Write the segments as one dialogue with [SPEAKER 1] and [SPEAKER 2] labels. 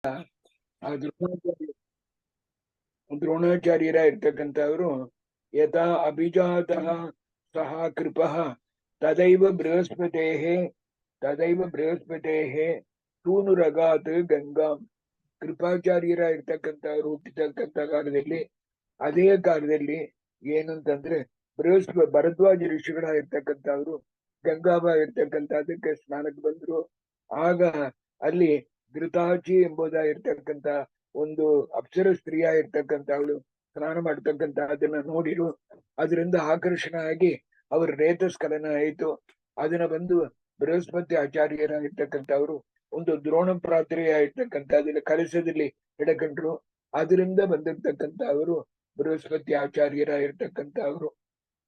[SPEAKER 1] ಆ ದ್ರೋಣಾಚಾರ್ಯರಾಗಿರ್ತಕ್ಕಂಥವರು ಯಥಾ ಅಭಿಜಾತಃ ಸಹ ಕೃಪಃ ತದೈವ ಬೃಹಸ್ಪತೇಃ ಸೂನುರಗಾತ್ ಗಂಗಾಂ. ಕೃಪಾಚಾರ್ಯರಾಗಿರ್ತಕ್ಕಂಥವ್ರು ಹುಟ್ಟಿರ್ತಕ್ಕಂಥ ಕಾಲದಲ್ಲಿ, ಅದೇ ಕಾಲದಲ್ಲಿ ಏನಂತಂದ್ರೆ ಭರದ್ವಾಜ ಋಷಿಗಳಾಗಿರ್ತಕ್ಕಂಥವ್ರು ಗಂಗಾಬ ಇರ್ತಕ್ಕಂಥದಕ್ಕೆ ಸ್ನಾನಕ್ಕೆ ಬಂದ್ರು. ಆಗ ಅಲ್ಲಿ ಘೃತಾಚಿ ಎಂಬುದಾಗಿರ್ತಕ್ಕಂಥ ಒಂದು ಅಪ್ಸರ ಸ್ತ್ರೀಯ ಇರ್ತಕ್ಕಂಥವಳು ಸ್ನಾನ ಮಾಡ್ತಕ್ಕಂಥ ಅದನ್ನ ನೋಡಿರು. ಅದರಿಂದ ಆಕರ್ಷಣ ಆಗಿ ಅವ್ರ ರೇತಸ್ಖಲನ ಆಯಿತು. ಅದನ್ನ ಬಂದು ಬೃಹಸ್ಪತಿ ಆಚಾರ್ಯರಾಗಿರ್ತಕ್ಕಂಥವ್ರು ಒಂದು ದ್ರೋಣ ಪ್ರಾತ್ರೆಯಾಗಿರ್ತಕ್ಕಂಥ ಅದನ್ನ ಕಲಸದಲ್ಲಿ ಹಿಡಕಂಡ್ರು. ಅದರಿಂದ ಬಂದಿರ್ತಕ್ಕಂಥ ಅವರು ಬೃಹಸ್ಪತಿ ಆಚಾರ್ಯರಾಗಿರ್ತಕ್ಕಂಥವ್ರು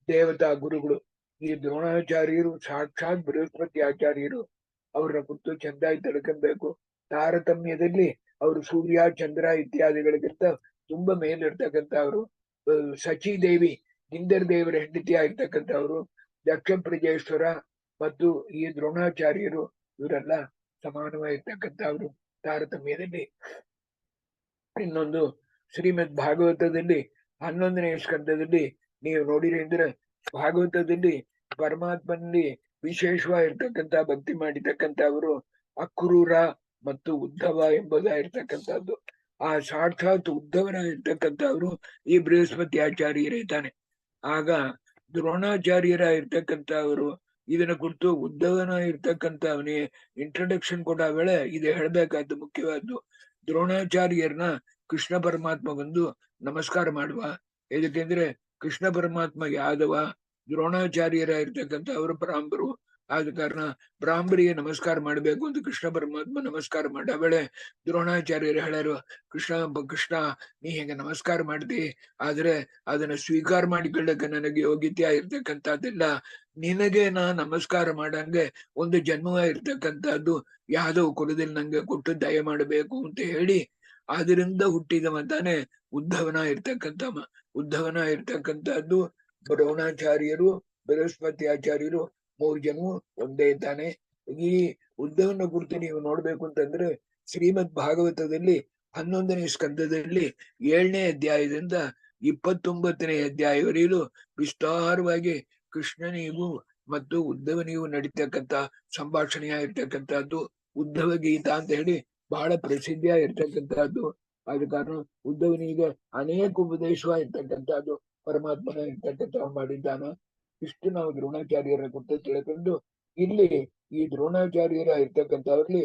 [SPEAKER 1] ದೇವತಾ ಗುರುಗಳು. ಈ ದ್ರೋಣಾಚಾರ್ಯರು ಸಾಕ್ಷಾತ್ ಬೃಹಸ್ಪತಿ ಆಚಾರ್ಯರು. ಅವ್ರನ್ನ ಕುರಿತು ಚೆಂದಾಗಿ ತಿಳ್ಕೊಬೇಕು. ತಾರತಮ್ಯದಲ್ಲಿ ಅವರು ಸೂರ್ಯ ಚಂದ್ರ ಇತ್ಯಾದಿಗಳಿಗಿಂತ ತುಂಬಾ ಮೇಲಿರ್ತಕ್ಕಂಥವ್ರು. ಸಚಿ ದೇವಿ ಇಂದರ್ ದೇವರ ಹೆಂಡತಿ ಆಗಿರ್ತಕ್ಕಂಥವ್ರು, ದಕ್ಷ ಪ್ರಜೇಶ್ವರ ಮತ್ತು ಈ ದ್ರೋಣಾಚಾರ್ಯರು ಇವರೆಲ್ಲ ಸಮಾನವಾಗಿರ್ತಕ್ಕಂಥವ್ರು ತಾರತಮ್ಯದಲ್ಲಿ. ಇನ್ನೊಂದು ಶ್ರೀಮದ್ ಭಾಗವತದಲ್ಲಿ 11ನೇ ಸ್ಕಂದದಲ್ಲಿ ನೀವು ನೋಡಿರಿ ಅಂದ್ರೆ, ಭಾಗವತದಲ್ಲಿ ಪರಮಾತ್ಮನಲ್ಲಿ ವಿಶೇಷವಾಗಿರ್ತಕ್ಕಂಥ ಭಕ್ತಿ ಮಾಡಿರ್ತಕ್ಕಂಥವರು ಅಕ್ರೂರ ಮತ್ತು ಉದ್ಧವ ಎಂಬುದಾಗಿರ್ತಕ್ಕಂಥದ್ದು. ಆ ಸಾಕ್ಷಾತ್ ಉದ್ಧವನ ಇರ್ತಕ್ಕಂಥವ್ರು ಈ ಬೃಹಸ್ಪತಿ ಆಚಾರ್ಯರಿದ್ದಾನೆ. ಆಗ ದ್ರೋಣಾಚಾರ್ಯರ ಇರ್ತಕ್ಕಂಥವ್ರು ಇದನ್ನ ಕುರಿತು ಉದ್ಧವನ ಇರ್ತಕ್ಕಂಥವನಿಗೆ ಇಂಟ್ರೊಡಕ್ಷನ್ ಕೊಡ ವೇಳೆ ಇದು ಹೇಳ್ಬೇಕಾದ್ದು ಮುಖ್ಯವಾದ್ದು. ದ್ರೋಣಾಚಾರ್ಯರನ್ನ ಕೃಷ್ಣ ಪರಮಾತ್ಮ ಬಂದು ನಮಸ್ಕಾರ ಮಾಡುವ. ಇದಕ್ಕೆಂದ್ರೆ ಕೃಷ್ಣ ಪರಮಾತ್ಮ ಯಾದವ, ದ್ರೋಣಾಚಾರ್ಯರ ಇರ್ತಕ್ಕಂಥವ್ರು ಬ್ರಾಹ್ಮರು. ಆದ ಕಾರಣ ಬ್ರಾಹ್ಮರಿಗೆ ನಮಸ್ಕಾರ ಮಾಡ್ಬೇಕು ಅಂತ ಕೃಷ್ಣ ಪರಮಾತ್ಮ ನಮಸ್ಕಾರ ಮಾಡ ವೇಳೆ ದ್ರೋಣಾಚಾರ್ಯರು ಹೇಳರು, ಕೃಷ್ಣ ನೀ ಹೆಂಗ ನಮಸ್ಕಾರ ಮಾಡ್ತಿ, ಆದ್ರೆ ಅದನ್ನ ಸ್ವೀಕಾರ ಮಾಡಿಕೊಳ್ಳಕ್ಕೆ ನನಗೆ ಯೋಗ್ಯತೆ ಇರ್ತಕ್ಕಂಥದ್ದಿಲ್ಲ. ನಿನಗೆ ನಾ ನಮಸ್ಕಾರ ಮಾಡಂಗೆ ಒಂದು ಜನ್ಮ ಇರ್ತಕ್ಕಂಥದ್ದು ಯಾವ್ದೋ ಕುಲದಲ್ಲಿ ನಂಗೆ ಕೊಟ್ಟು ದಯ ಮಾಡಬೇಕು ಅಂತ ಹೇಳಿ ಅದರಿಂದ ಹುಟ್ಟಿದವ ತಾನೆ ಉದ್ಧವನ ಇರ್ತಕ್ಕಂಥದ್ದು. ದ್ರೋಣಾಚಾರ್ಯರು ಬೃಹಸ್ಪತಿ ಆಚಾರ್ಯರು 3 ಜನ ಒಂದೇ ತಾನೆ. ಈ ಉದ್ಧವನ ಕುರಿತು ನೀವು ನೋಡ್ಬೇಕು ಅಂತಂದ್ರೆ ಶ್ರೀಮದ್ ಭಾಗವತದಲ್ಲಿ 11ನೇ ಸ್ಕಂದದಲ್ಲಿ 7ನೇ ಅಧ್ಯಾಯದಿಂದ 29ನೇ ಅಧ್ಯಾಯವರೆಗೂ ವಿಸ್ತಾರವಾಗಿ ಕೃಷ್ಣನಿಗೂ ಮತ್ತು ಉದ್ಧವನಿಗೂ ನಡೀತಕ್ಕಂಥ ಸಂಭಾಷಣೆಯಾಗಿರ್ತಕ್ಕಂಥದ್ದು ಉದ್ಧವ ಗೀತಾ ಅಂತ ಹೇಳಿ ಬಹಳ ಪ್ರಸಿದ್ಧಿಯಾಗಿರ್ತಕ್ಕಂಥದ್ದು. ಆದ ಕಾರಣ ಉದ್ಧವನಿಗೆ ಅನೇಕ ಉಪದೇಶವಾಗಿರ್ತಕ್ಕಂಥದ್ದು ಪರಮಾತ್ಮನ ಇರ್ತಕ್ಕಂಥ ಮಾಡಿದ್ದಾನ. ಇಷ್ಟು ನಾವು ದ್ರೋಣಾಚಾರ್ಯರ ಕುರಿತು ತಿಳ್ಕೊಂಡು, ಇಲ್ಲಿ ಈ ದ್ರೋಣಾಚಾರ್ಯರ ಇರ್ತಕ್ಕಂಥವ್ರಲ್ಲಿ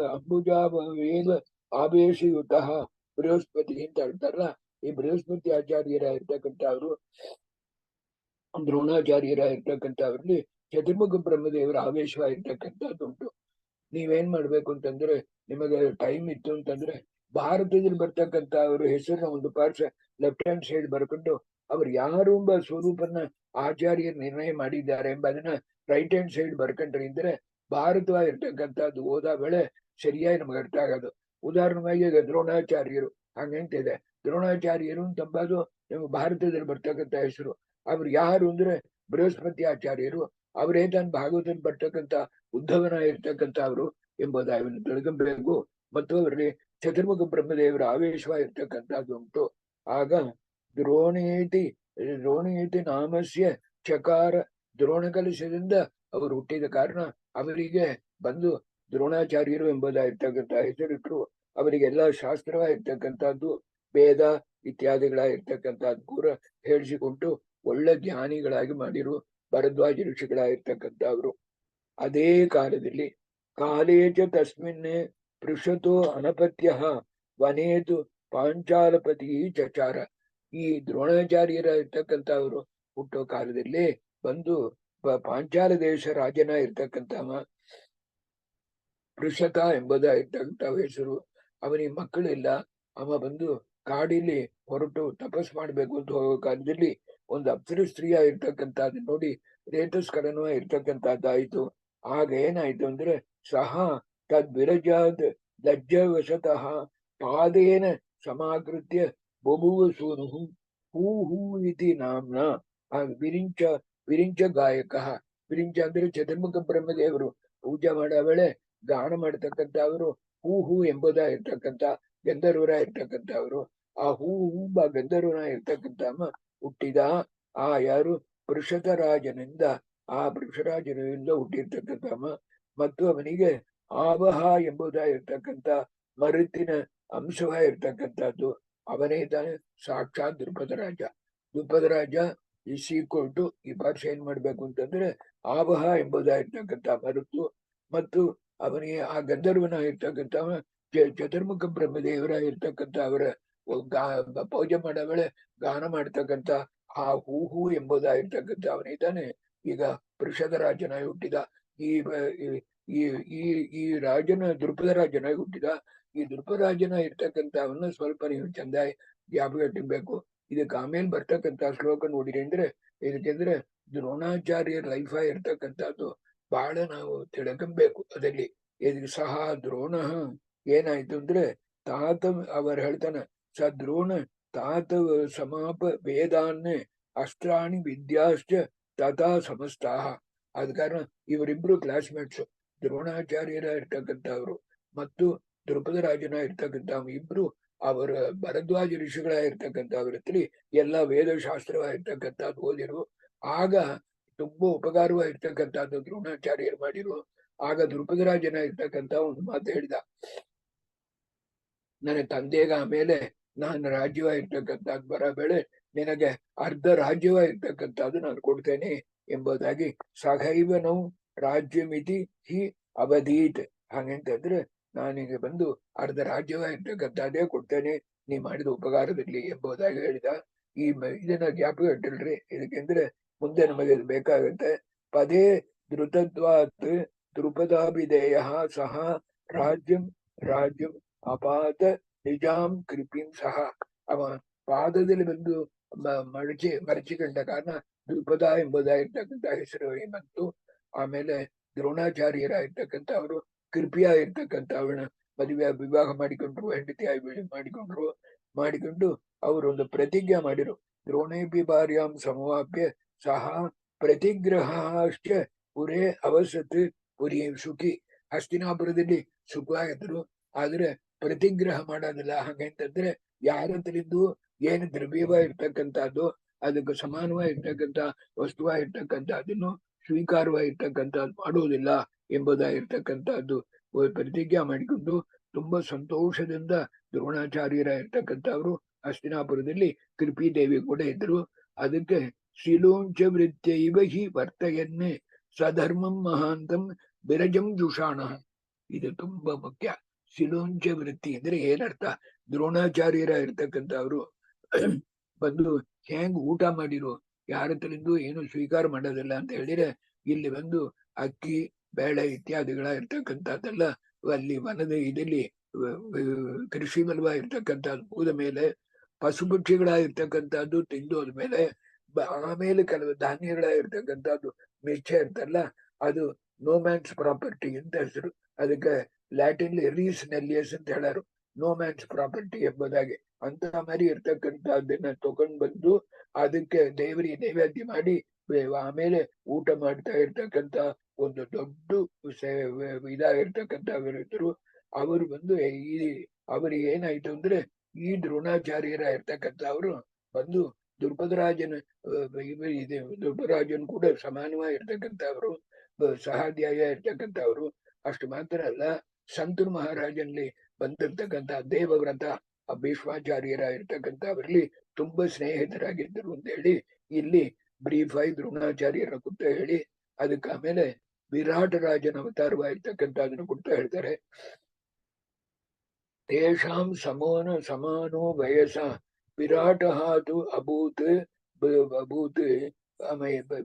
[SPEAKER 1] ಅಂಬುಜಾವೇವ ಆವೇಶಯುತ ಬೃಹಸ್ಪತಿ ಅಂತ ಹೇಳ್ತಾರಲ್ಲ, ಈ ಬೃಹಸ್ಪತಿ ಆಚಾರ್ಯರ ಇರ್ತಕ್ಕಂಥವ್ರು ದ್ರೋಣಾಚಾರ್ಯರ ಇರ್ತಕ್ಕಂಥವ್ರಲ್ಲಿ ಚತುರ್ಮುಖ ಬ್ರಹ್ಮದೇವರ ಆವೇಶವಾಗಿರ್ತಕ್ಕಂಥದ್ದುಂಟು. ನೀವೇನ್ ಮಾಡ್ಬೇಕು ಅಂತಂದ್ರೆ, ನಿಮಗೆ ಟೈಮ್ ಇತ್ತು ಅಂತಂದ್ರೆ ಭಾರತದಲ್ಲಿ ಬರ್ತಕ್ಕಂಥ ಅವ್ರ ಹೆಸರನ್ನ ಒಂದು ಪಾರ್ಶ್ವ ಲೆಫ್ಟ್ ಹ್ಯಾಂಡ್ ಸೈಡ್ ಬರ್ಕೊಂಡು ಅವ್ರು ಯಾರು ಎಂಬ ಸ್ವರೂಪನ್ನ ಆಚಾರ್ಯರು ನಿರ್ಣಯ ಮಾಡಿದ್ದಾರೆ ಎಂಬುದನ್ನ ರೈಟ್ ಹ್ಯಾಂಡ್ ಸೈಡ್ ಬರ್ಕೊಂಡ್ರೆ ಇದ್ರೆ ಭಾರತವಾಗಿರ್ತಕ್ಕಂಥದ್ದು ಓದಾ ವೇಳೆ ಸರಿಯಾಗಿ ನಮ್ಗೆ ಅರ್ಥ ಆಗೋದು. ಉದಾಹರಣೆಯಾಗಿ ದ್ರೋಣಾಚಾರ್ಯರು ಹಂಗಂತಿದೆ. ದ್ರೋಣಾಚಾರ್ಯರು ಅಂತಂಬದು ನಮ್ಮ ಭಾರತದಲ್ಲಿ ಬರ್ತಕ್ಕಂಥ ಹೆಸರು. ಅವ್ರು ಯಾರು ಅಂದ್ರೆ ಬೃಹಸ್ಪತಿ ಆಚಾರ್ಯರು. ಅವರೇ ತಾನು ಭಾಗವತದಲ್ಲಿ ಬರ್ತಕ್ಕಂಥ ಉದ್ಧವನ ಇರ್ತಕ್ಕಂಥವ್ರು ಎಂಬುದಾಗಿ ತಿಳ್ಕೊಬೇಕು. ಮತ್ತು ಅವರಲ್ಲಿ ಚತುರ್ಮುಖ ಬ್ರಹ್ಮದೇವರ ಆವೇಶವಾಗಿರ್ತಕ್ಕಂಥದ್ದು ಉಂಟು. ಆಗ ದ್ರೋಣೇತಿ ನಾಮಸ್ಯ ಚಕಾರ, ದ್ರೋಣ ಕಲಶದಿಂದ ಅವರು ಹುಟ್ಟಿದ ಕಾರಣ ಅವರಿಗೆ ಬಂದು ದ್ರೋಣಾಚಾರ್ಯರು ಎಂಬುದಾಗಿರ್ತಕ್ಕಂಥ ಹೆಸರಿಟ್ಟರು. ಅವರಿಗೆಲ್ಲ ಶಾಸ್ತ್ರವಾಗಿರ್ತಕ್ಕಂಥದ್ದು ವೇದ ಇತ್ಯಾದಿಗಳಾಗಿರ್ತಕ್ಕಂಥದ್ದು ಕೂಡ ಹೇಳಿಸಿಕೊಂಡು ಒಳ್ಳೆ ಜ್ಞಾನಿಗಳಾಗಿ ಮಾಡಿರು ಭರದ್ವಾಜ ಋಷಿಗಳಾಗಿರ್ತಕ್ಕಂಥವ್ರು. ಅದೇ ಕಾಲದಲ್ಲಿ ಕಾಲೇಜ ತಸ್ಮಿನ್ನೇ ಪೃಷತೋ ಅನಪತ್ಯ ವನೇತು ಪಾಂಚಾಲಪತಿ ಚಚಾರ. ಈ ದ್ರೋಣಾಚಾರ್ಯರ ಇರ್ತಕ್ಕಂಥವ್ರು ಹುಟ್ಟೋ ಕಾಲದಲ್ಲಿ ಬಂದು ಪಾಂಚಾಲ ದೇಶ ರಾಜನ ಇರ್ತಕ್ಕಂಥವ ಪೃಷತ ಎಂಬುದಾಗಿರ್ತಕ್ಕಂಥ ಹೆಸರು. ಅವನಿಗೆ ಮಕ್ಕಳಿಲ್ಲ. ಅವ ಬಂದು ಕಾಡಿಲಿ ಹೊರಟು ತಪಸ್ ಮಾಡ್ಬೇಕು ಅಂತ ಹೋಗೋ ಕಾಲದಲ್ಲಿ ಒಂದು ಅಪ್ಸರ ಸ್ತ್ರೀಯ ಇರ್ತಕ್ಕಂಥದ್ದು ನೋಡಿ ರೇತಸ್ಕರಣ ಇರ್ತಕ್ಕಂಥದ್ದಾಯ್ತು. ಆಗ ಏನಾಯ್ತು ಅಂದ್ರೆ ಸಹ ತದ್ವಿರಜಾದ್ ಲಜ್ಜವಶತಃ ಪಾದೇನ ಸಮಾಕೃತ್ಯ ಬಭುವ ಸೂನು ಹೂ ಹೂ ಇತಿ ನಾಮ್ನ. ಆ ವಿರಿಂಚ ಗಾಯಕ. ವಿರಿಂಚ ಅಂದ್ರೆ ಚತುರ್ಮುಖ ಬ್ರಹ್ಮದೇವರು ಪೂಜೆ ಮಾಡೋ ವೇಳೆ ಗಾನ ಮಾಡ್ತಕ್ಕಂಥವ್ರು ಹೂ ಎಂಬುದಾಗಿರ್ತಕ್ಕಂಥ ಗಂಧರ್ವರಾಗಿರ್ತಕ್ಕಂಥವ್ರು. ಆ ಹೂಬ ಗಂಧರ್ವನಾಗಿರ್ತಕ್ಕಂಥ ಹುಟ್ಟಿದ ಆ ಯಾರು ವೃಷಧರಾಜನಿಂದ, ಆ ವೃಷರಾಜನಿಂದ ಹುಟ್ಟಿರ್ತಕ್ಕಂಥ ಮತ್ತು ಅವನಿಗೆ ಆವಹ ಎಂಬುದಾಗಿರ್ತಕ್ಕಂಥ ಮರುತಿನ ಅಂಶವಾಗಿರ್ತಕ್ಕಂಥದ್ದು ಅವನೇ ತಾನೆ ಸಾಕ್ಷಾತ್ ದ್ರುಪದ ರಾಜ. ದ್ರುಪದ ರಾಜ ಇಸ್ ಈಕ್ವಲ್ ಟು ಈ ಭಾಷೆ ಏನ್ ಮಾಡ್ಬೇಕು ಅಂತಂದ್ರೆ ಆವಹ ಎಂಬುದಾಗಿರ್ತಕ್ಕಂಥ ಮರುತು ಮತ್ತು ಅವನಿಗೆ ಆ ಗಂಧರ್ವನಾಗಿರ್ತಕ್ಕಂಥ ಚತುರ್ಮುಖ ಬ್ರಹ್ಮದೇವರಾಗಿರ್ತಕ್ಕಂಥ ಅವರ ಪೂಜೆ ಮಾಡೋ ವೇಳೆ ಗಾನ ಮಾಡ್ತಕ್ಕಂಥ ಆ ಹೂ ಎಂಬುದಾಗಿರ್ತಕ್ಕಂಥ ಅವನಿದ್ದಾನೆ ಈಗ ವೃಷಧ ರಾಜನಾಗಿ ಹುಟ್ಟಿದ. ಈ ಈ ಈ ಈ ರಾಜನ ದ್ರುಪದ ರಾಜನಾಗಿ ಹುಟ್ಟಿದ. ಈ ದ್ರುಪದ ರಾಜನ ಇರ್ತಕ್ಕಂಥವನ್ನ ಸ್ವಲ್ಪ ನೀವು ಚಂದಾಗಿ ಜ್ಞಾಪಕ ಇಟ್ಟಿರ್ಬೇಕು. ಇದಕ್ಕೆ ಆಮೇಲೆ ಬರ್ತಕ್ಕಂಥ ಶ್ಲೋಕ ನೋಡಿರಿ ಅಂದ್ರೆ ಇದಕ್ಕೆಂದ್ರೆ ದ್ರೋಣಾಚಾರ್ಯರ ಲೈಫ್ ಇರ್ತಕ್ಕಂಥದ್ದು ಬಹಳ ನಾವು ತಿಳ್ಕೊಬೇಕು. ಅದರಲ್ಲಿ ಇದಕ್ಕೆ ಸಹ ದ್ರೋಣ ಏನಾಯ್ತು ಅಂದ್ರೆ ತಾತ ಅವರು ಹೇಳ್ತಾನೆ ಸ ದ್ರೋಣ ತಾತ ಸಮಾಪ ವೇದಾನ್ನೇ ಅಸ್ತ್ರಾಣಿ ವಿದ್ಯಾಶ್ಚ ತಥಾ ಸಮಸ್ತಾಹ. ಆದ ಕಾರಣ ಇವರಿಬ್ರು ಕ್ಲಾಸ್ಮೇಟ್ಸ್, ದ್ರೋಣಾಚಾರ್ಯರ ಇರ್ತಕ್ಕಂಥವ್ರು ಮತ್ತು ದ್ರುಪದ ರಾಜನ ಇರ್ತಕ್ಕಂಥ ಇಬ್ರು ಅವರ ಭರದ್ವಾಜ ಋಷಿಗಳಾಗಿರ್ತಕ್ಕಂಥವ್ರ ಎಲ್ಲ ವೇದಶಾಸ್ತ್ರವಾಗಿರ್ತಕ್ಕಂಥದ್ದು ಓದಿರು. ಆಗ ತುಂಬಾ ಉಪಕಾರವಾಗಿರ್ತಕ್ಕಂಥದ್ದು ದ್ರೋಣಾಚಾರ್ಯರು ಮಾಡಿರು. ಆಗ ದ್ರುಪದ ರಾಜನ ಇರ್ತಕ್ಕಂಥ ಒಂದು ಮಾತು ಹೇಳಿದ, ನನ್ನ ತಂದೆಗ ಆಮೇಲೆ ನಾನು ರಾಜ್ಯವಾಗಿರ್ತಕ್ಕಂಥದ್ದು ಬರ ಬೆಳೆ ನಿನಗೆ ಅರ್ಧ ರಾಜ್ಯವಾಗಿರ್ತಕ್ಕಂಥದ್ದು ನಾನು ಕೊಡ್ತೇನೆ ಎಂಬುದಾಗಿ ಸಹೈವನವು ರಾಜ್ಯಮಿತಿ ಹಿ ಅವಧೀತ್. ಹಾಗಂತಂದ್ರೆ ನಾನೀಗ ಬಂದು ಅರ್ಧ ರಾಜ್ಯವಾಗಿರ್ತಕ್ಕಂಥದ್ದೇ ಕೊಡ್ತೇನೆ ನೀ ಮಾಡಿದ ಉಪಕಾರದಲ್ಲಿ ಎಂಬುದಾಗಿ ಹೇಳಿದ. ಇದನ್ನ ಜ್ಞಾಪಕ ಇಟ್ಟಿಲ್ರಿ, ಇದಕ್ಕೆಂದ್ರೆ ಮುಂದೆ ನಮಗೆ ಬೇಕಾಗುತ್ತೆ. ಪದೇ ಧೃತತ್ವಾತ್ ದ್ರುಪದಾಭಿಧೇಯ ಸಹ ರಾಜ್ಯಂ ರಾಜ್ಯಂ ಅಪಾತ ನಿಜಾಂ ಕೃಪಿಂ ಸಹ. ಅವ ಪಾದದಲ್ಲಿ ಬಂದು ಮರಚಿಕೊಂಡ ಕಾರಣ ದ್ರುಪದ ಎಂಬುದಾಗಿರ್ತಕ್ಕಂಥ ಹೆಸರು ಬಂತು. ಆಮೇಲೆ ದ್ರೋಣಾಚಾರ್ಯರಾಗಿರ್ತಕ್ಕಂಥವ್ರು ಕೃಪಿಯ ಇರ್ತಕ್ಕಂಥವನ್ನ ಮದುವೆ ವಿವಾಹ ಮಾಡಿಕೊಂಡ್ರು, ಹೆಂಡತಿಯಾಗಿ ಮಾಡಿಕೊಂಡು ಅವರು ಒಂದು ಪ್ರತಿಜ್ಞೆ ಮಾಡಿರು. ದ್ರೋಣೇಪಿ ಭಾರ್ಯಾಂ ಸಮವಾಪ್ಯ ಸಹ ಪ್ರತಿಗ್ರಹಶ್ಚ ಪುರೇ ಅವಸತ್ ಪುರಿ ಸುಖಿ. ಹಸ್ತಿನಾಪುರದಲ್ಲಿ ಸುಖವಾಗಿದ್ರು, ಆದ್ರೆ ಪ್ರತಿಗ್ರಹ ಮಾಡೋದಿಲ್ಲ. ಹಾಗಂತಂದ್ರೆ ಯಾರತ್ರಿಂದು ಏನು ದ್ರವ್ಯವಾಗಿರ್ತಕ್ಕಂಥದ್ದು ಅದಕ್ಕೆ ಸಮಾನವಾಗಿರ್ತಕ್ಕಂಥ ವಸ್ತುವಾಗಿರ್ತಕ್ಕಂಥದ್ದನ್ನು ಸ್ವೀಕಾರವಾಗಿರ್ತಕ್ಕಂಥದ್ದು ಮಾಡುವುದಿಲ್ಲ ಎಂಬುದಾಗಿರ್ತಕ್ಕಂಥದ್ದು ಪ್ರತಿಜ್ಞೆ ಮಾಡಿಕೊಂಡು ತುಂಬಾ ಸಂತೋಷದಿಂದ ದ್ರೋಣಾಚಾರ್ಯರ ಇರ್ತಕ್ಕಂಥವ್ರು ಹಸ್ತಿನಾಪುರದಲ್ಲಿ ಕೃಪಿ ದೇವಿ ಕೂಡ ಇದ್ರು. ಅದಕ್ಕೆ ಶಿಲೋಂಚ ವೃತ್ತೈವ ಹಿ ವರ್ತಯನ್ನೇ ಸಧರ್ಮಂ ಮಹಾಂತಂ ಬಿರಜಂ ಜುಷಾಣ. ಇದು ತುಂಬಾ ಮುಖ್ಯ. ಶಿಲೋಂಚ ವೃತ್ತಿ ಅಂದ್ರೆ ಏನರ್ಥ? ದ್ರೋಣಾಚಾರ್ಯರ ಇರ್ತಕ್ಕಂಥವ್ರು ಬಂದು ಹೆಂಗ್ ಊಟ ಮಾಡಿರು, ಯಾರ ಹತ್ರಲಿಂದು ಏನು ಸ್ವೀಕಾರ ಮಾಡೋದಿಲ್ಲ ಅಂತ ಹೇಳಿದ್ರೆ ಇಲ್ಲಿ ಬಂದು ಅಕ್ಕಿ ಬೇಳೆ ಇತ್ಯಾದಿಗಳ ಇರ್ತಕ್ಕಂಥದ್ದೆಲ್ಲ ಅಲ್ಲಿ ವನದ ಇದರಲ್ಲಿ ಕೃಷಿ ಬಲವ ಇರ್ತಕ್ಕಂಥದ್ದು ಹೋದ ಮೇಲೆ ಪಶುಪಕ್ಷಿಗಳಾಗಿರ್ತಕ್ಕಂಥದ್ದು ತಿಂದು ಹೋದ್ಮೇಲೆ ಆಮೇಲೆ ಕೆಲವು ಧಾನ್ಯಗಳಾಗಿರ್ತಕ್ಕಂಥದ್ದು ಮಿಚ್ಚ ಇರ್ತಲ್ಲ, ಅದು ನೋಮ್ಯಾನ್ಸ್ ಪ್ರಾಪರ್ಟಿ ಅಂತ ಹೆಸರು. ಅದಕ್ಕೆ ಲ್ಯಾಟಿನ್ ರೀಸ್ ನೆಲ್ಲಿಯಸ್ ಅಂತ ಹೇಳಾರು, ನೋಮ್ಯಾನ್ಸ್ ಪ್ರಾಪರ್ಟಿ ಎಂಬುದಾಗಿ. ಅಂತ ಮರಿ ಇರ್ತಕ್ಕಂಥದ್ದನ್ನ ತಗೊಂಡ್ ಬಂದು ಅದಕ್ಕೆ ದೇವರಿಗೆ ನೈವೇದ್ಯ ಮಾಡಿ ಆಮೇಲೆ ಊಟ ಮಾಡ್ತಾ ಇರ್ತಕ್ಕಂಥ ಒಂದು ದೊಡ್ಡ ಇದಾಗಿರ್ತಕ್ಕಂಥವ್ರು. ಅವರು ಬಂದು ಅವ್ರಿಗೆ ಏನಾಯ್ತು ಅಂದ್ರೆ ಈ ದ್ರೋಣಾಚಾರ್ಯರ ಇರ್ತಕ್ಕಂಥವ್ರು ಬಂದು ದ್ರುಪದರಾಜನ ದ್ರುಪದರಾಜನ್ ಕೂಡ ಸಮಾನವಾಗಿರ್ತಕ್ಕಂಥವ್ರು, ಸಹಾಧ್ಯಾಯ ಇರ್ತಕ್ಕಂಥವ್ರು. ಅಷ್ಟು ಮಾತ್ರ ಅಲ್ಲ, ಸಂತೂರ್ ಮಹಾರಾಜನಲ್ಲಿ ಬಂದಿರ್ತಕ್ಕಂಥ ದೇವವ್ರತ ಭೀಷ್ಮಾಚಾರ್ಯರ ಇರ್ತಕ್ಕಂಥವರಲ್ಲಿ ತುಂಬಾ ಸ್ನೇಹಿತರಾಗಿದ್ದರು ಅಂತ ಹೇಳಿ ಇಲ್ಲಿ ಬ್ರೀಫ್ ಆಗಿ ದ್ರೋಣಾಚಾರ್ಯರ ಕುರಿತ ಹೇಳಿ ಅದಕ್ಕೆ ಆಮೇಲೆ ವಿರಾಟ ರಾಜನ ಅವತಾರವಾಗಿರ್ತಕ್ಕಂಥ ಅದನ್ನು ಕುರಿತ ಹೇಳ್ತಾರೆ. ತೇಷಾಂ ಸಮಾನೋ ವಯಸ್ಸ ವಿರಾಟ ಹಾತು ಅಭೂತ್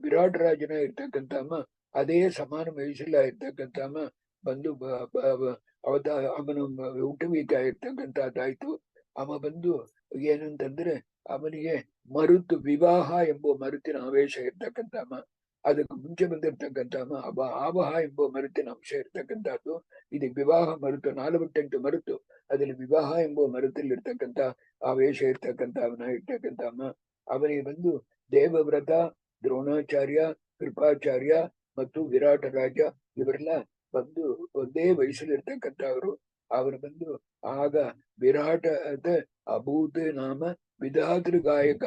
[SPEAKER 1] ವಿರಾಟ ರಾಜನ ಇರ್ತಕ್ಕಂಥ ಅದೇ ಸಮಾನ ವಯಸ್ಸಿಲ್ಲ ಇರ್ತಕ್ಕಂಥ ಬಂದು ಅವನು ಹುಟ್ಟುವಿಕೆ ಇರ್ತಕ್ಕಂಥದ್ದಾಯ್ತು. ಅವ ಬಂದು ಏನಂತಂದ್ರೆ ಅವನಿಗೆ ಮರುತು ವಿವಾಹ ಎಂಬ ಮರುತಿನ ಆವೇಶ ಇರ್ತಕ್ಕಂಥ ಅದಕ್ಕೆ ಮುಂಚೆ ಬಂದಿರ್ತಕ್ಕಂಥ ಆವಹ ಎಂಬ ಮರುತಿನ ಅಂಶ ಇರ್ತಕ್ಕಂಥದ್ದು. ಇದು ವಿವಾಹ ಮರುತು 48 ಮರುತು, ಅದರಲ್ಲಿ ವಿವಾಹ ಎಂಬ ಮರುತಲ್ಲಿ ಇರ್ತಕ್ಕಂಥ ಆವೇಶ ಇರ್ತಕ್ಕಂಥ ಅವನ ಇರ್ತಕ್ಕಂಥ ಅವನಿಗೆ ಬಂದು ದೇವವ್ರತ, ದ್ರೋಣಾಚಾರ್ಯ, ಕೃಪಾಚಾರ್ಯ ಮತ್ತು ವಿರಾಟ ರಾಜ ಇವರೆಲ್ಲ ಬಂದು ಒಂದೇ ವಯಸ್ಸಲ್ಲಿರ್ತಕ್ಕಂಥವ್ರು. ಅವರು ಬಂದು ಆಗ ವಿರಾಟ ಅಭೂತ್ ನಾಮ ವಿಧಾತೃ ಗಾಯಕ.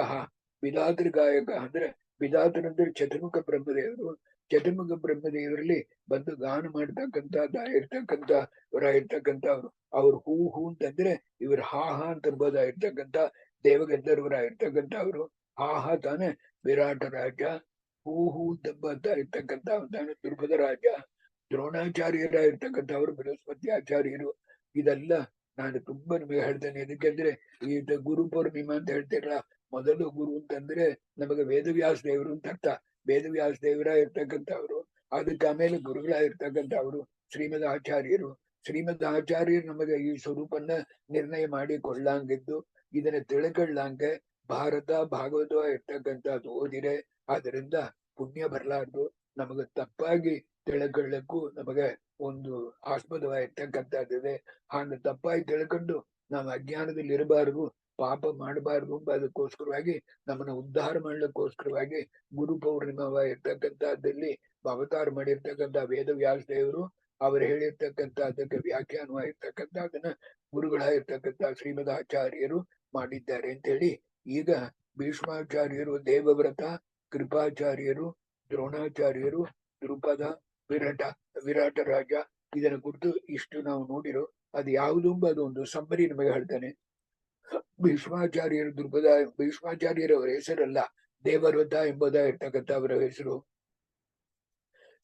[SPEAKER 1] ವಿಧಾತೃ ಗಾಯಕ ಅಂದ್ರೆ ವಿಧಾತರಂದ್ರೆ ಚತುರ್ಮುಖ ಬ್ರಹ್ಮದೇವರು. ಚತುರ್ಮುಖ ಬ್ರಹ್ಮದೇವರಲ್ಲಿ ಬಂದು ಗಾನ ಮಾಡ್ತಕ್ಕಂತ ಇರ್ತಕ್ಕಂಥವ್ರು. ಅವ್ರು ಹೂ ಹೂ ಅಂತಂದ್ರೆ ಇವ್ರು ಹಾ ಹಾ ಅಂತ ಇರ್ತಕ್ಕಂಥ ದೇವಗಂಧರ್ವರಾಗಿರ್ತಕ್ಕಂಥವ್ರು. ಹಾ ಹಾ ತಾನೆ ವಿರಾಟ ರಾಜ. ಹೂ ಹೂ ಅಂತ ಇರ್ತಕ್ಕಂಥ ತಾನೆ ದುರ್ಗದ ರಾಜ. ದ್ರೋಣಾಚಾರ್ಯರಾಗಿರ್ತಕ್ಕಂಥವ್ರು ಬೃಹಸ್ಪತಿ ಆಚಾರ್ಯರು. ಇದೆಲ್ಲ ನಾನು ತುಂಬಾ ನಿಮಗೆ ಹೇಳ್ತೇನೆ. ಯಾಕೆಂದ್ರೆ ಈ ಗುರು ಪೌರ್ಣಿಮಾ ಅಂತ ಹೇಳ್ತಿರಲ್ಲ, ಮೊದಲು ಗುರು ಅಂತಂದ್ರೆ ನಮಗೆ ವೇದವ್ಯಾಸ ದೇವರು ಅಂತ ಅರ್ಥ. ವೇದವ್ಯಾಸ ದೇವರ ಇರ್ತಕ್ಕಂಥವ್ರು, ಅದಕ್ಕೆ ಆಮೇಲೆ ಗುರುಗಳಾಗಿರ್ತಕ್ಕಂಥವ್ರು ಶ್ರೀಮದ್ ಆಚಾರ್ಯರು. ಶ್ರೀಮದ್ ಆಚಾರ್ಯರು ನಮಗೆ ಈ ಸ್ವರೂಪನ್ನ ನಿರ್ಣಯ ಮಾಡಿ ಕೊಳ್ಳಂಗಿದ್ದು, ಇದನ್ನ ತಿಳ್ಕೊಳ್ಳಂಗೆ ಭಾರತ ಭಾಗವತ ಇರ್ತಕ್ಕಂಥದ್ದು ಓದಿರೆ ಅದರಿಂದ ಪುಣ್ಯ ಬರ್ಲಾರ್ದು. ನಮಗೆ ತಪ್ಪಾಗಿ ತಿಳ್ಕೊಳ್ಳಕ್ಕೂ ನಮಗೆ ಒಂದು ಆಸ್ಪದವಾಗಿರ್ತಕ್ಕಂಥದ್ದಿದೆ. ಹಾಗೆ ತಪ್ಪಾಗಿ ತಿಳ್ಕೊಂಡು ನಾವು ಅಜ್ಞಾನದಲ್ಲಿ ಇರಬಾರದು, ಪಾಪ ಮಾಡಬಾರದು ಅದಕ್ಕೋಸ್ಕರವಾಗಿ ನಮ್ಮನ್ನ ಉದ್ಧಾರ ಮಾಡ್ಲಿಕ್ಕೋಸ್ಕರವಾಗಿ ಗುರು ಪೌರ್ಣಿಮವಾಗಿರ್ತಕ್ಕಂಥದ್ದಲ್ಲಿ ಅವತಾರ ಮಾಡಿರ್ತಕ್ಕಂಥ ವೇದವ್ಯಾಸ ದೇವರು ಅವರು ಹೇಳಿರ್ತಕ್ಕಂಥ ಅದಕ್ಕೆ ವ್ಯಾಖ್ಯಾನವಾಗಿರ್ತಕ್ಕಂಥದನ್ನ ಗುರುಗಳಾಗಿರ್ತಕ್ಕಂಥ ಶ್ರೀಮದ್ ಆಚಾರ್ಯರು ಮಾಡಿದ್ದಾರೆ ಅಂತ ಹೇಳಿ, ಈಗ ಭೀಷ್ಮಾಚಾರ್ಯರು, ದೇವವ್ರತ, ಕೃಪಾಚಾರ್ಯರು, ದ್ರೋಣಾಚಾರ್ಯರು, ದ್ರುಪದ, ವಿರಾಟ ರಾಜ ಇದರ ಕುರಿತು ಇಷ್ಟು ನಾವು ನೋಡಿರೋ. ಅದು ಯಾವುದು ಅದು ಒಂದು ಸಂಬರಿ ನಮಗೆ ಹೇಳ್ತಾನೆ. ಭೀಷ್ಮಾಚಾರ್ಯರು ಭೀಷ್ಮಾಚಾರ್ಯರವರ ಹೆಸರಲ್ಲ, ದೇವವ್ರತ ಎಂಬುದಾಗಿರ್ತಕ್ಕಂಥ ಅವರ ಹೆಸರು.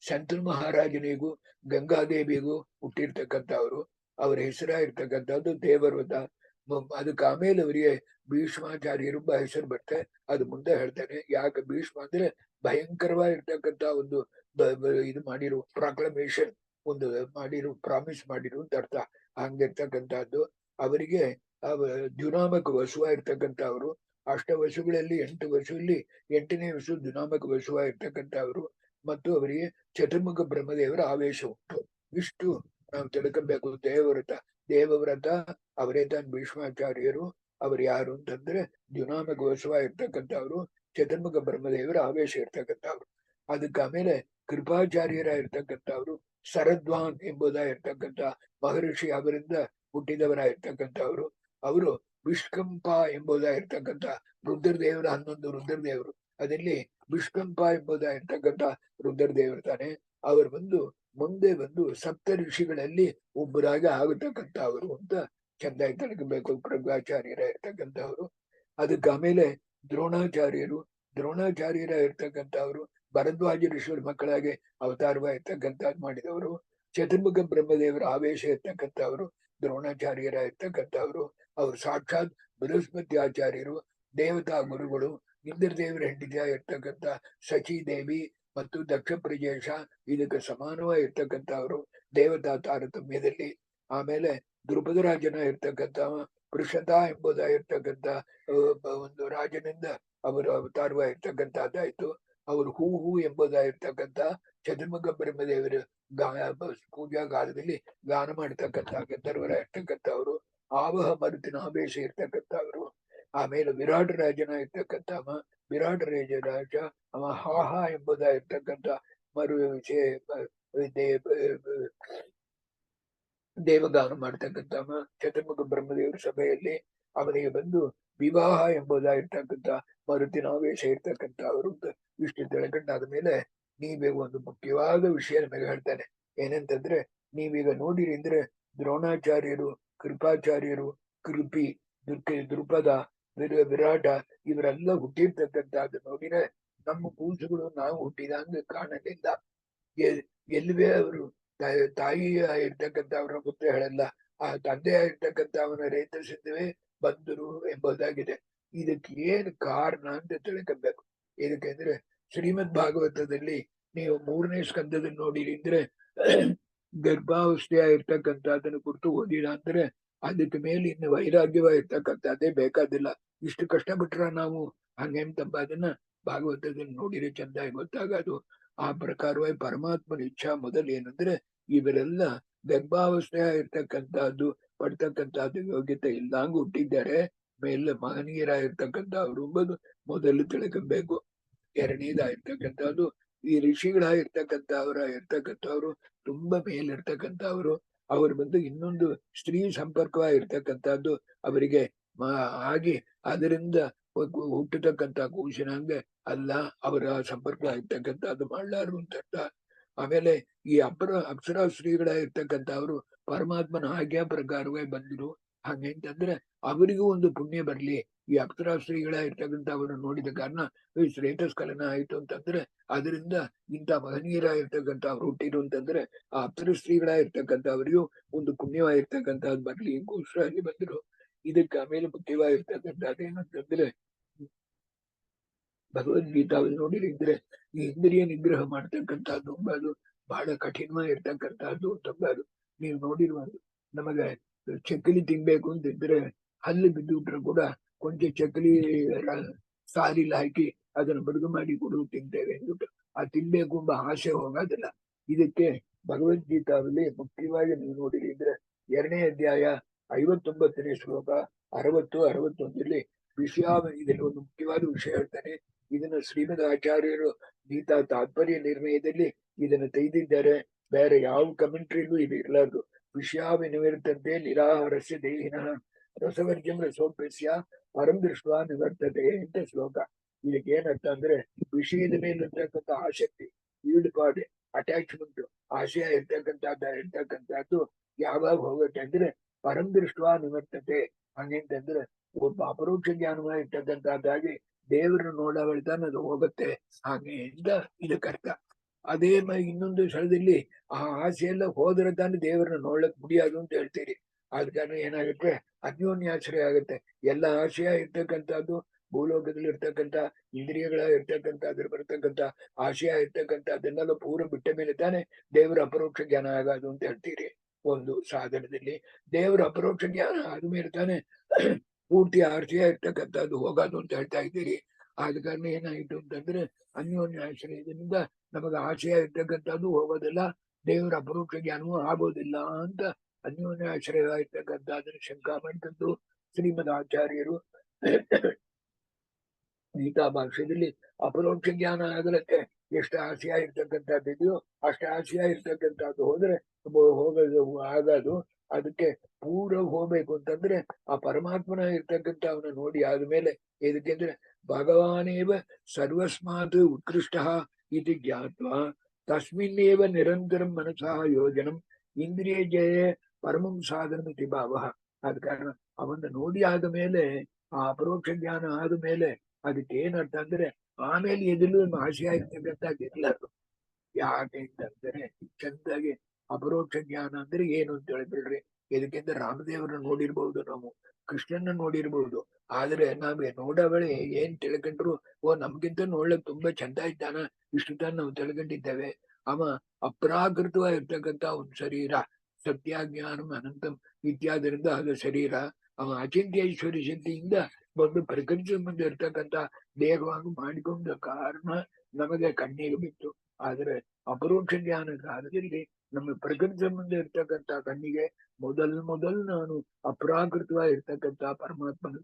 [SPEAKER 1] ಶಂತನು ಮಹಾರಾಜನಿಗೂ ಗಂಗಾದೇವಿಗೂ ಹುಟ್ಟಿರ್ತಕ್ಕಂಥವ್ರು. ಅವರ ಹೆಸರಾಗಿರ್ತಕ್ಕಂಥದ್ದು ದೇವವ್ರತ. ಅದಕ್ಕೆ ಆಮೇಲೆ ಅವರಿಗೆ ಭೀಷ್ಮಾಚಾರ್ಯರು ಹೆಸರು ಬರುತ್ತೆ. ಅದು ಮುಂದೆ ಹೇಳ್ತಾನೆ. ಯಾಕೆ ಭೀಷ್ಮ ಅಂದ್ರೆ ಭಯಂಕರವಾಗಿರ್ತಕ್ಕಂಥ ಒಂದು ಇದು ಮಾಡಿರು ಪ್ರಾಕ್ಲಮೇಶನ್, ಒಂದು ಮಾಡಿರು, ಪ್ರಾಮಿಸ್ ಮಾಡಿರು ಅಂತ ಅರ್ಥ. ಹಂಗಿರ್ತಕ್ಕಂಥದ್ದು ಅವರಿಗೆ ದ್ಯುನಾಮಕ ವಸುವಾಗಿರ್ತಕ್ಕಂಥವ್ರು. ಅಷ್ಟವಸುಗಳಲ್ಲಿ 8 ವಸುವಲ್ಲಿ 8ನೇ ವಸು ದ್ಯುನಾಮಕ ವಸುವಾಗಿರ್ತಕ್ಕಂಥವ್ರು. ಮತ್ತು ಅವರಿಗೆ ಚತುರ್ಮುಖ ಬ್ರಹ್ಮದೇವರ ಆವೇಶ ಉಂಟು. ಇಷ್ಟು ನಾವು ತಿಳ್ಕೊಬೇಕು. ದೇವವ್ರತ ಅವರೇ ತಾನು ಭೀಷ್ಮಾಚಾರ್ಯರು. ಅವರು ಯಾರು ಅಂತಂದ್ರೆ ದ್ಯುನಾಮಕ ವಸುವಾಗಿರ್ತಕ್ಕಂಥವ್ರು, ಚತುರ್ಮುಖ ಬ್ರಹ್ಮದೇವರ ಆವೇಶ ಇರ್ತಕ್ಕಂಥವ್ರು. ಅದಕ್ಕೆ ಆಮೇಲೆ ಕೃಪಾಚಾರ್ಯರಾಗಿರ್ತಕ್ಕಂಥವ್ರು ಶರದ್ವಾನ್ ಎಂಬುದಾಗಿರ್ತಕ್ಕಂಥ ಮಹರ್ಷಿ ಅವರಿಂದ ಹುಟ್ಟಿದವರಾಗಿರ್ತಕ್ಕಂಥವ್ರು. ಅವರು ವಿಷ್ಕಂಪ ಎಂಬುದಾಗಿರ್ತಕ್ಕಂಥ ರುದ್ರದೇವರ 11 ರುದ್ರದೇವರು. ಅದರಲ್ಲಿ ವಿಷ್ಕಂಪ ಎಂಬುದಾಗಿರ್ತಕ್ಕಂಥ ರುದ್ರದೇವರು ತಾನೆ. ಅವರು ಮುಂದೆ ಸಪ್ತ ಋಷಿಗಳಲ್ಲಿ ಒಬ್ಬರಾಗಿ ಆಗತಕ್ಕಂಥವ್ರು ಅಂತ ಚಂದಾಗಿ ತಿಳ್ಕೊಬೇಕು. ಕೃಪಾಚಾರ್ಯರ ಇರ್ತಕ್ಕಂಥವ್ರು. ಅದಕ್ಕೆ ಆಮೇಲೆ ದ್ರೋಣಾಚಾರ್ಯರ ಇರ್ತಕ್ಕಂಥವ್ರು ಭರದ್ವಾಜ ಋಷಿಗಳ ಮಕ್ಕಳಾಗಿ ಅವತಾರವಾಗಿರ್ತಕ್ಕಂಥದ್ದು ಮಾಡಿದವರು. ಚತುರ್ಮುಖ ಬ್ರಹ್ಮದೇವರ ಆವೇಶ ಇರ್ತಕ್ಕಂಥವ್ರು ದ್ರೋಣಾಚಾರ್ಯರ ಇರ್ತಕ್ಕಂಥವ್ರು. ಅವರು ಸಾಕ್ಷಾತ್ ಬೃಹಸ್ಪತಿ ಆಚಾರ್ಯರು, ದೇವತಾ ಗುರುಗಳು. ಇಂದ್ರದೇವರ ಹೆಂಡತಿಯಾಗಿರ್ತಕ್ಕಂಥ ಶಚಿದೇವಿ ಮತ್ತು ದಕ್ಷ ಪ್ರಜೇಶ ಇದಕ್ಕೆ ಸಮಾನವಾಗಿರ್ತಕ್ಕಂಥವ್ರು ದೇವತಾ ತಾರತಮ್ಯದಲ್ಲಿ. ಆಮೇಲೆ ದ್ರುಪದ ರಾಜನ ಇರ್ತಕ್ಕಂಥ ಪೃಷತ ಎಂಬುದಾಗಿರ್ತಕ್ಕಂಥ ಒಂದು ರಾಜನಿಂದ ಅವರು ಅವತಾರವಾಗಿರ್ತಕ್ಕಂಥದ್ದಾಯ್ತು. ಅವರು ಹೂ ಎಂಬುದಾಗಿರ್ತಕ್ಕಂಥ ಚತುರ್ಮುಖ ಬ್ರಹ್ಮದೇವರು ಪೂಜಾ ಕಾಲದಲ್ಲಿ ಗಾನ ಮಾಡ್ತಕ್ಕಂಥ ಗಂಧರ್ವರ ಇರ್ತಕ್ಕಂಥವ್ರು. ಆವಹ ಮರುತಿನ ಆವೇಶ ಇರ್ತಕ್ಕಂಥವ್ರು. ಆಮೇಲೆ ವಿರಾಟ ರಾಜನ ಇರ್ತಕ್ಕಂಥ ವಿರಾಟ ರಾಜ ಅವ ಹಾಹ ಎಂಬುದಾಗಿರ್ತಕ್ಕಂಥ ದೇವಗಾನ ಮಾಡ್ತಕ್ಕಂಥ ಚತುರ್ಮುಖ ಬ್ರಹ್ಮದೇವರ ಸಭೆಯಲ್ಲಿ ಅವನಿಗೆ ವಿವಾಹ ಎಂಬುದಾಗಿರ್ತಕ್ಕಂಥ ಮರುತಿನ ಆವೇಶ ಇರ್ತಕ್ಕಂಥ ಅವರು. ಇಷ್ಟು ತಿಳ್ಕೊಂಡಾದ ಮೇಲೆ ನೀವೀಗ ಒಂದು ಮುಖ್ಯವಾದ ವಿಷಯ ನಮಗೆ ಹೇಳ್ತಾನೆ. ಏನಂತಂದ್ರೆ, ನೀವೀಗ ನೋಡಿರಿ ಅಂದ್ರೆ ದ್ರೋಣಾಚಾರ್ಯರು, ಕೃಪಾಚಾರ್ಯರು, ಕೃಪಿ, ದ್ರುಪದ, ವಿರಾಟ ಇವರೆಲ್ಲ ಹುಟ್ಟಿರ್ತಕ್ಕಂಥದ್ದು ನೋಡಿದ್ರೆ ನಮ್ಮ ಕೂಸುಗಳು ನಾವು ಹುಟ್ಟಿದಂಗ ಕಾಣಲಿಲ್ಲ. ಎಲ್ವೇ ಅವರು ತಾಯಿ ಇರ್ತಕ್ಕಂಥ ಅವರ ಪುತ್ರ ಹೇಳಲ್ಲ, ಆ ತಂದೆ ಆಗಿರ್ತಕ್ಕಂಥ ಅವನ ರೈತ ಸಿದ್ಧವೇ ಬಂದರು ಎಂಬುದಾಗಿದೆ. ಇದಕ್ಕೆ ಏನು ಕಾರಣ ಅಂತ ತಿಳ್ಕೊಬೇಕು. ಇದಕ್ಕೆಂದ್ರೆ ಶ್ರೀಮದ್ ಭಾಗವತದಲ್ಲಿ ನೀವು 3ನೇ ಸ್ಕಂದದಲ್ಲಿ ನೋಡಿರಿ ಅಂದ್ರೆ ಗರ್ಭಾವಸ್ಥೆಯಾಗಿರ್ತಕ್ಕಂಥದ್ದನ್ನು ಕುರಿತು ಓದಿಲ್ಲ ಅಂದ್ರೆ ಅದಕ್ಕೆ ಮೇಲೆ ಇನ್ನು ವೈರಾಗ್ಯವಾಗಿರ್ತಕ್ಕಂಥದ್ದೇ ಬೇಕಾದಿಲ್ಲ. ಇಷ್ಟು ಕಷ್ಟಪಟ್ರ ನಾವು ಹಂಗೆಂತಂಬ ಅದನ್ನ ಭಾಗವತದಲ್ಲಿ ನೋಡಿರಿ ಚಂದಾಗಿ ಗೊತ್ತಾಗೋದು. ಆ ಪ್ರಕಾರವಾಗಿ ಪರಮಾತ್ಮನ ಇಚ್ಛಾ ಮೊದಲು ಏನಂದ್ರೆ ಇವರೆಲ್ಲ ಗರ್ಭಾವಸ್ಥೆಯಾಗಿರ್ತಕ್ಕಂಥದ್ದು ಪಡ್ತಕ್ಕಂಥದ್ದು ಯೋಗ್ಯತೆ ಇಲ್ಲಂಗ ಹುಟ್ಟಿದ್ದಾರೆ. ಮೇಲೆ ಮಹನೀಯರಾಗಿರ್ತಕ್ಕಂಥವ್ರು ಎಂಬುದು ಮೊದಲು ತಿಳ್ಕೊಬೇಕು. ಎರಡನೇದಾಗಿರ್ತಕ್ಕಂಥದ್ದು ಈ ಋಷಿಗಳಾಗಿರ್ತಕ್ಕಂಥವ್ರು ತುಂಬಾ ಮೇಲಿರ್ತಕ್ಕಂಥವ್ರು. ಅವರು ಬಂದು ಇನ್ನೊಂದು ಸ್ತ್ರೀ ಸಂಪರ್ಕವಾಗಿರ್ತಕ್ಕಂಥದ್ದು ಅವರಿಗೆ ಆಗಿ ಅದರಿಂದ ಹುಟ್ಟತಕ್ಕಂಥ ಕೂಸಿನಂಗೆ ಅಲ್ಲ ಅವರ ಸಂಪರ್ಕ ಆಗಿರ್ತಕ್ಕಂಥದ್ದು ಮಾಡ್ಲಾರು ಅಂತ. ಆಮೇಲೆ ಈ ಅಪ್ಸರಾ ಶ್ರೀಗಳಾಗಿರ್ತಕ್ಕಂಥವ್ರು ಪರಮಾತ್ಮನ ಆಜ್ಞಾ ಪ್ರಕಾರವೇ ಬಂದ್ರು. ಹಾಗೆಂತಂದ್ರೆ ಅವರಿಗೂ ಒಂದು ಪುಣ್ಯ ಬರ್ಲಿ. ಈ ಅಪ್ಸರಾ ಶ್ರೀಗಳಾಗಿರ್ತಕ್ಕಂಥವ್ರು ನೋಡಿದ ಕಾರಣ ಈ ಶ್ರೇಯಸ್ಕಲನ ಆಯ್ತು ಅಂತಂದ್ರೆ ಅದರಿಂದ ಇಂಥ ಮಹನೀಯರಾಗಿರ್ತಕ್ಕಂಥವ್ರು ಹುಟ್ಟಿರು ಅಂತಂದ್ರೆ ಆ ಅಪ್ಸರ ಶ್ರೀಗಳಾಗಿರ್ತಕ್ಕಂಥವ್ರಿಗೂ ಒಂದು ಪುಣ್ಯವಾಗಿರ್ತಕ್ಕಂಥದ್ದು ಬರ್ಲಿ ಗೋಸ್ಕರ ಬಂದ್ರು. ಇದಕ್ಕೆ ಆಮೇಲೆ ಮುಖ್ಯವಾಗಿರ್ತಕ್ಕಂಥದ್ದು ಏನಂತಂದ್ರೆ ಭಗವದ್ಗೀತಾವನ್ನು ನೋಡಿದ್ರೆ ಈ ಇಂದ್ರಿಯ ನಿಗ್ರಹ ಮಾಡ್ತಕ್ಕಂಥದ್ದು ಅದು ಬಹಳ ಕಠಿಣವಾಗಿರ್ತಕ್ಕಂಥದ್ದು ಅದು ನೀವು ನೋಡಿರುವುದು. ನಮಗೆ ಚಕ್ಕಲಿ ತಿನ್ಬೇಕು ಅಂತಿದ್ರೆ ಹಲ್ಲು ಬಿದ್ದುಬಿಟ್ರೆ ಕೂಡ ಕೊಂಚ ಚಕ್ಕಲಿ ಸಾರಿಲ್ ಹಾಕಿ ಅದನ್ನು ಬದುಕು ಮಾಡಿ ಕೊಡು ತಿಂತೇವೆ ಅಂದ್ಬಿಟ್ಟು ಆ ತಿನ್ಬೇಕು ಎಂಬ ಆಸೆ ಹೋಗೋದಿಲ್ಲ. ಇದಕ್ಕೆ ಭಗವದ್ಗೀತಾದಲ್ಲಿ ಮುಖ್ಯವಾಗಿ ನೀವು ನೋಡಿದ್ರೆ 2ನೇ ಅಧ್ಯಾಯ 59ನೇ ಶ್ಲೋಕ 60-61 ಇದರಲ್ಲಿ ಒಂದು ಮುಖ್ಯವಾದ ವಿಷಯ ಹೇಳ್ತಾನೆ. ಇದನ್ನು ಶ್ರೀಮದ್ ಆಚಾರ್ಯರು ಗೀತಾ ತಾತ್ಪರ್ಯ ನಿರ್ಣಯದಲ್ಲಿ ಇದನ್ನು ತೆಗೆದಿದ್ದಾರೆ. ಬೇರೆ ಯಾವ ಕಮೆಂಟ್ರಿಗೂ ಇದು ಇರಲಾರ್ದು. ವಿಷಯಾವಿನಿವರ್ತಂತೆ ನಿರಾಹಾರಸ್ಯ ದೇಹಿನಃ ರಸವರ್ಜಂ ರಸೋಪ್ಯಸ್ಯ ಪರಂ ದೃಷ್ಟ ನಿವರ್ತತೆ ಅಂತ ಶ್ಲೋಕ. ಇದಕ್ಕೆ ಏನರ್ಥ ಅಂದ್ರೆ ವಿಷಯದ ಮೇಲಿರ್ತಕ್ಕಂಥ ಆಸಕ್ತಿ, ಈಡುಪಾಡು, ಅಟ್ಯಾಚ್ಮೆಂಟ್, ಆಶಯ ಇರ್ತಕ್ಕಂಥದ್ದು ಯಾವಾಗ ಹೋಗುತ್ತೆ ಅಂದ್ರೆ ಪರಂ ದೃಷ್ಟ ನಿವರ್ತತೆ. ಹಂಗಂತಂದ್ರೆ ಒಬ್ಬ ಅಪರೋಕ್ಷ ಜ್ಞಾನವಾಗಿರ್ತಕ್ಕಂಥದ್ದಾಗಿ ದೇವರನ್ನು ನೋಡವಳ್ತಾನೆ ಅದು ಹೋಗುತ್ತೆ. ಹಾಗೆ ಅಂತ ಇದಕ್ಕರ್ಥ. ಅದೇ ಇನ್ನೊಂದು ಸ್ಥಳದಲ್ಲಿ ಆ ಆಸೆಯೆಲ್ಲ ಹೋದ್ರೆ ತಾನೇ ದೇವರನ್ನ ನೋಡ್ಲಕ್ ಮುಡಿಯೋದು ಅಂತ ಹೇಳ್ತೀರಿ. ಆದ ಕಾರಣ ಏನಾಗುತ್ತೆ ಅನ್ಯೋನ್ಯಾಶ್ರಯ ಆಗುತ್ತೆ. ಎಲ್ಲ ಆಶಯ ಇರ್ತಕ್ಕಂಥದ್ದು ಭೂಲೋಕದಲ್ಲಿ ಇರ್ತಕ್ಕಂಥ ಇಂದ್ರಿಯಗಳ ಇರ್ತಕ್ಕಂಥ ಅದ್ರ ಬರ್ತಕ್ಕಂಥ ಆಶಯ ಇರ್ತಕ್ಕಂಥ ಅದನ್ನೆಲ್ಲ ಪೂರ ಬಿಟ್ಟ ಮೇಲೆ ತಾನೇ ದೇವರ ಅಪರೋಕ್ಷ ಜ್ಞಾನ ಆಗೋದು ಅಂತ ಹೇಳ್ತೀರಿ. ಒಂದು ಸಾಧನದಲ್ಲಿ ದೇವರ ಅಪರೋಕ್ಷ ಜ್ಞಾನ ಆದ್ಮೇಲೆ ತಾನೇ ಪೂರ್ತಿ ಆಶಯ ಇರ್ತಕ್ಕಂಥದ್ದು ಹೋಗೋದು ಅಂತ ಹೇಳ್ತಾ ಇದ್ದೀರಿ. ಆದ ಕಾರಣ ಏನಾಯ್ತು ಅಂತಂದ್ರೆ ಅನ್ಯೋನ್ಯಾಶ್ರಯದಿಂದ ನಮಗೆ ಆಶಯ ಇರ್ತಕ್ಕಂಥದ್ದು ಹೋಗೋದಿಲ್ಲ, ದೇವರ ಅಪರೋಕ್ಷ ಜ್ಞಾನವೂ ಆಗೋದಿಲ್ಲ ಅಂತ ಅನ್ಯೋನ್ಯಾಶ್ರಯ ಇರ್ತಕ್ಕಂಥ ಅದನ್ನು ಶಂಕಾ ಮಾಡಿಕೊಂಡು ಶ್ರೀಮದ್ ಆಚಾರ್ಯರು ಗೀತಾ ಭಾಷ್ಯದಲ್ಲಿ ಅಪರೋಕ್ಷ ಜ್ಞಾನ ಆಗಲಕ್ಕೆ ಎಷ್ಟು ಆಶಯ ಇರ್ತಕ್ಕಂಥದ್ದಿದೆಯೋ ಅಷ್ಟು ಆಶಯ ಇರ್ತಕ್ಕಂಥದ್ದು ಹೋದ್ರೆ ಹೋಗೋದು ಆಗೋದು. ಅದಕ್ಕೆ ಪೂರ ಹೋಗ್ಬೇಕು ಅಂತಂದ್ರೆ ಆ ಪರಮಾತ್ಮನ ಇರ್ತಕ್ಕಂಥ ಅವನ ನೋಡಿ ಆದ್ಮೇಲೆ ಇದಕ್ಕೆಂದ್ರೆ ಭಗವಾನೇವ ಸರ್ವಸ್ಮಾತ್ ಉತ್ಕೃಷ್ಟ ಇದು ಜ್ಞಾತ್ವ ತಸ್ಮಿನ್ನೇವ ನಿರಂತರಂ ಮನಸಃ ಯೋಜನಂ ಇಂದ್ರಿಯ ಜಯ ಪರಮಂ ಸಾಧನಮಿತಿ ಭಾವ. ಆದ ಕಾರಣ ಅವನ್ನ ನೋಡಿ ಆದ ಮೇಲೆ ಆ ಅಪರೋಕ್ಷ ಜ್ಞಾನ ಆದ ಮೇಲೆ ಅದಕ್ಕೆ ಏನರ್ಥ ಅಂದ್ರೆ ಆಮೇಲೆ ಎದುರು ಆಶಯ ಇರ್ತಕ್ಕಂಥದ್ದಿಲ್ಲ. ಯಾಕೆ ಅಂತಂದ್ರೆ ಚಂದಾಗಿ ಅಪರೋಕ್ಷ ಜ್ಞಾನ ಅಂದ್ರೆ ಏನು ಅಂತ ಹೇಳಿಬಿಡ್ರಿ. ಇದಕ್ಕಿಂತ ರಾಮದೇವರನ್ನ ನೋಡಿರ್ಬಹುದು, ನಾವು ಕೃಷ್ಣನ ನೋಡಿರ್ಬಹುದು. ಆದ್ರೆ ನಾವೇ ನೋಡವಳೆ ಏನ್ ತಿಳ್ಕೊಂಡ್ರು ಓ ನಮ್ಗಿಂತ ನೋಡ್ಲಕ್ ತುಂಬಾ ಚಂದ ಇದ್ದಾನ, ಇಷ್ಟು ತಾನ ನಾವು ತಿಳ್ಕೊಂಡಿದ್ದೇವೆ. ಅವ ಅಪ್ರಾಕೃತವಾಗಿರ್ತಕ್ಕಂಥ ಒಂದು ಶರೀರ, ಸತ್ಯಾಜ್ಞಾನಂ ಅನಂತಂ ಇತ್ಯಾದಿರಿಂದ ಅದು ಶರೀರ. ಅವ ಅಚಿಂತ್ಯೇಶ್ವರಿ ಶಕ್ತಿಯಿಂದ ಒಂದು ಪ್ರಕೃತಿ ಸಂಬಂಧ ಇರ್ತಕ್ಕಂಥ ದೇಹವಾಗಿ ಮಾಡಿಕೊಂಡ ಕಾರಣ ನಮಗೆ ಕಣ್ಣಿಗೆ ಬಿತ್ತು. ಆದ್ರೆ ಅಪರೋಕ್ಷ ಜ್ಞಾನ ಕಾಲದಲ್ಲಿ ನಮ್ಮ ಪ್ರಕೃತಿ ಸಂಬಂಧ ಇರ್ತಕ್ಕಂಥ ಕಣ್ಣಿಗೆ ಮೊದಲು ನಾನು ಅಪ್ರಾಕೃತವಾಗಿ ಇರ್ತಕ್ಕಂಥ ಪರಮಾತ್ಮನ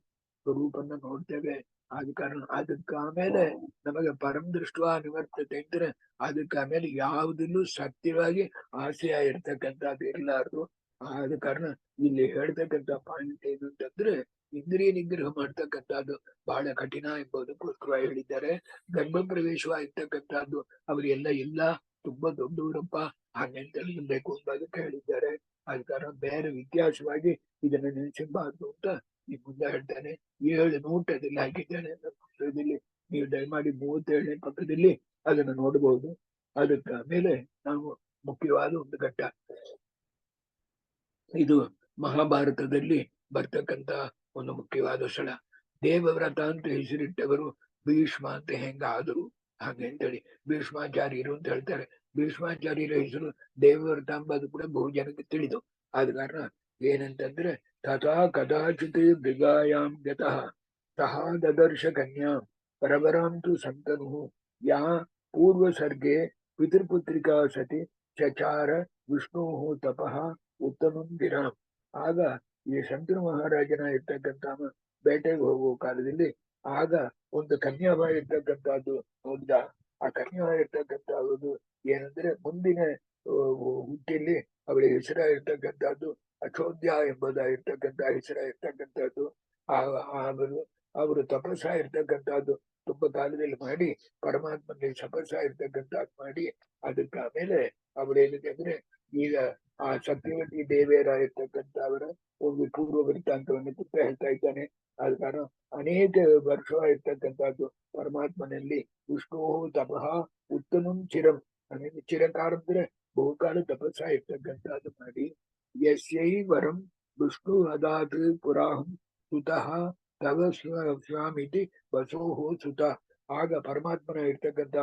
[SPEAKER 1] ಸ್ವರೂಪನ್ನ ನೋಡ್ತೇವೆ. ಆದ ಕಾರಣ ಅದಕ್ಕೆ ಆಮೇಲೆ ನಮಗೆ ಪರಂ ದೃಷ್ಟ ನಿವರ್ತತೆ ಅಂದ್ರೆ ಅದಕ್ಕೆ ಆಮೇಲೆ ಯಾವುದಲ್ಲೂ ಸತ್ಯವಾಗಿ ಆಸೆಯ ಇರ್ತಕ್ಕಂಥದ್ದು ಇರಲಾರ್ದು. ಆದ ಕಾರಣ ಇಲ್ಲಿ ಹೇಳ್ತಕ್ಕಂಥ ಪಾಯಿಂಟ್ ಏನು ಅಂತಂದ್ರೆ ಇಂದ್ರಿಯ ನಿಗ್ರಹ ಮಾಡ್ತಕ್ಕಂಥದ್ದು ಬಹಳ ಕಠಿಣ ಎಂಬುದಕ್ಕೋಸ್ಕರ ಹೇಳಿದ್ದಾರೆ. ಗರ್ಭ ಪ್ರವೇಶವಾಗಿರ್ತಕ್ಕಂಥದ್ದು ಅವರೆಲ್ಲ ಎಲ್ಲ ತುಂಬಾ ದೊಡ್ಡವರಪ್ಪ ಹಾಗೆಂತ ಬೇಕು ಎಂಬುದಕ್ಕೆ ಹೇಳಿದ್ದಾರೆ. ಆದ ಕಾರಣ ಬೇರೆ ವ್ಯತ್ಯಾಸವಾಗಿ ಇದನ್ನ ನೆನೆಸಬಾರ್ದು ಅಂತ ಈ ಮುಂದೆ ಹೇಳ್ತಾನೆ. 7 ನೋಟದಲ್ಲಿ ಹಾಕಿದ್ದಾನೆ ಪುಸ್ತಕದಲ್ಲಿ. ನೀವು ದಯಮಾಡಿ 37ನೇ ಪಕ್ಕದಲ್ಲಿ ಅದನ್ನು ನೋಡಬಹುದು. ಅದಕ್ಕೆ ಮೇಲೆ ನಾವು ಮುಖ್ಯವಾದ ಒಂದು ಘಟ್ಟ ಇದು ಮಹಾಭಾರತದಲ್ಲಿ ಬರ್ತಕ್ಕಂತ ಒಂದು ಮುಖ್ಯವಾದ ಸ್ಥಳ. ದೇವವ್ರತ ಅಂತ ಹೆಸರಿಟ್ಟವರು ಭೀಷ್ಮ ಅಂತ ಹೆಂಗಾದರು ಹಾಗೆ ಅಂತೇಳಿ ಭೀಷ್ಮಾಚಾರ್ಯರು ಅಂತ ಹೇಳ್ತಾರೆ. ಭೀಷ್ಮಾಚಾರ್ಯರ ಹೆಸರು ದೇವವ್ರತ ಎಂಬುದು ಕೂಡ ಬಹು ಜನಕ್ಕೆ ತಿಳಿದು. ಆದ ಕಾರಣ ಏನಂತಂದ್ರೆ ತಥಾ ಕದಾಚಿತ್ ಮೃಗಾಯಾಂ ಗತಃ ಸಹ ದದರ್ಶ ಕನ್ಯಾಂ ಪರವರಾಂತು ಸಂತನು ಯಾ ಪೂರ್ವ ಸರ್ಗೆ ಪಿತೃಪುತ್ರಿಕಾ ಸತಿ ಚಚಾರ ವಿಷ್ಣು ತಪಃ ಉತ್ತಮಂ ವಿರಾಮ್. ಆಗ ಈ ಶಂತನು ಮಹಾರಾಜನ ಇರ್ತಕ್ಕಂಥ ಬೇಟೆಗೆ ಹೋಗುವ ಕಾಲದಲ್ಲಿ ಆಗ ಒಂದು ಕನ್ಯಾವಾಗಿರ್ತಕ್ಕಂಥದ್ದು ನೋಡಿದ. ಆ ಕನ್ಯಾವಾಗಿರ್ತಕ್ಕಂಥದ್ದು ಏನಂದ್ರೆ ಮುಂದಿನ ಹುಟ್ಟಿಯಲ್ಲಿ ಅವಳಿಗೆ ಹೆಸರಾಗಿರ್ತಕ್ಕಂಥದ್ದು ಅಚೋದ್ಯ ಎಂಬುದಾಗಿರ್ತಕ್ಕಂಥ ಹೆಸರಾಗಿರ್ತಕ್ಕಂಥದ್ದು. ಅವರು ಅವರು ತಪಸ್ಸ ಇರ್ತಕ್ಕಂಥದ್ದು ತುಂಬಾ ಕಾಲದಲ್ಲಿ ಮಾಡಿ ಪರಮಾತ್ಮನಲ್ಲಿ ತಪಸ್ಸ ಇರ್ತಕ್ಕಂಥದ್ದು ಮಾಡಿ ಅದಕ್ಕೆ ಆಮೇಲೆ ಅವಳೇನಿದೆ ಅಂದ್ರೆ ಈಗ ಆ ಸತ್ಯವತಿ ದೇವಿಯರ ಇರ್ತಕ್ಕಂಥ ಅವರ ಒಂದು ಪೂರ್ವ ವೃತ್ತಾಂತವನ್ನು ಕುತ್ತ ಹೇಳ್ತಾ ಇದ್ದಾನೆ. ಆದ ಕಾರಣ ಅನೇಕ ವರ್ಷ ಇರ್ತಕ್ಕಂಥದ್ದು ಪರಮಾತ್ಮನಲ್ಲಿ ವಿಷ್ಣು ತಪಃ ಉತ್ತಮಂ ಚಿರಂ ಅಂದ್ರೆ ಚಿರಕಾಲ ಅಂದ್ರೆ ಬಹುಕಾಲ ತಪಸ್ಸ ಇರ್ತಕ್ಕಂಥದ್ದು ಮಾಡಿ ಯಸ್ಯೈ ವರಂ ವಿಷ್ಣು ಅದಾತ್ ಪುರಾಹಂ ಸುತಃ ತವ ಸ್ವಾಮಿತಿ ಬಸೋಹೋ ಸುತ. ಆಗ ಪರಮಾತ್ಮನ ಇರ್ತಕ್ಕಂಥ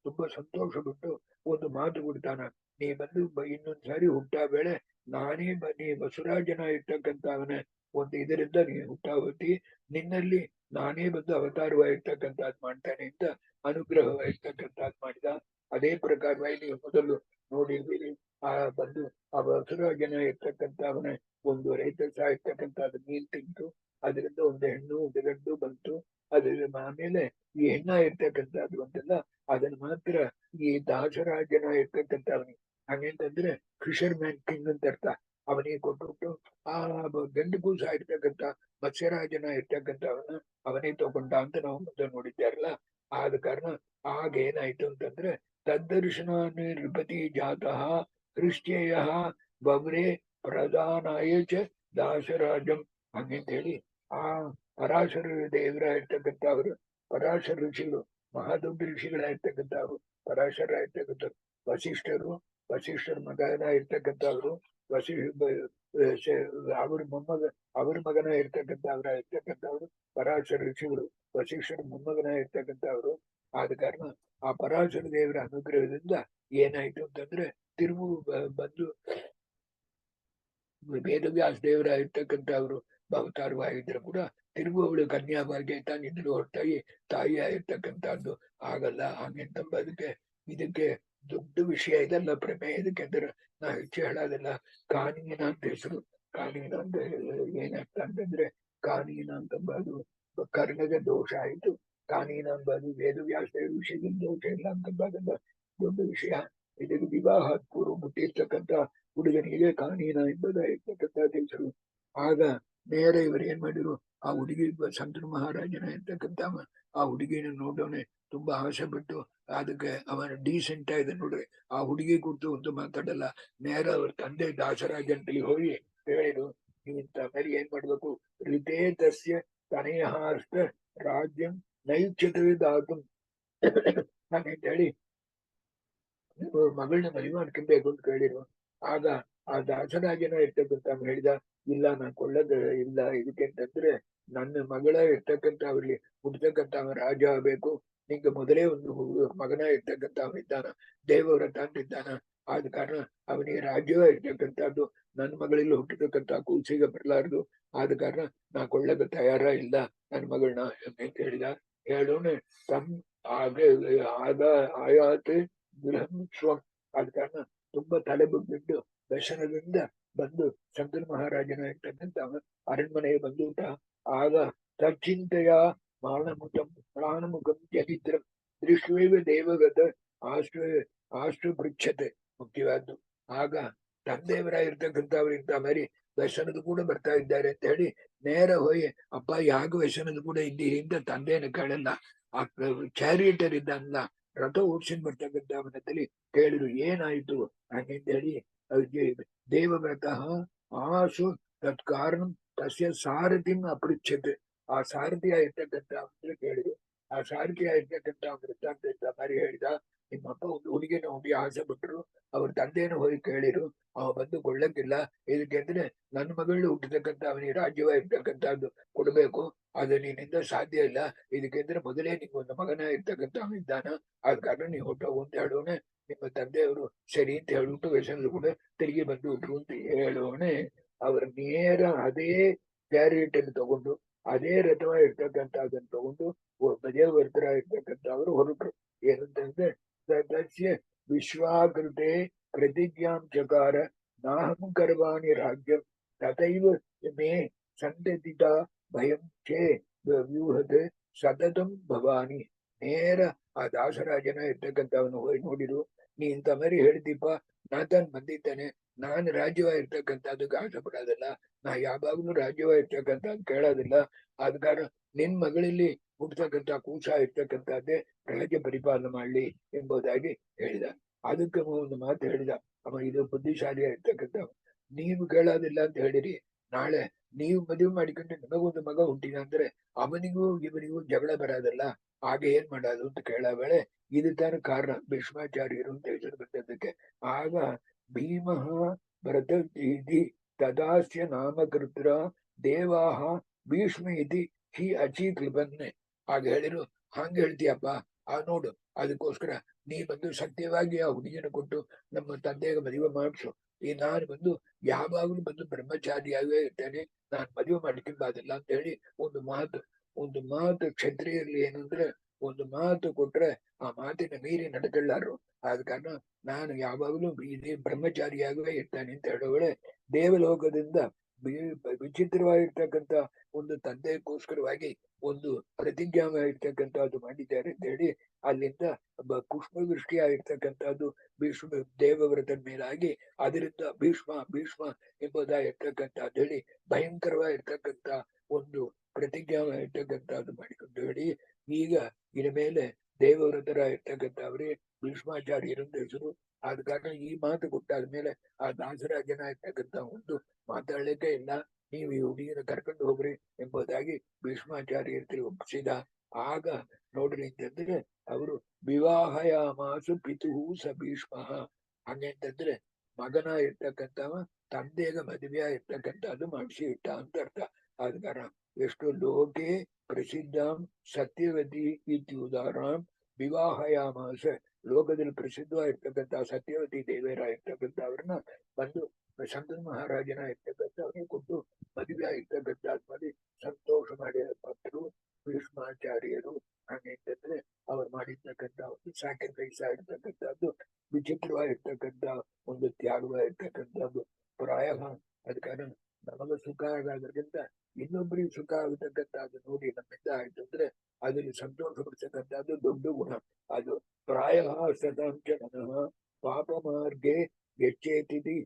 [SPEAKER 1] ತುಂಬಾ ಸಂತೋಷ ಬಿಟ್ಟು ಒಂದು ಮಾತು ಕೊಡ್ತಾನ, ನೀ ಬಂದು ಇನ್ನೊಂದ್ಸಾರಿ ಹುಟ್ಟಾ ಬೇಳೆ ನಾನೇ ನೀ ಬಸವರಾಜನ ಇರ್ತಕ್ಕಂಥವನ ಒಂದು ಇದರಿಂದ ನೀ ಹುಟ್ಟಾವತಿ, ನಿನ್ನಲ್ಲಿ ನಾನೇ ಬಂದು ಅವತಾರವಾಗಿರ್ತಕ್ಕಂಥದ್ದು ಮಾಡ್ತಾನೆ ಅಂತ ಅನುಗ್ರಹವಾಗಿರ್ತಕ್ಕಂಥದ್ದು ಮಾಡಿದ. ಅದೇ ಪ್ರಕಾರವಾಗಿ ನೀವು ಮೊದಲು ನೋಡಿದ್ದೀರಿ. ಆ ಬಂದು ಆ ಬಸವರಾಜನ ಇರ್ತಕ್ಕಂಥವನ ಒಂದು ರೈತ ಇರ್ತಕ್ಕಂಥದ್ದು ನೀರು ತಿಂತು, ಅದರಿಂದ ಒಂದು ಹೆಣ್ಣು ಒಂದು ಗಂಡು ಬಂತು. ಅದ್ರ ಆಮೇಲೆ ಈ ಹೆಣ್ಣ ಇರ್ತಕ್ಕಂಥದ್ದು ಅಂತೆಲ್ಲ ಅದನ್ನ ಮಾತ್ರ ಈ ದಾಸರಾಜನ ಇರ್ತಕ್ಕಂಥವನಿಗೆ ಹಾಗೇಂತಂದ್ರೆ ಫಿಶರ್ ಮ್ಯಾನ್ ಕಿಂಗ್ ಅಂತ ಅರ್ಥ, ಅವನಿಗೆ ಕೊಟ್ಬಿಟ್ಟು ಆ ಗಂಡು ಕೂಸ ಇರ್ತಕ್ಕಂಥ ಮತ್ಸ್ಯರಾಜನ ಇರ್ತಕ್ಕಂಥವನ್ನ ಅವನೇ ತಗೊಂಡ ಅಂತ ನಾವು ಮೊದಲು ನೋಡಿದ್ದಾರಲ್ಲ. ಆದ ಕಾರಣ ಆಗ ಏನಾಯ್ತು ಅಂತಂದ್ರೆ ತದ್ದರ್ಶನ ನೃಪತಿ ಜಾತಃ ಹೃಷ್ಟ್ಯಯ ಬಬ್ರೆ ಪ್ರಧಾನಾಯ ಚ ದಾಸರಾಜಂ ಹಂಗಂತ ಹೇಳಿ ಆ ಪರಾಶರ ದೇವರ ಇರ್ತಕ್ಕಂಥವ್ರು ಪರಾಶರ ಋಷಿಗಳು ಮಹಾದೊಡ್ಡ ಋಷಿಗಳಾಗಿರ್ತಕ್ಕಂಥವ್ರು ಪರಾಶರ ಇರ್ತಕ್ಕಂಥವ್ರು ವಸಿಷ್ಠರ ಮಗನ ಇರ್ತಕ್ಕಂಥವ್ರು ಅವ್ರ ಮಗನ ಇರ್ತಕ್ಕಂಥವ್ರ ಇರ್ತಕ್ಕಂಥವ್ರು ಪರಾಶರ ಋಷಿಗಳು ವಸಿಷ್ಠರ ಮೊಮ್ಮಗನ ಇರ್ತಕ್ಕಂಥವ್ರು. ಆದ ಕಾರಣ ಆ ಪರಾಶರ ದೇವರ ಅನುಗ್ರಹದಿಂದ ಏನಾಯ್ತು ಅಂತಂದ್ರೆ ತಿರುವು ಬಂದು ವೇದವ್ಯಾಸ ದೇವರ ಇರ್ತಕ್ಕಂಥವ್ರು ಅವತಾರವಾಗಿದ್ರು ಕೂಡ ತಿರುಗು ಅವಳು ಕನ್ಯಾಭಾಗ್ಯ ತಾನಿದ್ರು ಹೊರತಾಗಿ ತಾಯಿ ಆಗಿರ್ತಕ್ಕಂಥದ್ದು ಆಗಲ್ಲ ಹಾಗೆಂತಂಬದಕ್ಕೆ ಇದಕ್ಕೆ ದೊಡ್ಡ ವಿಷಯ ಇದೆಲ್ಲ ಪ್ರಮೇಯ. ಇದಕ್ಕೆಂದ್ರೆ ನಾ ಹೆಚ್ಚು ಹೇಳೋದಿಲ್ಲ. ಕಾನೀನ ಅಂತ ಹೆಸರು. ಕಾನೀನ ಅಂತ ಏನಾಗ್ತ ಅಂತಂದ್ರೆ ಕಾನೀನ ಅಂತಂಬದು ಕರ್ಣದ ದೋಷ ಆಯ್ತು. ಕಾನೀನ ಅಂಬದು ವೇದವ್ಯಾಸ ವಿಷಯದಲ್ಲಿ ದೋಷ ಇಲ್ಲ ಅಂತಂಬದೆಲ್ಲ ದೊಡ್ಡ ವಿಷಯ. ಇದಕ್ಕೆ ವಿವಾಹ ಪೂರ್ವ ಮುಟ್ಟಿರ್ತಕ್ಕಂಥ ಹುಡುಗನಿಗೆ ಕಾನೀನ ಎಂಬುದಾಗಿರ್ತಕ್ಕಂಥ ಹೆಸರು. ಆಗ ನೇರ ಇವರು ಏನ್ ಮಾಡಿದ್ರು, ಆ ಹುಡುಗಿ ಸಂತನ ಮಹಾರಾಜನ ಇರ್ತಕ್ಕಂಥ ಆ ಹುಡುಗಿನ ನೋಡೋನೆ ತುಂಬಾ ಆಸೆ ಬಿಟ್ಟು ಅದಕ್ಕೆ ಅವನ ಡೀಸೆಂಟ್ ಆಗಿದೆ ನೋಡ್ರಿ, ಆ ಹುಡುಗಿ ಕುರಿತು ಒಂದು ಮಾತಾಡಲ್ಲ. ನೇರ ಅವ್ರ ತಂದೆ ದಾಸರಾಜಂತಲ್ಲಿ ಹೋಗಿ ಹೇಳಿದ್ರು, ನೀವಿಂತ ಮೇಲೆ ಏನ್ ಮಾಡ್ಬೇಕು, ಋತೇ ತಸ್ಯ ತನಯಹಾಸ್ತ ರಾಜ್ಯಂ ನೈಚ್ಛತವೇ ದಾತು ಹಾಗಂತ ಹೇಳಿ ಮಗಳನ್ನ ಮದುವೆ ಮಾಡ್ಕೊಬೇಕು ಅಂತ ಕೇಳಿರು. ಆಗ ಆ ದಾಸರಾಜನ ಇರ್ತಕ್ಕಂಥ ಹೇಳಿದ, ಇಲ್ಲ ನಾನು ಕೊಳ್ಳದ ಇಲ್ಲ. ಇದಕ್ಕೆ ಅಂತಂದ್ರೆ ನನ್ನ ಮಗಳ ಇರ್ತಕ್ಕಂಥ ಅವ್ರಿಗೆ ಹುಡ್ತಕ್ಕಂಥ ರಾಜ ಆಗ್ಬೇಕು. ನಿಂಗೆ ಮೊದಲೇ ಒಂದು ಮಗನ ಇರ್ತಕ್ಕಂಥ ಅವನಿದ್ದಾನ, ದೇವವ್ರತ ಅಂತಿದ್ದಾನ. ಆದ ಕಾರಣ ಅವನಿಗೆ ರಾಜ್ಯವೇ ಇರ್ತಕ್ಕಂಥದ್ದು ನನ್ನ ಮಗಳಲ್ಲಿ ಹುಟ್ಟಿರ್ತಕ್ಕಂಥ ಕೂಸಿಗೆ ಬರಲಾರ್ದು. ಆದ ಕಾರಣ ನಾ ಕೊಳ್ಳಕ್ಕೆ ತಯಾರ ಇಲ್ಲ ನನ್ನ ಮಗಳನ್ನ ಅಂತ ಹೇಳಿದ. ಹೇಳೋಣ ತಮ್ ಆಗ ಆಯಾತ್ ಸ್ವಂ. ಆದ ಕಾರಣ ತುಂಬಾ ತಲೆ ಬಿಟ್ಟು ದರ್ಶನದಿಂದ ಬಂದು ಶಂಕರ ಮಹಾರಾಜನ ಇರ್ತಕ್ಕಂಥ ಅರಣ್ಮನೆಗೆ ಬಂದುಟ. ಆಗ ತಚ್ಚಿಂತೆಯ ಪ್ರಾಣಮುಖಂ ಚರಿತ್ರ ದೃಶ್ವೇವ ದೇವಗತ ಆಶ್ರ ಪೃಚ್ಛತೆ ಮುಖ್ಯವಾದ್ದು. ಆಗ ತಂದೆಯವರ ಇರ್ತಕ್ಕಂಥವ್ರಿಂದ ಮರಿ ವ್ಯಸನದ ಕೂಡ ಬರ್ತಾ ಇದ್ದಾರೆ ಅಂತ ಹೇಳಿ ನೇರ ಹೋಗಿ, ಅಪ್ಪ ಯಾಗ ವ್ಯಸನದ ಕೂಡ ಇದ್ದೀರಿ ಅಂತ ತಂದೆಯನ್ನು ಕೇಳಲ್ಲ. ಆ ಚಾರಿಯಟರ್ ಇದ್ದಲ್ಲ, ರಥ ಓಡ್ಸಿನ್ ಬರ್ತಕ್ಕಂಥ ಅವನಲ್ಲಿ ಕೇಳಿದ್ರು ಏನಾಯ್ತು ಹಾಗೆಂತ ಹೇಳಿ ಅವ್ರಿಗೆ ದೇವವ್ರತಃ ಆಸು ತತ್ಕಾರಣ ತಸ್ಯ ಸಾರಥಿಂ ಅಪೃಚ್ಛತೆ. ಆ ಸಾರಥಿ ಆಗಿರ್ತಕ್ಕಂಥ ಅಂದ್ರೆ ಕೇಳಿದ್ರು. ಆ ಸಾರಥಿ ಆಗಿರ್ತಕ್ಕಂಥ ವೃತ್ತಾಂತ ಬಾರಿ ಹೇಳಿದ, ನಿಮ್ಮಪ್ಪ ಒಂದು ಹುಡುಗಿನ ಹುಡುಗಿ ಆಸೆ ಬಿಟ್ರು, ಅವ್ರ ತಂದೆಯನ್ನು ಹೋಗಿ ಕೇಳಿರು, ಅವ ಬಂದು ಕೊಳ್ಳಕ್ಕಿಲ್ಲ. ಇದಕ್ಕೆ ಅಂದ್ರೆ ನನ್ನ ಮಗಳು ಹುಟ್ಟಿರ್ತಕ್ಕಂಥ ಅವನಿಗೆ ರಾಜ್ಯವ ಇರ್ತಕ್ಕಂಥದ್ದು ಕೊಡ್ಬೇಕು, ಅದು ನಿನ್ನಿಂದ ಸಾಧ್ಯ ಇಲ್ಲ. ಇದಕ್ಕೆಂದ್ರೆ ಮೊದಲೇ ನಿಮ್ಗೆ ಒಂದು ಮಗನ ಇರ್ತಕ್ಕಂಥ ಅವನಿದ್ದಾನ, ಆದ ಕಾರಣ ನೀವು ಹೊಟ್ಟೋಗು ಅಂತ ಹೇಳೋಣ. ನಿಮ್ಮ ತಂದೆಯವರು ಸರಿ ಅಂತ ಹೇಳ್ಬಿಟ್ಟು ವ್ಯಸನದ ಕೂಡ ತಿರುಗಿ ಬಂದು ಬಿಟ್ರು ಅಂತ ಹೇಳೋಣೆ. ಅವ್ರ ನೇರ ಅದೇ ಕ್ಯಾರಿಯಟ್ ಅನ್ನು ತಗೊಂಡು ಅದೇ ರಥವ ಇರ್ತಕ್ಕಂಥ ಅದನ್ನು ತಗೊಂಡು ದೇವವರ್ತರ ಇರ್ತಕ್ಕಂಥ ಅವರು ಹೊರಟರು. ಏನಂತಂದ್ರೆ ಸದಸ್ಯ ವಿಶ್ವಾಕೃತೆ ಪ್ರತಿಜ್ಞಾಂ ಚಕಾರ ನಾಹಂ ಕರ್ವಾಣಿ ರಾಜ್ಯಂ ತಥೈವ ಮೇ ಸಂತತಿತ ಭಯಂ ಚೇ ವ್ಯೂಹತೆ ಸತತಂ ಭವಾನಿ. ನೇರ ಆ ದಾಸರಾಜನ ಇರ್ತಕ್ಕಂಥವನು ಹೋಗಿ ನೋಡಿರು. ನೀ ಇಂಥ ಮರಿ ಹೇಳ್ದೀಪ, ನಾ ತಾನ್ ಬಂದಿದ್ದಾನೆ, ನಾನು ರಾಜ್ಯವಾಗಿರ್ತಕ್ಕಂಥದ್ದಕ್ಕೆ ಆಸೆ ಪಡೋದಿಲ್ಲ, ನಾ ಯಾವಾಗ್ಲೂ ರಾಜ್ಯವಾಗಿರ್ತಕ್ಕಂಥದ್ದು ಕೇಳೋದಿಲ್ಲ. ಆದ ಕಾರಣ ನಿನ್ ಮಗಳಲ್ಲಿ ಹುಟ್ಟತಕ್ಕಂಥ ಕೂಸ ಇರ್ತಕ್ಕಂಥದ್ದೇ ರಾಜ್ಯ ಪರಿಪಾಲನೆ ಮಾಡ್ಲಿ ಎಂಬುದಾಗಿ ಹೇಳಿದ. ಅದಕ್ಕೆ ಒಂದು ಮಾತು ಹೇಳಿದ, ಅವ ಇದು ಬುದ್ಧಿಶಾಲಿ ಇರ್ತಕ್ಕಂಥ, ನೀವು ಕೇಳೋದಿಲ್ಲ ಅಂತ ಹೇಳಿರಿ, ನಾಳೆ ನೀವು ಮದುವೆ ಮಾಡಿಕೊಂಡು ನಿಮಗೊಂದು ಮಗ ಹುಟ್ಟಿದ ಅಂದ್ರೆ ಅವನಿಗೂ ಇವನಿಗೂ ಜಗಳ ಬರೋದಲ್ಲ, ಹಾಗೆ ಏನ್ ಮಾಡೋದು ಅಂತ ಕೇಳ ವೇಳೆ ಇದು ತಾನು ಕಾರಣ ಭೀಷ್ಮಾಚಾರ್ಯರು ಅಂತ ಹೆಸರು ಬಂದದ್ದಕ್ಕೆ. ಆಗ ಭೀಮ ಭರತೇಧಿ ತದಾಸ್ಯ ನಾಮಕೃತ್ರ ದೇವಾಹ ಭೀಷ್ಮ ಇತಿ ಹಿ ಅಚಿ ಕೃಪನ್ನೆ. ಆಗ ಹೇಳಿರು, ಹಂಗ ಹೇಳ್ತೀಯಪ್ಪ, ಆ ನೋಡು, ಅದಕ್ಕೋಸ್ಕರ ನೀ ಬಂದು ಸತ್ಯವಾಗಿ ಆ ಹುಡುಗಿಯನ್ನು ಕೊಟ್ಟು ನಮ್ಮ ತಂದೆಗೆ ಮದುವೆ ಮಾಡಿಸು. ಈ ನಾನು ಬಂದು ಯಾವಾಗಲೂ ಬಂದು ಬ್ರಹ್ಮಚಾರಿಯಾಗೇ ಇರ್ತೇನೆ, ನಾನು ಮದುವೆ ಮಾಡ್ಕೊಂಬಾದಿಲ್ಲ ಅಂತ ಹೇಳಿ ಒಂದು ಮಾತು ಕ್ಷತ್ರಿಯರಲ್ಲಿ ಏನಂದ್ರೆ, ಒಂದು ಮಾತು ಕೊಟ್ರೆ ಆ ಮಾತಿನ ಮೀರಿ ನಡೆಕೊಳ್ಳಾರು. ಆದ ಕಾರಣ ನಾನು ಯಾವಾಗಲೂ ಇದೇ ಬ್ರಹ್ಮಚಾರಿಯಾಗೇ ಇರ್ತಾನೆ ಅಂತ ಹೇಳೋಳೆ ದೇವಲೋಕದಿಂದ ವಿಚಿತ್ರವಾಗಿರ್ತಕ್ಕಂಥ ಒಂದು ತಂದೆಗೋಸ್ಕರವಾಗಿ ಒಂದು ಪ್ರತಿಜ್ಞಾವಾಗಿರ್ತಕ್ಕಂಥದ್ದು ಮಾಡಿದ್ದಾರೆ ಅಂತ ಹೇಳಿ ಅಲ್ಲಿಂದ ಪುಷ್ಪವೃಷ್ಟಿಯಾಗಿರ್ತಕ್ಕಂಥದ್ದು ಭೀಷ್ಮ ದೇವವ್ರತನ ಮೇಲಾಗಿ ಅದರಿಂದ ಭೀಷ್ಮ ಎಂಬುದಾಗಿರ್ತಕ್ಕಂಥದ್ದು ಹೇಳಿ ಭಯಂಕರವಾಗಿರ್ತಕ್ಕಂಥ ಒಂದು ಪ್ರತಿಜ್ಞಾವಾಗಿರ್ತಕ್ಕಂಥದ್ದು ಮಾಡಿಕೊಂಡು ಹೇಳಿ ಈಗ ಇದ ಮೇಲೆ ದೇವವ್ರತರ ಇರ್ತಕ್ಕಂಥವ್ರೆ ಭೀಷ್ಮಾಚಾರ್ಯರಿಂದ ಹೆಸರು. ಆದ ಕಾರಣ ಈ ಮಾತು ಕೊಟ್ಟಾದ್ಮೇಲೆ ಆ ದಾಸರಾಜನ ಇರ್ತಕ್ಕಂಥ ಒಂದು ಮಾತಾಡ್ಲಿಕ್ಕೆ ಇಲ್ಲ, ನೀವು ಈ ಹುಡುಗಿನ ಕರ್ಕೊಂಡು ಹೋಗ್ರಿ ಎಂಬುದಾಗಿ ಭೀಷ್ಮಾಚಾರ್ಯರಿಗೆ ಒಪ್ಪಿಸಿದ. ಆಗ ನೋಡ್ರಿ ಅಂತಂದ್ರೆ ಅವರು ವಿವಾಹಯಾಮಾಸು ಪಿತುಹು ಸ ಭೀಷ್ಮ. ಹಂಗಂತಂದ್ರೆ ಮಗನ ಇರ್ತಕ್ಕಂಥವ ತಂದೆಗ ಮದುವೆಯ ಇರ್ತಕ್ಕಂಥದ್ದು ಮಾಡಿಸಿ ಇಟ್ಟ ಅಂತ ಅರ್ಥ. ಆದ ಕಾರಣ ಎಷ್ಟು ಲೋಕೆ ಪ್ರಸಿದ್ಧಾಂ ಸತ್ಯವತಿ ಇತ್ಯುದಾರಾಂ ವಿವಾಹಯಾಮಾಸ. ಲೋಕದಲ್ಲಿ ಪ್ರಸಿದ್ಧವಾಗಿರ್ತಕ್ಕಂಥ ಸತ್ಯವತಿ ದೇವೇರ ಇರ್ತಕ್ಕಂಥವ್ರನ್ನ ಬಂದು ಶಂಕರ ಮಹಾರಾಜನ ಇರ್ತಕ್ಕಂಥವ್ರಿಗೆ ಕೊಟ್ಟು ಮದುವೆ ಆಗಿರ್ತಕ್ಕಂಥ ಮಾಡಿ ಸಂತೋಷ ಮಾಡಿದ ಭಕ್ತರು ಭೀಷ್ಮಾಚಾರ್ಯರು. ಹಾಗೆಂತಂದ್ರೆ ಅವ್ರು ಮಾಡಿರ್ತಕ್ಕಂಥ ಒಂದು ಸ್ಯಾಕ್ರಿಫೈಸ್ ಆಗಿರ್ತಕ್ಕಂಥದ್ದು ವಿಚಿತ್ರವಾಗಿರ್ತಕ್ಕಂಥ ಒಂದು ತ್ಯಾಗವಾಗಿರ್ತಕ್ಕಂಥದ್ದು ಪ್ರಾಯ. ಅದ ಕಾರಣ ನಮಗೆ ಸುಖ ಆಗೋದ್ರಿಂದ ಇನ್ನೊಬ್ಬರಿಗೆ ಸುಖ ಆಗತಕ್ಕಂಥದ್ದು ನೋಡಿ ನಮ್ಮಿಂದ ಆಯ್ತು ಅಂದ್ರೆ ಅದರಲ್ಲಿ ಸಂತೋಷ ಪಡಿಸತಕ್ಕಂಥದ್ದು ದೊಡ್ಡ ಗುಣ. ಅದು ಪ್ರಾಯ ಸದಾಂಶ ಮನಃ ಪಾಪ ಮಾರ್ಗೆ ಗೆಚ್ಚೇತಿದಿ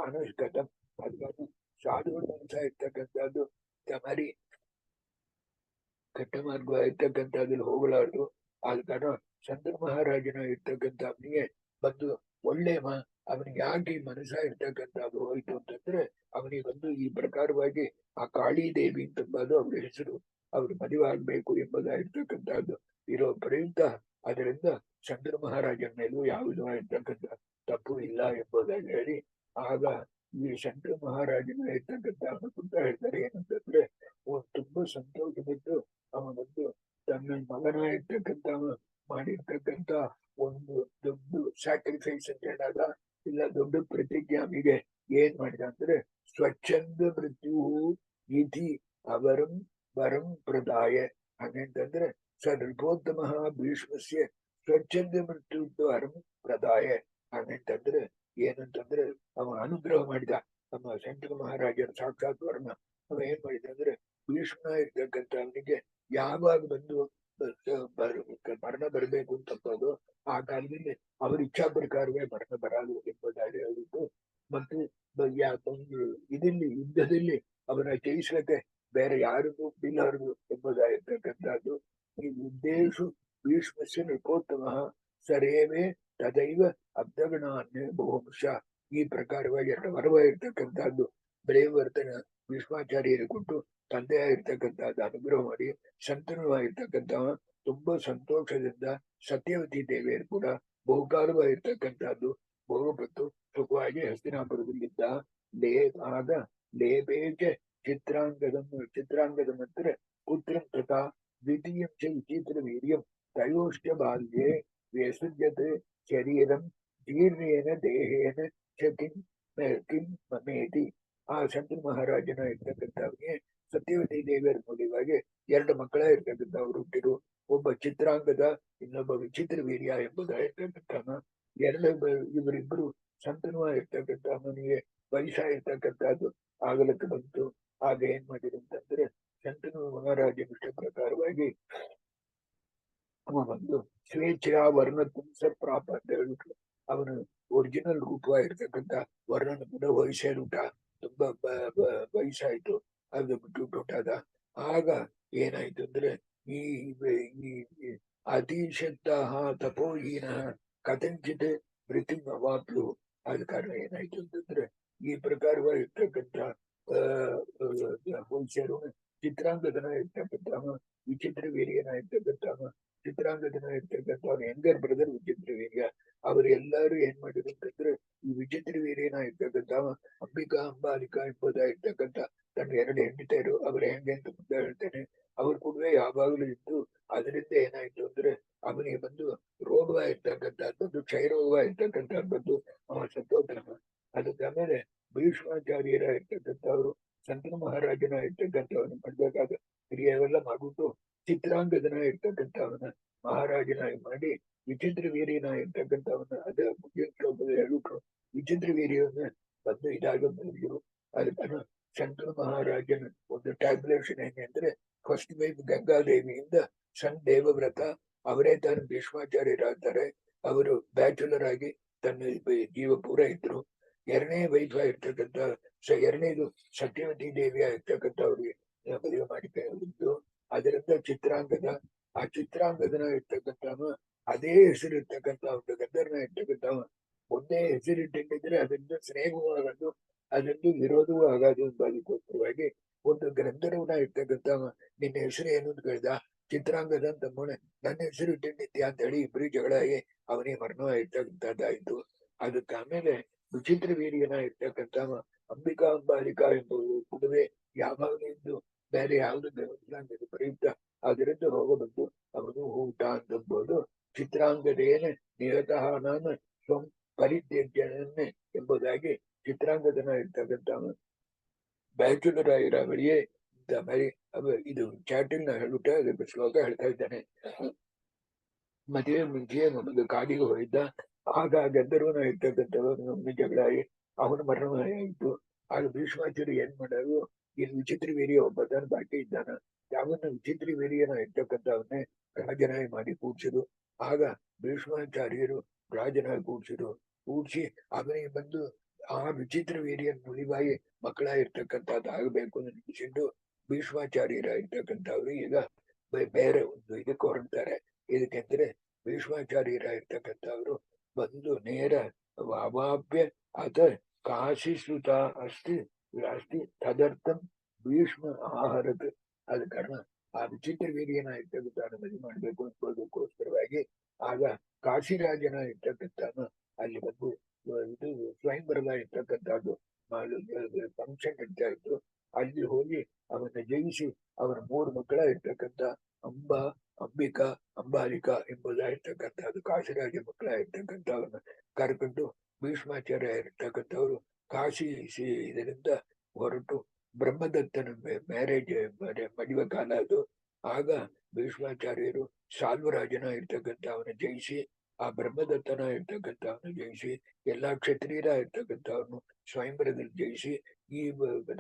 [SPEAKER 1] ಅನುಷ್ಕತಂ. ಅದನ್ನು ಸಾಧುಗಳ ಮನಸ್ಸ ಇರ್ತಕ್ಕಂಥದ್ದು ತಮರಿ ಕೆಟ್ಟ ಮಾರ್ಗ ಇರ್ತಕ್ಕಂಥದ್ರಲ್ಲಿ ಹೋಗಲಾರ್ದು. ಆದ ಕಾರಣ ಚಂದ್ರ ಮಹಾರಾಜನ ಇರ್ತಕ್ಕಂಥ ಅವನಿಗೆ ಬಂದು ಒಳ್ಳೆ ಅವನಿಗೆ ಯಾಕೆ ಮನಸ್ಸ ಇರ್ತಕ್ಕಂಥದ್ದು ಹೋಯ್ತು ಅಂತಂದ್ರೆ ಅವನಿಗೆ ಬಂದು ಈ ಪ್ರಕಾರವಾಗಿ ಆ ಕಾಳಿ ದೇವಿ ಅಂತಂಬುದು ಅವ್ರ ಹೆಸರು, ಅವ್ರು ಮದುವೆ ಆಗ್ಬೇಕು ಎಂಬುದಾಗಿರ್ತಕ್ಕಂಥದ್ದು ಇರೋ ಪ್ರಯುಕ್ತ ಅದರಿಂದ ಚಂದ್ರ ಮಹಾರಾಜನ ಮೇಲೂ ಯಾವುದೋ ಇರ್ತಕ್ಕಂಥ ತಪ್ಪು ಇಲ್ಲ ಎಂಬುದಾಗಿ ಹೇಳಿ ಆಗ ಈ ಚಂದ್ರ ಮಹಾರಾಜನ ಇರ್ತಕ್ಕಂಥ ಅಂತ ಹೇಳ್ತಾರೆ ಏನಂತಂದ್ರೆ ತುಂಬಾ ಸಂತೋಷ ಬಿಟ್ಟು ಅವನೊಂದು ತನ್ನ ಮಗನ ಇರ್ತಕ್ಕಂಥ ಮಾಡಿರ್ತಕ್ಕಂಥ ಒಂದು ದೊಡ್ಡ ಸ್ಯಾಕ್ರಿಫೈಸ್ ಅಂತ ಹೇಳಾಗ ಇಲ್ಲ ದೊಡ್ಡ ಪ್ರತಿಜ್ಞೆ ಅವನಿಗೆ ಏನ್ ಮಾಡಿದ ಅಂದ್ರೆ ಸ್ವಚ್ಛಂದ ಮೃತ್ಯು ಇತಿ ಅವರಂ ವರಂ ಪ್ರದಾಯ. ಹಾಗಂತಂದ್ರೆ ಸರ್ವೋತ್ತಮ ಭೀಷ್ಮಸ್ಯ ಸ್ವಚ್ಛಂದ ಮೃತ್ಯು ವರಂ ಪ್ರದಾಯ. ಹಾಗಂತಂದ್ರೆ ಏನಂತಂದ್ರೆ ಅವ ಅನುಗ್ರಹ ಮಾಡಿದ ನಮ್ಮ ಶಂಕರ ಮಹಾರಾಜರ ಸಾಕ್ಷಾತ್ ವರ್ಣ. ಅವ ಏನ್ ಮಾಡಿದ ಅಂದ್ರೆ ಭೀಷ್ಮ ಇರ್ತಕ್ಕಂಥ ಅವನಿಗೆ ಯಾವಾಗ ಬಂದು ಮರಣ ಬರಬೇಕು ಅಂತಂಬೋದು ಆ ಕಾಲದಲ್ಲಿ ಅವ್ರ ಇಚ್ಛಾ ಪ್ರಕಾರವೇ ಮರಣ ಬರಲು ಎಂಬುದಾಗಿ ಹೇಳಿದ್ದು. ಮತ್ತು ಒಂದು ಯುದ್ಧದಲ್ಲಿ ಅವನ ಜಯಿಸಲಿಕ್ಕೆ ಬೇರೆ ಯಾರಿಗೂ ಬಿಲ್ಲಾರದು ಎಂಬುದಾಗಿರ್ತಕ್ಕಂಥದ್ದು. ಈ ಉದ್ದೇಶ ಭೀಷ್ಮಸ್ಯ ನೃಪೋತ್ತಮ ಸರೇವೇ ತದೈವ ಅಬ್ಧಗಣಾನ್ಯ ಬಹುಂಶ. ಈ ಪ್ರಕಾರವಾಗಿ ಎರಡು ವರವಾಗಿರ್ತಕ್ಕಂಥದ್ದು ಬ್ರೇವರ್ತನ ಭೀಷ್ಮಾಚಾರ್ಯರು ಕೊಟ್ಟು ತಂದೆಯಾಗಿರ್ತಕ್ಕಂಥದ್ದು ಅನುಗ್ರಹ ಮಾಡಿ ಸಂತನವಾಗಿರ್ತಕ್ಕಂಥವ ತುಂಬಾ ಸಂತೋಷದಿಂದ ಸತ್ಯವತಿ ದೇವಿಯರು ಕೂಡ ಬಹುಕಾಲವಾಗಿರ್ತಕ್ಕಂಥದ್ದು ಬಹುಪತ್ತು ಸುಖವಾಗಿ ಹಸ್ತಿನಾಪುರದಲ್ಲಿದ್ದ. ಆಗ ಲೇಪೇಚ ಚಿತ್ರಾಂಗದ ಅಂದ್ರೆ ಪುತ್ರಂ ತಥಾ ದ್ವಿತೀಯಂ ಚ ವಿಚಿತ್ರ ವೀರ್ಯಂ ತ್ರಯೋಶ್ಚ ಬಾಲ್ಯೆ ವ್ಯಸುಜ್ಯತೆ ಶರೀರಂ ಜೀರ್ಣೇನ ದೇಹೇನ ಚ ಕಿಂ ಮಮೇತಿ. ಆ ಶಂಕರ ಮಹಾರಾಜನ ಇರ್ತಕ್ಕಂಥವ್ರಿಗೆ ಸತ್ಯವತಿ ದೇವಿಯರ ಮೂಲವಾಗಿ ಎರಡು ಮಕ್ಕಳ ಇರ್ತಕ್ಕಂಥವ್ರು ಹುಟ್ಟಿರು. ಒಬ್ಬ ಚಿತ್ರಾಂಗದ, ಇನ್ನೊಬ್ಬ ವಿಚಿತ್ರ ವೀರ್ಯ ಎಂಬುದಾಗಿರ್ತಕ್ಕಂಥ ಇವರಿಬ್ಬರು ಸಂತನವಾಗಿರ್ತಕ್ಕಂಥ ಅವನಿಗೆ ವಯಸ್ಸಾಗಿರ್ತಕ್ಕಂಥದ್ದು ಆಗಲಕ್ಕೆ ಬಂತು. ಆಗ ಏನ್ ಮಾಡಿದ್ರು ಅಂತಂದ್ರೆ ಶಂತನು ಮಹಾರಾಜನ ಇಷ್ಟ ಪ್ರಕಾರವಾಗಿ ಅವ ಬಂದು ಸ್ವೇಚ್ಛಾ ವರ್ಣ ಪುಂಸ ಪ್ರಾಪ ಅಂತ ಹೇಳ್ಬಿಟ್ರು. ಅವನು ಒರಿಜಿನಲ್ ರೂಪವಾಗಿರ್ತಕ್ಕಂಥ ವರ್ಣನ ಪುನಃ ವಯಸ್ಸೇರುಟ ತುಂಬಾ ವಯಸ್ಸಾಯ್ತು, ಅದು ಬಿಟ್ಟು ಹೊಟ್ಟಾದ. ಆಗ ಏನಾಯ್ತು ಅಂದ್ರೆ ಈ ಈ ಅತಿಶಕ್ತ ತಪೋಹೀನ ಕಥಂಚಿತ್ ವೃತ್ತಿ ಅವಾಪ್ಲು. ಆದ ಕಾರಣ ಏನಾಯ್ತು ಅಂತಂದ್ರೆ ಈ ಪ್ರಕಾರವಾಗಿರ್ತಕ್ಕಂಥ ವೈಶ್ಯರು ಚಿತ್ರಾಂಗದನ ಇರ್ತಕ್ಕಂಥ ವಿಚಿತ್ರ ವೀರ್ಯನ ಇರ್ತಕ್ಕಂಥ ಚಿತ್ರಾಂಗದನ ಇರ್ತಕ್ಕಂಥ ಅವ್ರ ಯಂಗರ್ ಬ್ರದರ್ ವಿಚಿತ್ರ ವೀರ್ಯ. ಅವರೆಲ್ಲರೂ ಏನ್ ಮಾಡಿದ್ರು ಅಂತಂದ್ರೆ ಈ ವಿಚಿತ್ರ ವೀರ್ಯನ ಇರ್ತಕ್ಕಂಥ ಅಂಬಿಕಾ ಅಂಬಾಲಿಕಾ ಎಂಬುದಾಗಿರ್ತಕ್ಕಂಥ ತನ್ನ 2 ಹೆಂಡತಿಯರು ಅವರ ಹೆಂಗೆ ಅಂತ ಮುಂದೆ ಹೇಳ್ತೇನೆ. ಅವ್ರ ಕೂಡವೇ ಯಾವಾಗಲೂ ಇದ್ದು ಅದರಿಂದ ಏನಾಯ್ತು ಅಂದ್ರೆ ಅವನಿಗೆ ಬಂದು ರೋಗವಾಗಿರ್ತಕ್ಕಂಥದ್ದು ಕ್ಷಯರೋಗವಾಗಿರ್ತಕ್ಕಂಥದ್ದು ಅವ ಸತ್ತೋಗ್ತಾನ. ಅದಕ್ಕೆ ಆಮೇಲೆ ಭೀಷ್ಮಾಚಾರ್ಯರ ಇರ್ತಕ್ಕಂಥವ್ರು ಸಂತನ ಮಹಾರಾಜನ ಇರ್ತಕ್ಕಂಥವನ್ನ ಮಾಡ್ಬೇಕಾದ ಕ್ರಿಯೆವೆಲ್ಲ ಮಾಡ್ಬಿಟ್ಟು ಚಿತ್ರಾಂಗದನ ಇರ್ತಕ್ಕಂಥವನ್ನ ಮಹಾರಾಜನಾಗಿ ಮಾಡಿ ವಿಚಿತ್ರ ವೀರ್ಯನ ಇರ್ತಕ್ಕಂಥವನ್ನ ಅದ ಮುಂದಿನ ಶ್ಲೋಕದಲ್ಲಿ ಹೇಳ್ಬಿಟ್ರು. ವಿಚಿತ್ರ ವೀರ್ಯವನ್ನ ಬಂದು ಇದಾಗ ಬಂದಿರು. ಅದಕ್ಕೆ ಶಂಕರ ಮಹಾರಾಜನ ಒಂದು ಟ್ಯಾಬ್ಲೇಷನ್ ಹೆಂಗೆ ಅಂದ್ರೆ ಫಸ್ಟ್ ವೈಫ್ ಗಂಗಾದೇವಿಯಿಂದ ಸಣ್ಣ ದೇವವ್ರತ ಅವರೇ ತಾನು ಭೀಷ್ಮಾಚಾರ್ಯರಾಗ್ತಾರೆ. ಅವರು ಬ್ಯಾಚುಲರ್ ಆಗಿ ತನ್ನ ಜೀವ ಪೂರ ಇದ್ರು. ಎರಡನೇ ವೈಫ್ ಆಗಿರ್ತಕ್ಕಂಥ ಎರಡನೇದು ಸತ್ಯವತಿ ದೇವಿ ಆಗಿರ್ತಕ್ಕಂಥ ಅವ್ರಿಗೆ ಮದುವೆ ಮಾಡಿದ್ದು. ಅದರಿಂದ ಚಿತ್ರಾಂಗದ ಆ ಚಿತ್ರಾಂಗದನ ಇರ್ತಕ್ಕಂಥವ ಅದೇ ಹೆಸರು ಇರ್ತಕ್ಕಂಥ ಒಂದು ಗಂಧರ್ನ ಇರ್ತಕ್ಕಂಥವ ಒಂದೇ ಹೆಸರಿಟ್ಟಿದ್ರೆ ಅದರಿಂದ ಸ್ನೇಹವೂ ಆಗೋದು, ಅದರಿಂದ ವಿರೋಧವೂ ಆಗೋದು ಅದಕ್ಕೋಸ್ಕರವಾಗಿ ಒಂದು ಗಂಧರ್ವನ ಇರ್ತಕ್ಕಂಥವ ನಿನ್ನ ಹೆಸರು ಏನು ಅಂತ ಕೇಳ್ದ. ಚಿತ್ರಾಂಗದ ಅಂತ ನನ್ನ ಹೆಸರು ಇಟ್ಟಿದ್ಯಾ ಅಂತ ಹೇಳಿ ಇಬ್ಬರು ಜಗಳ ಆಗಿ ಅವನಿಗೆ ಮರಣ ಇರ್ತಕ್ಕಂಥದ್ದಾಯ್ತು. ಅದಕ್ಕೆ ಆಮೇಲೆ ವಿಚಿತ್ರ ವೀರ್ಯನ ಇರ್ತಕ್ಕಂಥವ ಅಂಬಿಕಾ ಅಂಬಾಲಿಕಾ ಎಂಬುದು ಕುದುವೆ ಯಾವಾಗಲೂ ಇದ್ದು ಬೇರೆ ಯಾವ್ದು ಪ್ರಯುಕ್ತ ಅದರಿಂದ ರೋಗ ಬಂದು ಅವನು ಊಟ ಅಂತಂಬೋದು. ಚಿತ್ರಾಂಗದೇನೆ ನಿರತಃ ನಾನು ಸ್ವಂ ಪರಿತ್ಯಜ್ಯನೇ ಎಂಬುದಾಗಿ ಚಿತ್ರಾಂಗದನ ಇರ್ತಕ್ಕಂಥವ ಬ್ಯಾಚುಲರ್ ಆಗಿರೋವಳಿಯೇ ಇಂಥ ಮರಿ ಇದು ಚಾಟಿಲ್ ನ ಹೇಳ್ಬಿಟ್ಟೆ ಅದಕ್ಕೆ ಶ್ಲೋಕ ಹೇಳ್ತಾ ಇದ್ದಾನೆ. ಮದುವೆ ಮುಂಚೆ ಒಂದು ಕಾಡಿಗೆ ಹೋಗಿದ್ದ. ಆಗ ಗಂಧರ್ವನ ಇರ್ತಕ್ಕಂಥವ್ರು ಜಗಳ ಆಗಿ ಅವನ ಮರಣವಾಯಿತು. ಆಗ ಭೀಷ್ಮಾಚಾರ್ಯ ಏನ್ ಮಾಡೋದು, ಇಲ್ಲಿ ವಿಚಿತ್ರ ವೀರ್ಯ ಒಬ್ಬ ತಾನು ಬಾಕಿ ಇದ್ದಾನ, ಯಾವನ್ನ ವಿಚಿತ್ರ ವೀರ್ಯನ ಇರ್ತಕ್ಕಂಥವನ್ನೇ ರಾಜನಾಗಿ ಮಾಡಿ ಕೂಡ್ಸಿದ್ರು. ಆಗ ಭೀಷ್ಮಾಚಾರ್ಯರು ರಾಜನಾಗಿ ಕೂಡ್ಸಿ ಅವನಿಗೆ ಬಂದು ಆ ವಿಚಿತ್ರ ವೀರ್ಯನ ನುಳಿಬಾಯಿ ಮಕ್ಕಳಾಗಿರ್ತಕ್ಕಂಥದ್ದು ಆಗಬೇಕು ಅಂತ ನಿಲ್ಲಿಸಿದ್ದು ಭೀಷ್ಮಾಚಾರ್ಯರ ಇರ್ತಕ್ಕಂಥವ್ರು ಈಗ ಬೇರೆ ಒಂದು ಇದಕ್ಕೆ ಹೊರಡ್ತಾರೆ. ಇದಕ್ಕೆಂದ್ರೆ ಭೀಷ್ಮಾಚಾರ್ಯರ ಇರ್ತಕ್ಕಂಥವ್ರು ಬಂದು ನೇರ ಅವಾಪ್ಯ ಅಥ ಕಾಶಿಸುತ ಅಸ್ತಿ ತದರ್ಥಂ ಭೀಷ್ಮ ಆಹಾರದ. ಆದ ಕಾರಣ ಆ ವಿಚಿತ್ರ ವೀರ್ಯನ ಇರ್ತಕ್ಕಂಥ ಮದುವೆ ಮಾಡ್ಬೇಕು ಅನ್ಕೊಳ್ಳೋದಕ್ಕೋಸ್ಕರವಾಗಿ ಆಗ ಕಾಶಿರಾಜನ ಇರ್ತಕ್ಕಂಥನು ಅಲ್ಲಿ ಬಂದು ಇದು ಸ್ವಯಂವರದ ಇರ್ತಕ್ಕಂಥದ್ದು ಫಂಕ್ಷನ್ ನಡೀತಾ ಇತ್ತು. ಅಲ್ಲಿ ಹೋಗಿ ಅವನ್ನ ಜಯಿಸಿ ಅವನ 3 ಮಕ್ಕಳ ಇರ್ತಕ್ಕಂಥ ಅಂಬಿಕಾ ಅಂಬಾಲಿಕಾ ಎಂಬುದಾಗಿರ್ತಕ್ಕಂಥದ್ದು ಕಾಶಿರಾಜ ಮಕ್ಕಳ ಇರ್ತಕ್ಕಂಥವನ್ನ ಕರ್ಕೊಂಡು ಭೀಷ್ಮಾಚಾರ್ಯ ಇರ್ತಕ್ಕಂಥವ್ರು ಕಾಶಿ ಇದರಿಂದ ಹೊರಟು ಬ್ರಹ್ಮದತ್ತನ ಮ್ಯಾರೇಜ್ ಮದುವೆ ಕಾಲ ಅದು. ಆಗ ಭೀಷ್ಮಾಚಾರ್ಯರು ಸಾಲ್ವರಾಜನ ಇರ್ತಕ್ಕಂಥ ಅವನ ಜಯಿಸಿ ಆ ಬ್ರಹ್ಮದತ್ತನ ಇರ್ತಕ್ಕಂಥವನ್ನ ಜಯಿಸಿ ಎಲ್ಲಾ ಕ್ಷತ್ರಿಯರ ಇರ್ತಕ್ಕಂಥವ್ರನ್ನು ಸ್ವಯಂವರದಲ್ಲಿ ಜಯಿಸಿ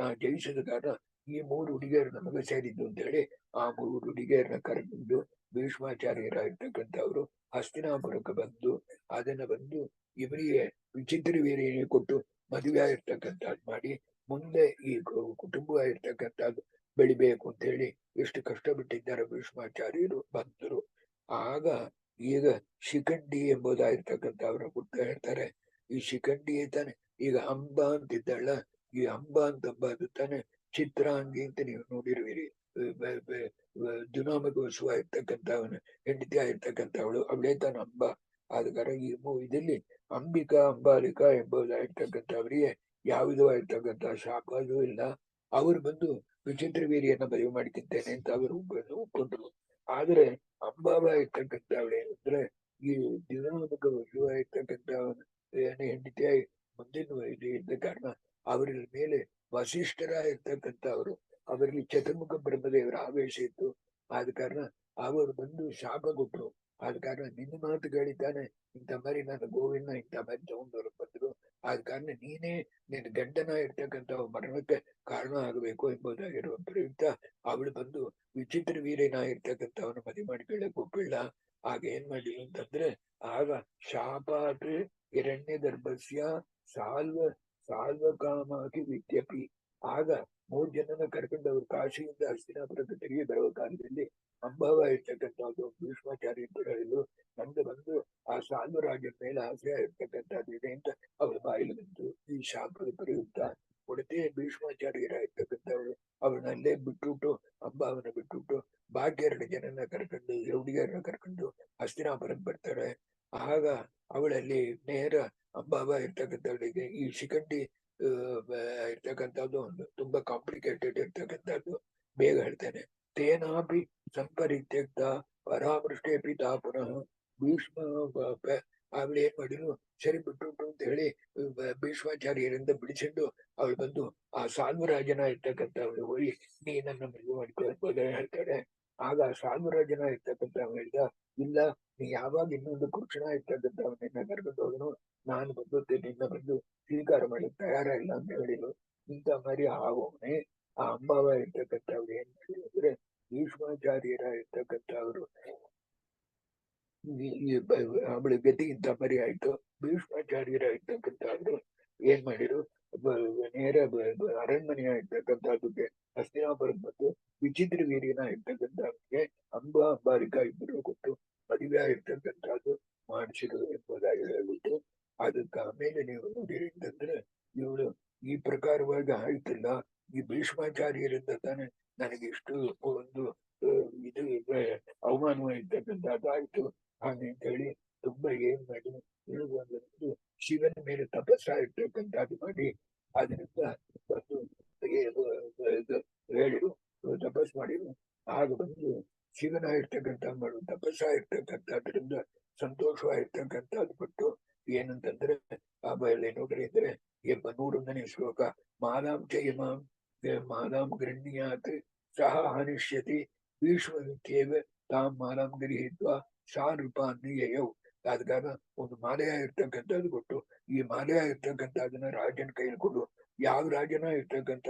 [SPEAKER 1] ನಾ ಜಯಿಸಿದ ಕಾರಣ ಈ 3 ಹುಡುಗಿಯರು ನಮಗೆ ಸೇರಿದ್ದು ಅಂತ ಹೇಳಿ ಆ 3 ಹುಡುಗಿಯರನ್ನ ಕರೆದು ಭೀಷ್ಮಾಚಾರ್ಯರ ಇರ್ತಕ್ಕಂಥವ್ರು ಹಸ್ತಿನಾಪುರಕ್ಕೆ ಬಂದು ಅದನ್ನ ಬಂದು ಇವರಿಗೆ ವಿಚಿತ್ರ ವೀರ್ಯನೇ ಕೊಟ್ಟು ಮದುವೆ ಆಗಿರ್ತಕ್ಕಂಥದ್ದು ಮಾಡಿ ಮುಂದೆ ಈ ಕುಟುಂಬ ಇರ್ತಕ್ಕಂಥದ್ದು ಬೆಳಿಬೇಕು ಅಂತ ಹೇಳಿ ಎಷ್ಟು ಕಷ್ಟಪಟ್ಟಿದ್ದಾರೆ ಭೀಷ್ಮಾಚಾರ್ಯರು ಬಂದರು. ಆಗ ಈಗ ಶಿಖಂಡಿ ಎಂಬುದಾಗಿರ್ತಕ್ಕಂಥವ್ರ ಪುಟ್ಟ ಹೇಳ್ತಾರೆ. ಈ ಶಿಖಂಡಿ ತಾನೆ ಈಗ ಅಂಬ ಅಂತಿದ್ದಾಳ, ಈ ಅಂಬ ಅಂತಂಬದು ತಾನೆ ಚಿತ್ರಾಂಗಿ ಅಂತ ನೀವು ನೋಡಿರುವಿರಿ. ದುನಾಮಕ ವಸುವ ಇರ್ತಕ್ಕಂಥವನ ಹೆಂಡತಿ ಆಗಿರ್ತಕ್ಕಂಥವಳು ಅವಳೇ ತಾನ ಅಂಬ. ಆದ ಈ ಇದರಲ್ಲಿ ಅಂಬಿಕಾ ಅಂಬಾಲಿಕಾ ಎಂಬುದಾಗಿರ್ತಕ್ಕಂಥವರಿಗೆ ಯಾವ ವಿಧವಾಗಿರ್ತಕ್ಕಂಥ ಶಾಪವೂ ಇಲ್ಲ. ಅವರು ಬಂದು ವಿಚಿತ್ರ ವೀರ್ಯನ ಮದುವೆ ಮಾಡಿದ್ದೇನೆ ಅಂತ ಅವರು ಒಪ್ಕೊಂಡ್ರು. ಆದ್ರೆ ಅಂಬಾಬ ಇರ್ತಕ್ಕಂಥವಳು ಏನಂದ್ರೆ ಈ ದುನಾಮಕ ವಸುವ ಇರ್ತಕ್ಕಂಥವನ ಹೆಂಡತಿಯಾಗಿ ಮುಂದಿನ ಇದು ಇದ್ದ ಕಾರಣ ಅವರ ಮೇಲೆ ವಸಿಷ್ಠರ ಇರ್ತಕ್ಕಂಥವ್ರು ಅವರಲ್ಲಿ ಚತುರ್ಮುಖ ಬ್ರಹ್ಮದೇವರ ಆವೇಶ ಇತ್ತು. ಆದ ಕಾರಣ ಅವರು ಬಂದು ಶಾಪ ಕೊಟ್ರು. ಆದ ಕಾರಣ ನಿನ್ನ ಮಾತು ಕೇಳಿದ್ದಾನೆ ಇಂಥ ಮರಿ ನನ್ನ ಗೋವಿನ ಇಂಥ ಮರಿ ತಗೊಂಡವರು ಬಂದ್ರು. ಆದ ಕಾರಣ ನೀನೇ ನಿನ್ನ ಗಂಡನ ಇರ್ತಕ್ಕಂಥ ಮರಣಕ್ಕೆ ಕಾರಣ ಆಗಬೇಕು ಎಂಬುದಾಗಿರುವ ಪ್ರಯುಕ್ತ ಅವಳು ಬಂದು ವಿಚಿತ್ರ ವೀರ್ಯನ ಇರ್ತಕ್ಕಂಥವನ್ನ ಮದುವೆ ಮಾಡಿಕೊಳ್ಳಕ್ ಒಪ್ಪಿಲ್ಲ. ಆಗ ಏನ್ ಮಾಡಿದ್ರು ಅಂತಂದ್ರೆ ಆಗ ಶಾಪಾತ್ ಹಿರಣ್ಯ ಗರ್ಭಸ್ಯ ಸಾಲ್ವ ಸಾಲ್ವಕಾಮಾಗಿ ವಿದ್ಯಪಿ. ಆಗ 3 ಜನನ ಕರ್ಕೊಂಡು ಅವರು ಕಾಶಿಯಿಂದ ಹಸ್ತಿನಾಪುರಕ್ಕೆ ತಿರುಗಿ ಬರುವ ಕಾಲದಲ್ಲಿ ಅಂಬಾವ ಇರ್ತಕ್ಕಂಥದ್ದು ಭೀಷ್ಮಾಚಾರ್ಯ ಅಂತ ಹೇಳಿದ್ರು. ನಂದು ಬಂದು ಆ ಸಾಲ್ವರಾಜನ ಮೇಲೆ ಆಸೆ ಇರ್ತಕ್ಕಂಥದ್ದು ಇದೆ ಅಂತ ಅವಳ ಬಾಯಿಲು ಬಂತು. ಈ ಶಾಪದ ಪ್ರಯುಕ್ತ ಉಡತೆ ಭೀಷ್ಮಾಚಾರ್ಯರ ಇರ್ತಕ್ಕಂಥವ್ರು ಅವಳನ್ನಲ್ಲೇ ಬಿಟ್ಟುಬಿಟ್ಟು, ಅಂಬಾವನ್ನ ಬಿಟ್ಟುಬಿಟ್ಟು ಬಾಕಿ 2 ಜನನ ಕರ್ಕೊಂಡು, ಹುಡುಗಿಯರನ್ನ ಕರ್ಕೊಂಡು ಹಸ್ತಿನಾಪುರಕ್ಕೆ ಬರ್ತಾರೆ. ಆಗ ಅವಳಲ್ಲಿ ನೇರ ಅಂಬಾವ ಇರ್ತಕ್ಕಂಥವಳಿಗೆ ಈ ಶಿಖಂಡಿ ಇರ್ತಕ್ಕಂಥದ್ದು ಒಂದು ತುಂಬಾ ಕಾಂಪ್ಲಿಕೇಟೆಡ್ ಇರ್ತಕ್ಕಂಥದ್ದು. ಬೇಗ ಹೇಳ್ತೇನೆ. ತೇನಾಪಿ ಸಂಪರಿತ್ಯಕ್ತ ಪರಾಮೃಷ್ಟೇ ಪಿತಾ ಪುನಃ ಭೀಷ್ಮ ಅವಳು ಏನ್ ಮಾಡಿದ್ರು, ಸರಿ ಬಿಟ್ಟು ಅಂತ ಹೇಳಿ ಭೀಷ್ಮಾಚಾರ್ಯರಿಂದ ಬಿಡಿಸಿಕೊಂಡು ಅವಳು ಬಂದು ಆ ಸಾಲ್ವರಾಜನ ಇರ್ತಕ್ಕಂಥವಳು ಹೋಗಿ ನೀ ನನ್ನ ಮದುವೆ ಮಾಡ್ಕೊಳ್ಬೋದ ಹೇಳ್ತಾಳೆ. ಆಗ ಸಾಲ್ವರಾಜನ ಇರ್ತಕ್ಕಂಥವ್ ಹೇಳ್ದ, ಇಲ್ಲ ನೀ ಯಾವಾಗ ಇನ್ನೊಂದು ಕೃಷ್ಣ ಇರ್ತಕ್ಕಂಥವನ್ನ ಕರ್ಕೊಂಡು ಹೋದನು, ನಾನು ಬಂದು ನಿನ್ನ ಬಂದು ಸ್ವೀಕಾರ ಮಾಡಲಿಕ್ಕೆ ತಯಾರಿಲ್ಲ ಅಂತ ಹೇಳಿದ್ರು. ಇಂಥ ಮರಿ ಆಗೋನೆ ಆ ಅಂಬಾವ ಇರ್ತಕ್ಕಂಥವ್ರು ಏನ್ ಮಾಡಿದ್ರು ಅಂದ್ರೆ, ಭೀಷ್ಮಾಚಾರ್ಯರ ಇರ್ತಕ್ಕಂಥವ್ರು ಅವಳ ಗತಿ ಇಂಥ ಮರಿ ಆಯ್ತು. ಭೀಷ್ಮಾಚಾರ್ಯರ ಇರ್ತಕ್ಕಂಥವ್ರು ಏನ್ ಮಾಡಿದ್ರು, ನೇರ ಅರಣ್ಮನೆಯ ಇರ್ತಕ್ಕಂಥದ್ದಕ್ಕೆ ಹಸ್ತಿನಾಪುರಕ್ಕೆ ಬಂದು ವಿಚಿತ್ರ ವೀರ್ಯನ ಇರ್ತಕ್ಕಂಥವ್ರಿಗೆ ಅಂಬಾರಿಕಾ ಇಬ್ಬರು ಕೊಟ್ಟು ಮದುವೆ ಆಗಿರ್ತಕ್ಕಂಥದ್ದು ಮಾಡಿಸಿದ್ರು ಎಂಬುದಾಗಿ ಹೇಳ್ಬಿಟ್ಟು, ಅದಕ್ಕೆ ಆಮೇಲೆ ನೀವು ನೋಡಿರಿ ಅಂತಂದ್ರೆ ಇವಳು ಈ ಪ್ರಕಾರವಾಗಿ ಆಯ್ತಲ್ಲ, ಈ ಭೀಷ್ಮಾಚಾರ್ಯರಿಂದ ತಾನೆ ನನಗೆ ಇಷ್ಟು ಒಂದು ಇದು ಅವಮಾನ ಇರ್ತಕ್ಕಂಥದ್ದು ಆಯ್ತು ಹಾಗೆ ಅಂತ ಹೇಳಿ ತುಂಬಾ ಏನ್ ಮಾಡಿ ಹೇಳುವಂತದ್ದು ಶಿವನ ಮೇಲೆ ತಪಸ್ಸ ಇರ್ತಕ್ಕಂಥದ್ದು ಮಾಡಿ ಅದರಿಂದ ಬಂದು ಹೇಳಿ ತಪಸ್ ಮಾಡಿರು. ಆಗ ಬಂದು ಶಿವನ ಇರ್ತಕ್ಕಂಥ ಮಾಡು ತಪಸ್ಸ ಇರ್ತಕ್ಕಂಥದ್ರಿಂದ ಸಂತೋಷವಾಗಿರ್ತಕ್ಕಂಥದ್ದು ಬಿಟ್ಟು ಏನಂತಂದ್ರೆ ಆ ಬಯಲೆ ನೋಡ್ರಿ ಅಂದ್ರೆ 101ನೇ ಶ್ಲೋಕ. ಮಾಲಾಂ ಚಯಮಾಂ ಮಾಲಾಂ ಗೃಹ್ಣಿಯಾತ್ ಸಹ ಹನಿಷ್ಯತಿ ಭೀಷ್ಮವಿತ್ಯೇವ ತಾಂ ಮಾಲಾಂ ಗೃಹೀತ್ವಾ ಶಾ ನೃಪಾನ್ಯಯೌ. ಅದಕ್ಕಾಗ ಒಂದು ಮಾಲೆಯ ಇರ್ತಕ್ಕಂಥದ್ದು ಕೊಟ್ಟು, ಈ ಮಾಲೆಯ ಇರ್ತಕ್ಕಂಥದನ್ನ ರಾಜನ ಕೈಲಿ ಕೊಡು. ಯಾವ ರಾಜನ ಇರ್ತಕ್ಕಂಥ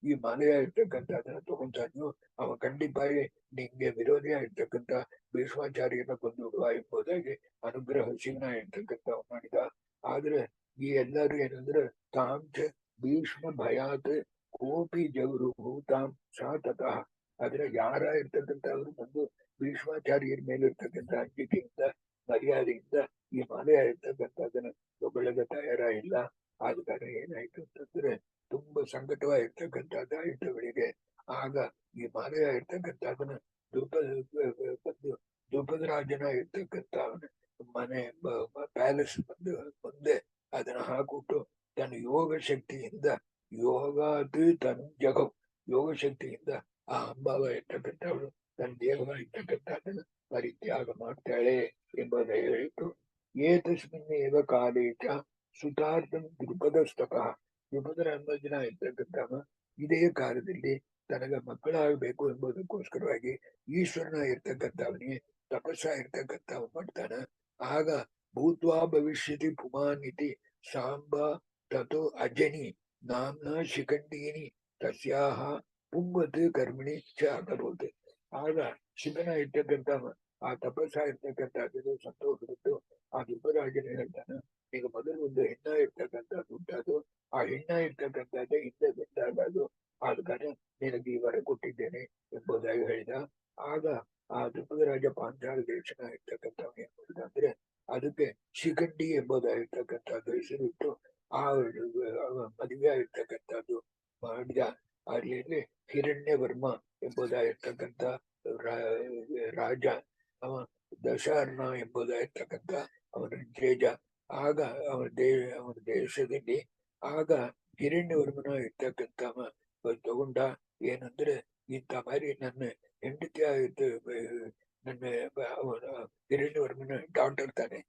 [SPEAKER 1] ಈ ಮಾಲೆಯ ಇರ್ತಕ್ಕಂಥದನ್ನ ತಗೊಂತಾನು ಅವ ಖಂಡಿತವಾಗಿ ನಿಂಗೆ ವಿರೋಧಿಯ ಇರ್ತಕ್ಕಂಥ ಭೀಷ್ಮಾಚಾರ್ಯನ ಕೊಂದುಡುವ ಎಂಬುದಾಗಿ ಅನುಗ್ರಹ ಶಿವನ ಇರ್ತಕ್ಕಂಥ ಮಾಡಿದ. ಆದ್ರೆ ಈ ಎಲ್ಲರೂ ಏನಂದ್ರೆ ತಾಂಚ ಭೀಷ್ಮ ಭಯಾತ್ ಕೋಪಿ ಜವರು ಭೂತಾಂ ಸಾ ತತಃ. ಆದ್ರೆ ಯಾರ ಇರ್ತಕ್ಕಂಥವ್ರು ಬಂದು ಭೀಷ್ಮಾಚಾರ್ಯರ ಮೇಲೆ ಇರ್ತಕ್ಕಂಥ ಅಂಜಿಕೆಯಿಂದ ಮರ್ಯಾದೆಯಿಂದ ಈ ಮಾಲೆಯ ಇರ್ತಕ್ಕಂಥದನ್ನ ತಗೊಳ್ಳದ ತಯಾರಿಲ್ಲ. ಆದ ಕಾರಣ ಏನಾಯ್ತು ಅಂತಂದ್ರೆ ತುಂಬಾ ಸಂಕಟವಾಗಿರ್ತಕ್ಕಂಥದ್ದಾಯಿತವಳಿಗೆ. ಆಗ ಈ ಮಾಲೆಯ ಇರ್ತಕ್ಕಂಥದನ್ನ ಬಂದು ದ್ರುಪದ ರಾಜನ ಇರ್ತಕ್ಕಂಥ ಮನೆ ಪ್ಯಾಲೇಸ್ ಬಂದು ಮುಂದೆ ಅದನ್ನ ಹಾಕ್ಬಿಟ್ಟು ತನ್ನ ಯೋಗ ಶಕ್ತಿಯಿಂದ ಯೋಗಾತ್ ತನ್ ಜಗಂ ಯೋಗ ಶಕ್ತಿಯಿಂದ ಆ ಅಂಬಾವ ಇರ್ತಕ್ಕಂಥವಳು ತನ್ನ ದೇಹ ಇರ್ತಕ್ಕಂಥದ್ದನ್ನ ಪರಿತ್ಯಾಗ ಮಾಡ್ತಾಳೆ ಎಂಬುದಾಗಿ ಹೇಳಿತು. ಏತಸ್ಮಿನ್ನೇವ ಕಾಲೇ ಚ ಸುತಾರ್ಥಂ ದ್ರುಪದಸ್ತಃ. ದ್ರುಪದರ ಜನ ಇರ್ತಕ್ಕಂಥವ ಇದೇ ಕಾಲದಲ್ಲಿ ತನಗ ಮಕ್ಕಳಾಗಬೇಕು ಎಂಬುದಕ್ಕೋಸ್ಕರವಾಗಿ ಈಶ್ವರನ ಇರ್ತಕ್ಕಂಥವನಿಗೆ ತಪಸ್ಸ ಇರ್ತಕ್ಕಂಥವ ಮಾಡ್ತಾನ. ಆಗ ಭೂತ್ವಾ ಭವಿಷ್ಯತಿ ಪುಮಾನಿತಿ ಸಾಂಬ ತಥೋ ಅಜನಿ ನಾಮ್ನ ಶಿಖಂಡೀನಿ ತಸ್ಯಾಹ ಪುಂವತ್ ಕರ್ಮಿಣಿ ಚ ಅಕರೋತ್. ಆಗ ಶಿವನ ಇರ್ತಕ್ಕಂಥ ಆ ತಪಸ್ಸ ಇರ್ತಕ್ಕಂಥದ್ದು ಸಂತೋಷ ಬಿಟ್ಟು ಆ ದುರ್ಗರಾಜನ ಹೇಳ್ತಾನ, ಈಗ ಮೊದಲು ಒಂದು ಹೆಣ್ಣ ಇರ್ತಕ್ಕಂಥದ್ದು ಉಂಟದು, ಆ ಹೆಣ್ಣ ಇರ್ತಕ್ಕಂಥದ್ದೇ ಹಿಂದೆ ಬಿಟ್ಟಾಗದು. ಆದ ಕಾರಣ ನಿನಗೆ ಈ ವರ ಕೊಟ್ಟಿದ್ದೇನೆ ಎಂಬುದಾಗಿ ಹೇಳಿದ. ಆಗ ಆ ದುರ್ಗರಾಜ ಪಾಂಚಾಲ ದೇಶನ ಇರ್ತಕ್ಕಂಥವ್ ಏನ್ ಮಾಡಿದ ಅಂದ್ರೆ ಅದಕ್ಕೆ ಶಿಖಂಡಿ ಎಂಬುದಾಗಿರ್ತಕ್ಕಂಥದ್ದು ಹೆಸರಿಟ್ಟು ಆ ಮದುವೆ ಆಗಿರ್ತಕ್ಕಂಥದ್ದು ಮಾಡಿದ. ಅಲ್ಲಿ ಹಿರಣ್ಯವರ್ಮ ಎಂಬುದಾಗಿರ್ತಕ್ಕಂಥ ರಾಜ, ಅವ ದಶಾರ್ಣ ಎಂಬುದಾಗಿರ್ತಕ್ಕಂಥ ಅವನ ಜೇಜ. ಆಗ ಅವನ ದೇಶದಲ್ಲಿ ಆಗ ಹಿರಣ್ಯವರ್ಮನ ಇರ್ತಕ್ಕಂಥವ ತಗೊಂಡ ಏನಂದ್ರೆ ಇಂಥ ಮಾರಿ ನನ್ನ ಹೆಂಡತಿ ಆಯ್ತು, ನನ್ನ ಹಿರಣ್ಯವರ್ಮನ ಡಾಕ್ಟರ್ ತಾನೆ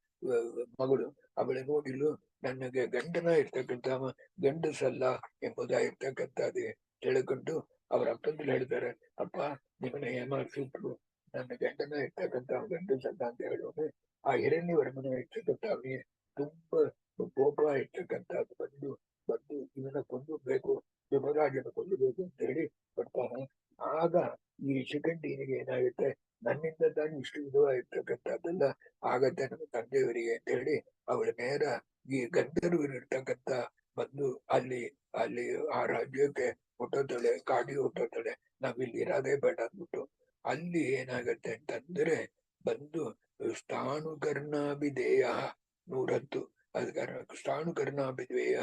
[SPEAKER 1] ಮಗಳು, ಅವಳ ನೋಡಿಲು ನನಗೆ ಗಂಡನ ಇರ್ತಕ್ಕಂಥವ ಗಂಡಸಲ್ಲ ಎಂಬುದಾಗಿರ್ತಕ್ಕಂಥದ್ದು ತಿಳ್ಕೊಂಡು ಅವ್ರ ಅಪ್ಪಂದಲ್ಲಿ ಹೇಳ್ತಾರೆ, ಅಪ್ಪ ನಿಮ್ಮನ್ನ ಏಮಾರಿಸಿಟ್ರು, ನನ್ನ ಗಂಡನ ಇರ್ತಕ್ಕಂಥ ಗಂಡಸಲ್ಲ ಅಂತ ಹೇಳುವನು. ಆ ಹಿರಣ್ಯವರ್ಮನ ಇರ್ತಕ್ಕಂಥ ಅವನಿಗೆ ತುಂಬಾ ಕೋಪ ಇರ್ತಕ್ಕಂಥದ್ದು ಬಂದು ಇವನ ಕೊಂದಬೇಕು, ಯುವರಾಜನ ಕೊಂದಬೇಕು ಅಂತ ಹೇಳಿ ಬರ್ತಾನೆ. ಆಗ ಈ ಶಿಖಂಡಿನಿಗೆ ಏನಾಗುತ್ತೆ, ನನ್ನಿಂದ ತಾನು ಇಷ್ಟು ವಿಧವಾಗಿರ್ತಕ್ಕಂಥದ್ದೆಲ್ಲ ಆಗತ್ತೆ ನಮ್ಮ ತಂದೆಯವರಿಗೆ ಅಂತ ಹೇಳಿ ಅವಳ ನೇರ ಈ ಗಂಧರ್ವರು ಇರ್ತಕ್ಕಂಥ ಬಂದು ಅಲ್ಲಿ ಅಲ್ಲಿ ಆ ರಾಜ್ಯಕ್ಕೆ ಹುಟ್ಟೋತಾಳೆ, ಕಾಡಿಗೆ ಹುಟ್ಟೋತಾಳೆ, ನಾವಿಲ್ಲಿ ಇರೋದೇ ಬೇಡ ಅಂದ್ಬಿಟ್ಟು ಅಲ್ಲಿ ಏನಾಗತ್ತೆ ಅಂತಂದ್ರೆ ಬಂದು ಸ್ಥಾಣುಕರ್ಣಾಭಿಧೇಯ 110 ಅದಕ್ಕೆ ಸ್ಥಾಣುಕರ್ಣಾಭಿಧೇಯ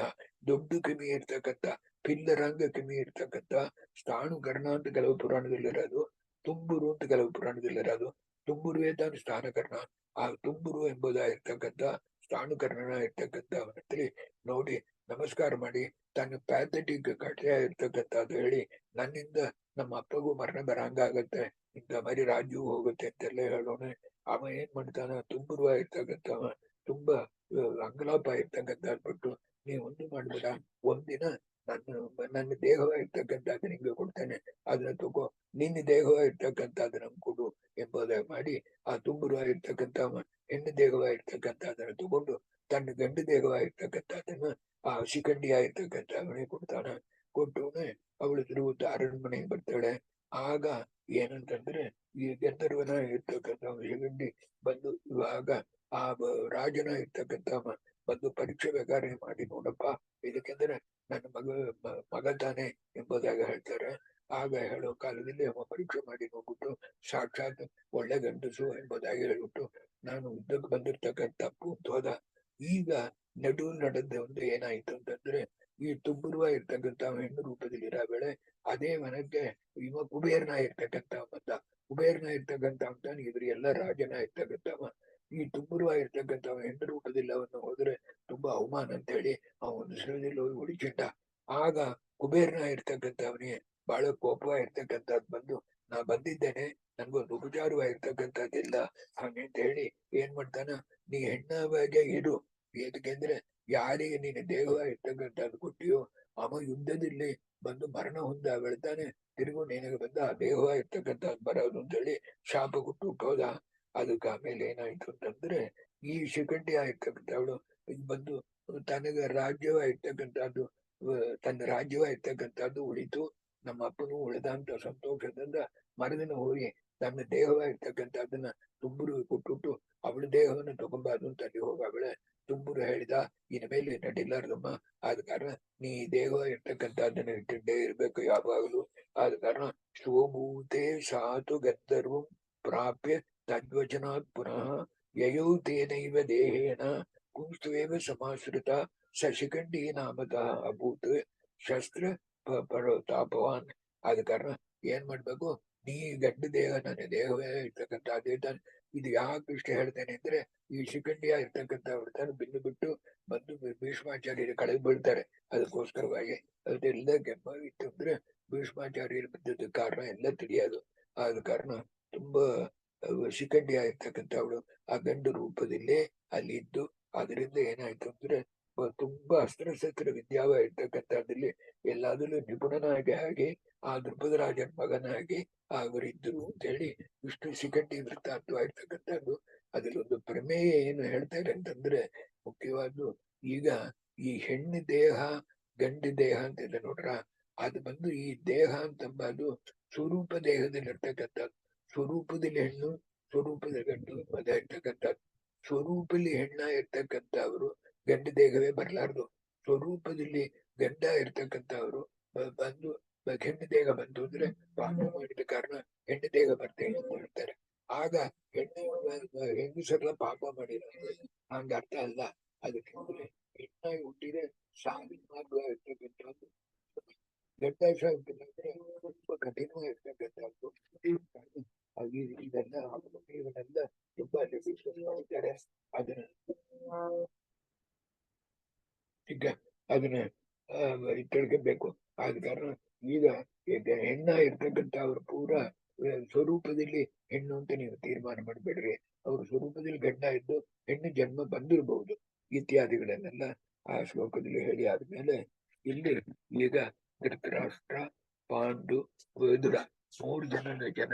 [SPEAKER 1] ದೊಡ್ಡ ಕಿಮಿ ಇರ್ತಕ್ಕಂಥ ಪಿಲ್ಲರಂಗ ಕಿಮಿ ಇರ್ತಕ್ಕಂಥ ಸ್ಥಾಣುಕರ್ಣ ಅಂತ ಕೆಲವು ಪುರಾಣದಲ್ಲಿರೋದು, ತುಂಬುರು ಅಂತ ಕೆಲವು ಪುರಾಣದಲ್ಲಿರೋದು. ತುಂಬುರುವೇ ತಾನು ಸ್ಥಾನಕರ್ಣ. ಆ ತುಂಬುರು ಎಂಬುದಾಗಿರ್ತಕ್ಕಂಥ ಸ್ಥಾಣುಕರ್ಣನ ಇರ್ತಕ್ಕಂಥವನಲ್ಲಿ ನೋಡಿ ನಮಸ್ಕಾರ ಮಾಡಿ ತನ್ನ ಪ್ಯಾಥೆಟಿಕ್ ಕಠಿಣ ಇರ್ತಕ್ಕಂಥದ್ದು ಹೇಳಿ, ನನ್ನಿಂದ ನಮ್ಮ ಅಪ್ಪಗೂ ಮರಣ ಬರಂಗಾಗತ್ತೆ, ಇಂಥ ಮರಿ ರಾಜ್ಯವು ಹೋಗುತ್ತೆ ಅಂತೆಲ್ಲ ಹೇಳೋಣ. ಅವ ಏನ್ ಮಾಡ್ತಾನ, ತುಂಬುರುವ ಇರ್ತಕ್ಕಂಥವ ತುಂಬಾ ಅಂಗಲಾಪ ಇರ್ತಕ್ಕಂಥ ಬಿಟ್ಟು ನೀ ಒಂದು ಮಾಡ್ಬೇಡ, ಒಂದಿನ ನನ್ನ ದೇಹವಾಗಿರ್ತಕ್ಕಂಥದ್ದು ನಿಂಗೆ ಕೊಡ್ತೇನೆ, ಅದನ್ನ ತಗೋ, ನಿನ್ನ ದೇಹವಾಗಿರ್ತಕ್ಕಂಥದ್ದು ನಮ್ಗೆ ಕೊಡು ಎಂಬುದಾಗಿ ಮಾಡಿ ಆ ತುಂಬುರುವಾಗಿರ್ತಕ್ಕಂಥವ ಹೆಣ್ಣು ದೇಹವಾಗಿರ್ತಕ್ಕಂಥದ್ದನ್ನು ತಗೊಂಡು ತನ್ನ ಗಂಡು ದೇಹವಾಗಿರ್ತಕ್ಕಂಥದ್ದನ್ನ ಆ ಶಿಖಂಡಿಯಾಗಿರ್ತಕ್ಕಂಥವನಿಗೆ ಕೊಡ್ತಾನ. ಕೊಟ್ಟವನೆ ಅವಳು ತಿರುಗುತ್ತ ಅರಣ್ಮನೆಗೆ ಬರ್ತಾಳೆ. ಆಗ ಏನಂತಂದ್ರೆ ಈ ಗಂಧರ್ವನ ಇರ್ತಕ್ಕಂಥ ಶಿಖಂಡಿ ಬಂದು ಇವಾಗ ಆ ರಾಜನ ಇರ್ತಕ್ಕಂಥ ಬಂದು ಪರೀಕ್ಷೆ ಬೇಕಾದ್ರೆ ಮಾಡಿ ನೋಡಪ್ಪ, ಇದಕ್ಕೆಂದ್ರೆ ನನ್ನ ಮಗ ತಾನೆ ಎಂಬುದಾಗಿ ಹೇಳ್ತಾರೆ. ಆಗ ಹೇಳೋ ಕಾಲದಲ್ಲಿ ಅವ ಪರೀಕ್ಷೆ ಮಾಡಿ ನೋಡ್ಬಿಟ್ಟು ಸಾಕ್ಷಾತ್ ಒಳ್ಳೆ ಗಂಡಸು ಎಂಬುದಾಗಿ ಹೇಳ್ಬಿಟ್ಟು ನಾನು ಯುದ್ಧಕ್ಕೆ ಬಂದಿರ್ತಕ್ಕಂಥ ತಪ್ಪು ಅಂತ ಹೋದ. ಈಗ ನಡೆದ ಒಂದು ಏನಾಯ್ತು ಅಂತಂದ್ರೆ ಈ ತುಂಬುರುವ ಇರ್ತಕ್ಕಂಥ ಹೆಣ್ಣು ರೂಪದಲ್ಲಿ ಇರೋ ವೇಳೆ ಅದೇ ಮನಕ್ಕೆ ಇವ ಕುಬೇರನ ಇರ್ತಕ್ಕಂಥ ಬಂದ. ಕುಬೇರನ ಇರ್ತಕ್ಕಂಥ ಅಂತಾನೆ ಇದ್ರ ಎಲ್ಲ ರಾಜನ ಇರ್ತಕ್ಕಂಥವ ಈ ತುಂಬುರುವ ಇರ್ತಕ್ಕಂಥವ ಹೆಣ್ಣು ರೂಪದಲ್ಲಿ ಅವನ್ನ ಹೋದ್ರೆ ತುಂಬಾ ಅವಮಾನ ಅಂತ ಹೇಳಿ ಅವನು ಸ್ಥಳದಲ್ಲಿ ಹೋಗಿ ಹೊಡಿಚಿಟ್ಟ. ಆಗ ಕುಬೇರನ ಇರ್ತಕ್ಕಂಥವನಿಗೆ ಬಹಳ ಕೋಪವಾಗಿರ್ತಕ್ಕಂಥದ್ದು ಬಂದು, ನಾ ಬಂದಿದ್ದೇನೆ, ನನ್ಗೊಂದು ಉಪಚಾರವಾಗಿರ್ತಕ್ಕಂಥದ್ದಿಲ್ಲ ಹಾಗಂತ ಹೇಳಿ ಏನ್ ಮಾಡ್ತಾನ, ನೀ ಹೆಣ್ಣಾಗೆ ಇರು, ಏಕೆಂದ್ರೆ ಯಾರಿಗೆ ನೀನು ದೇಹವಾಗಿರ್ತಕ್ಕಂಥದ್ದು ಕೊಟ್ಟಿಯೋ ಅವ ಯುದ್ಧದಲ್ಲಿ ಬಂದು ಮರಣ ಹೊಂದ ಬೆಳ್ತಾನೆ, ತಿರುಗು ನಿನಗೆ ಬಂದ ಆ ದೇಹವಾಗಿರ್ತಕ್ಕಂಥದ್ದು ಬರೋದು ಅಂತ ಹೇಳಿ ಶಾಪ ಕೊಟ್ಟು ಹೋದ. ಅದಕ್ಕೆ ಆಮೇಲೆ ಏನಾಯ್ತು ಅಂತಂದ್ರೆ ಈ ಶಿಖಂಡಿ ಆಗಿರ್ತಕ್ಕಂಥವಳು ಬಂದು ತನಗೆ ರಾಜ್ಯವಾಗಿರ್ತಕ್ಕಂಥದ್ದು ತನ್ನ ರಾಜ್ಯವಾಗಿರ್ತಕ್ಕಂಥದ್ದು ಉಳಿತು, ನಮ್ಮ ಅಪ್ಪನು ಉಳಿದ ಅಂತ ಸಂತೋಷದಿಂದ ಮರದಿನ ಹೋಗಿ ತನ್ನ ದೇಹವಾಗಿರ್ತಕ್ಕಂಥದ್ದನ್ನ ತುಂಬುರು ಕೊಟ್ಟುಬಿಟ್ಟು ಅವಳ ದೇಹವನ್ನು ತಗೊಂಬಾರ್ದು ಅಂತ ಅಲ್ಲಿ ಹೋಗವಳೆ. ತುಂಬುರು ಹೇಳಿದ, ಇನ್ನು ಮೇಲೆ ನಡಿಲಾರ್ದಮ್ಮ, ಆದ ಕಾರಣ ನೀ ದೇಹ ಇರ್ತಕ್ಕಂಥದ್ದನ್ನ ಇಟ್ಟಿದ್ದೇ ಇರ್ಬೇಕು ಯಾವಾಗಲೂ. ಆದ ಕಾರಣ ಶೋಭೂತೆ ಸಾತು ಗಂಧರ್ವಂ ಪ್ರಾಪ್ಯ ತದ್ವಚನಾತ್ ಪುನಃ ಯಯೌ ತೇನೈವ ದೇಹೇನ ಪುಂಸ್ತ್ವೇವ ಸಮಾಶ್ರಿತ ಸ ಶಿಖಂಡಿ ನಾಮತಃ ಅಭೂತ್ ಶಸ್ತ್ರ ತಾಪವಾನ್. ಆದ ಕಾರಣ ಏನ್ ಮಾಡ್ಬೇಕು, ನೀ ಗಂಡ ದೇಹ ನನ್ನ ದೇಹವೇ ಇರ್ತಕ್ಕಂಥ ಅದೇ ತಾನೆ. ಇದು ಯಾಕೆ ಇಷ್ಟ ಹೇಳ್ತೇನೆ ಅಂದ್ರೆ ಈ ಶಿಖಂಡಿಯ ಇರ್ತಕ್ಕಂಥ ತಾನು ಬಿಲ್ಲು ಬಿಟ್ಟು ಬಂದು ಭೀಷ್ಮಾಚಾರ್ಯರು ಕಳೆದು ಬೀಳ್ತಾರೆ. ಅದಕ್ಕೋಸ್ಕರವಾಗಿ ಅದೆಲ್ಲ ಕೆಮ್ಮ ಇತ್ತು ಅಂದ್ರೆ ಭೀಷ್ಮಾಚಾರ್ಯರು ಬಿದ್ದದ ಕಾರಣ ಎಲ್ಲ ತಿಳಿಯೋದು. ಆದ ಕಾರಣ ತುಂಬಾ ಶಿಖಂಡಿ ಆಗಿರ್ತಕ್ಕಂಥವಳು ಆ ಗಂಡು ರೂಪದಲ್ಲೇ ಅಲ್ಲಿ ಇದ್ದು, ಅದರಿಂದ ಏನಾಯ್ತು ಅಂದ್ರೆ ತುಂಬಾ ಅಸ್ತ್ರಶಸ್ತ್ರ ವಿದ್ಯಾವ ಇರ್ತಕ್ಕಂಥದ್ದಲ್ಲಿ ಎಲ್ಲಾದ್ರಲ್ಲೂ ನಿಪುಣನಾಗಿ ಆಗಿ ಆ ದ್ರುಪದ ರಾಜನ ಮಗನಾಗಿ ಅವರಿದ್ದರು ಅಂತ ಹೇಳಿ ವಿಷ್ಣು ಶಿಖಂಡಿ ವೃತ್ತಾಂತವಾಗಿರ್ತಕ್ಕಂಥದ್ದು. ಅದ್ರಲ್ಲಿ ಒಂದು ಪ್ರಮೇಯ ಏನು ಹೇಳ್ತಾರೆ ಅಂತಂದ್ರೆ ಮುಖ್ಯವಾದ್ದು, ಈಗ ಈ ಹೆಣ್ಣು ದೇಹ ಗಂಡು ದೇಹ ಅಂತಿದೆ ನೋಡ್ರ, ಅದು ಬಂದು ಈ ದೇಹ ಅಂತಂಬದು ಸ್ವರೂಪ ದೇಹದಲ್ಲಿ ಇರ್ತಕ್ಕಂಥದ್ದು. ಸ್ವರೂಪದಲ್ಲಿ ಹೆಣ್ಣು, ಸ್ವರೂಪದ ಗಂಡು ಅದೇ ಇರ್ತಕ್ಕಂಥದ್ದು. ಸ್ವರೂಪದಲ್ಲಿ ಹೆಣ್ಣ ಇರ್ತಕ್ಕಂಥವ್ರು ಗಂಡ ದೇಹವೇ ಬರಲಾರ್ದು, ಸ್ವರೂಪದಲ್ಲಿ ಗಂಡ ಇರ್ತಕ್ಕಂಥವ್ರು ಬಂದು ಹೆಣ್ಣು ದೇಹ ಬಂತು ಅಂದ್ರೆ ಪಾಪ ಮಾಡಿದ ಕಾರಣ ಹೆಣ್ಣು ದೇಹ ಬರ್ತೇನೆ ಅಂತ ಹೇಳ್ತಾರೆ. ಆಗ ಹೆಂಗಸರೆಲ್ಲ ಪಾಪ ಮಾಡಿದ ಹಂಗ ಅರ್ಥ ಅಲ್ಲ. ಅದಕ್ಕೆ ಹೆಣ್ಣಾಗಿ ಹುಟ್ಟಿದ್ರೆ ಸಾವಿನ ಮಾರ್ಗ ಇರ್ತಕ್ಕಂಥದ್ದು, ಗಡ್ಡ ಸಾಯ್ತಂದ್ರೆ ತುಂಬಾ ಕಠಿಣವಾಗಿರ್ತಕ್ಕಂಥದ್ದು. ಇದೆಲ್ಲ ಇವನ್ನೆಲ್ಲ ತುಂಬಾ ಮಾಡಿದ್ದಾರೆ. ಅದನ್ನ ಈಗ ಅದನ್ನ ತಿಳ್ಕೊಬೇಕು. ಆದ ಕಾರಣ ಈಗ ಹೆಣ್ಣ ಇರ್ತಕ್ಕಂಥ ಅವ್ರ ಪೂರ ಸ್ವರೂಪದಲ್ಲಿ ಹೆಣ್ಣು ಅಂತ ನೀವು ತೀರ್ಮಾನ ಮಾಡ್ಬೇಡ್ರಿ. ಅವ್ರ ಸ್ವರೂಪದಲ್ಲಿ ಗಂಡ ಇದ್ದು ಹೆಣ್ಣು ಜನ್ಮ ಬಂದಿರಬಹುದು ಇತ್ಯಾದಿಗಳನ್ನೆಲ್ಲ ಆ ಶ್ಲೋಕದಲ್ಲಿ ಹೇಳಿ ಆದ್ಮೇಲೆ ಇಲ್ಲಿ ಈಗ ಧೃತರಾಷ್ಟ್ರ, ಪಾಂಡು, ವಿದುರ 3 ಜನನ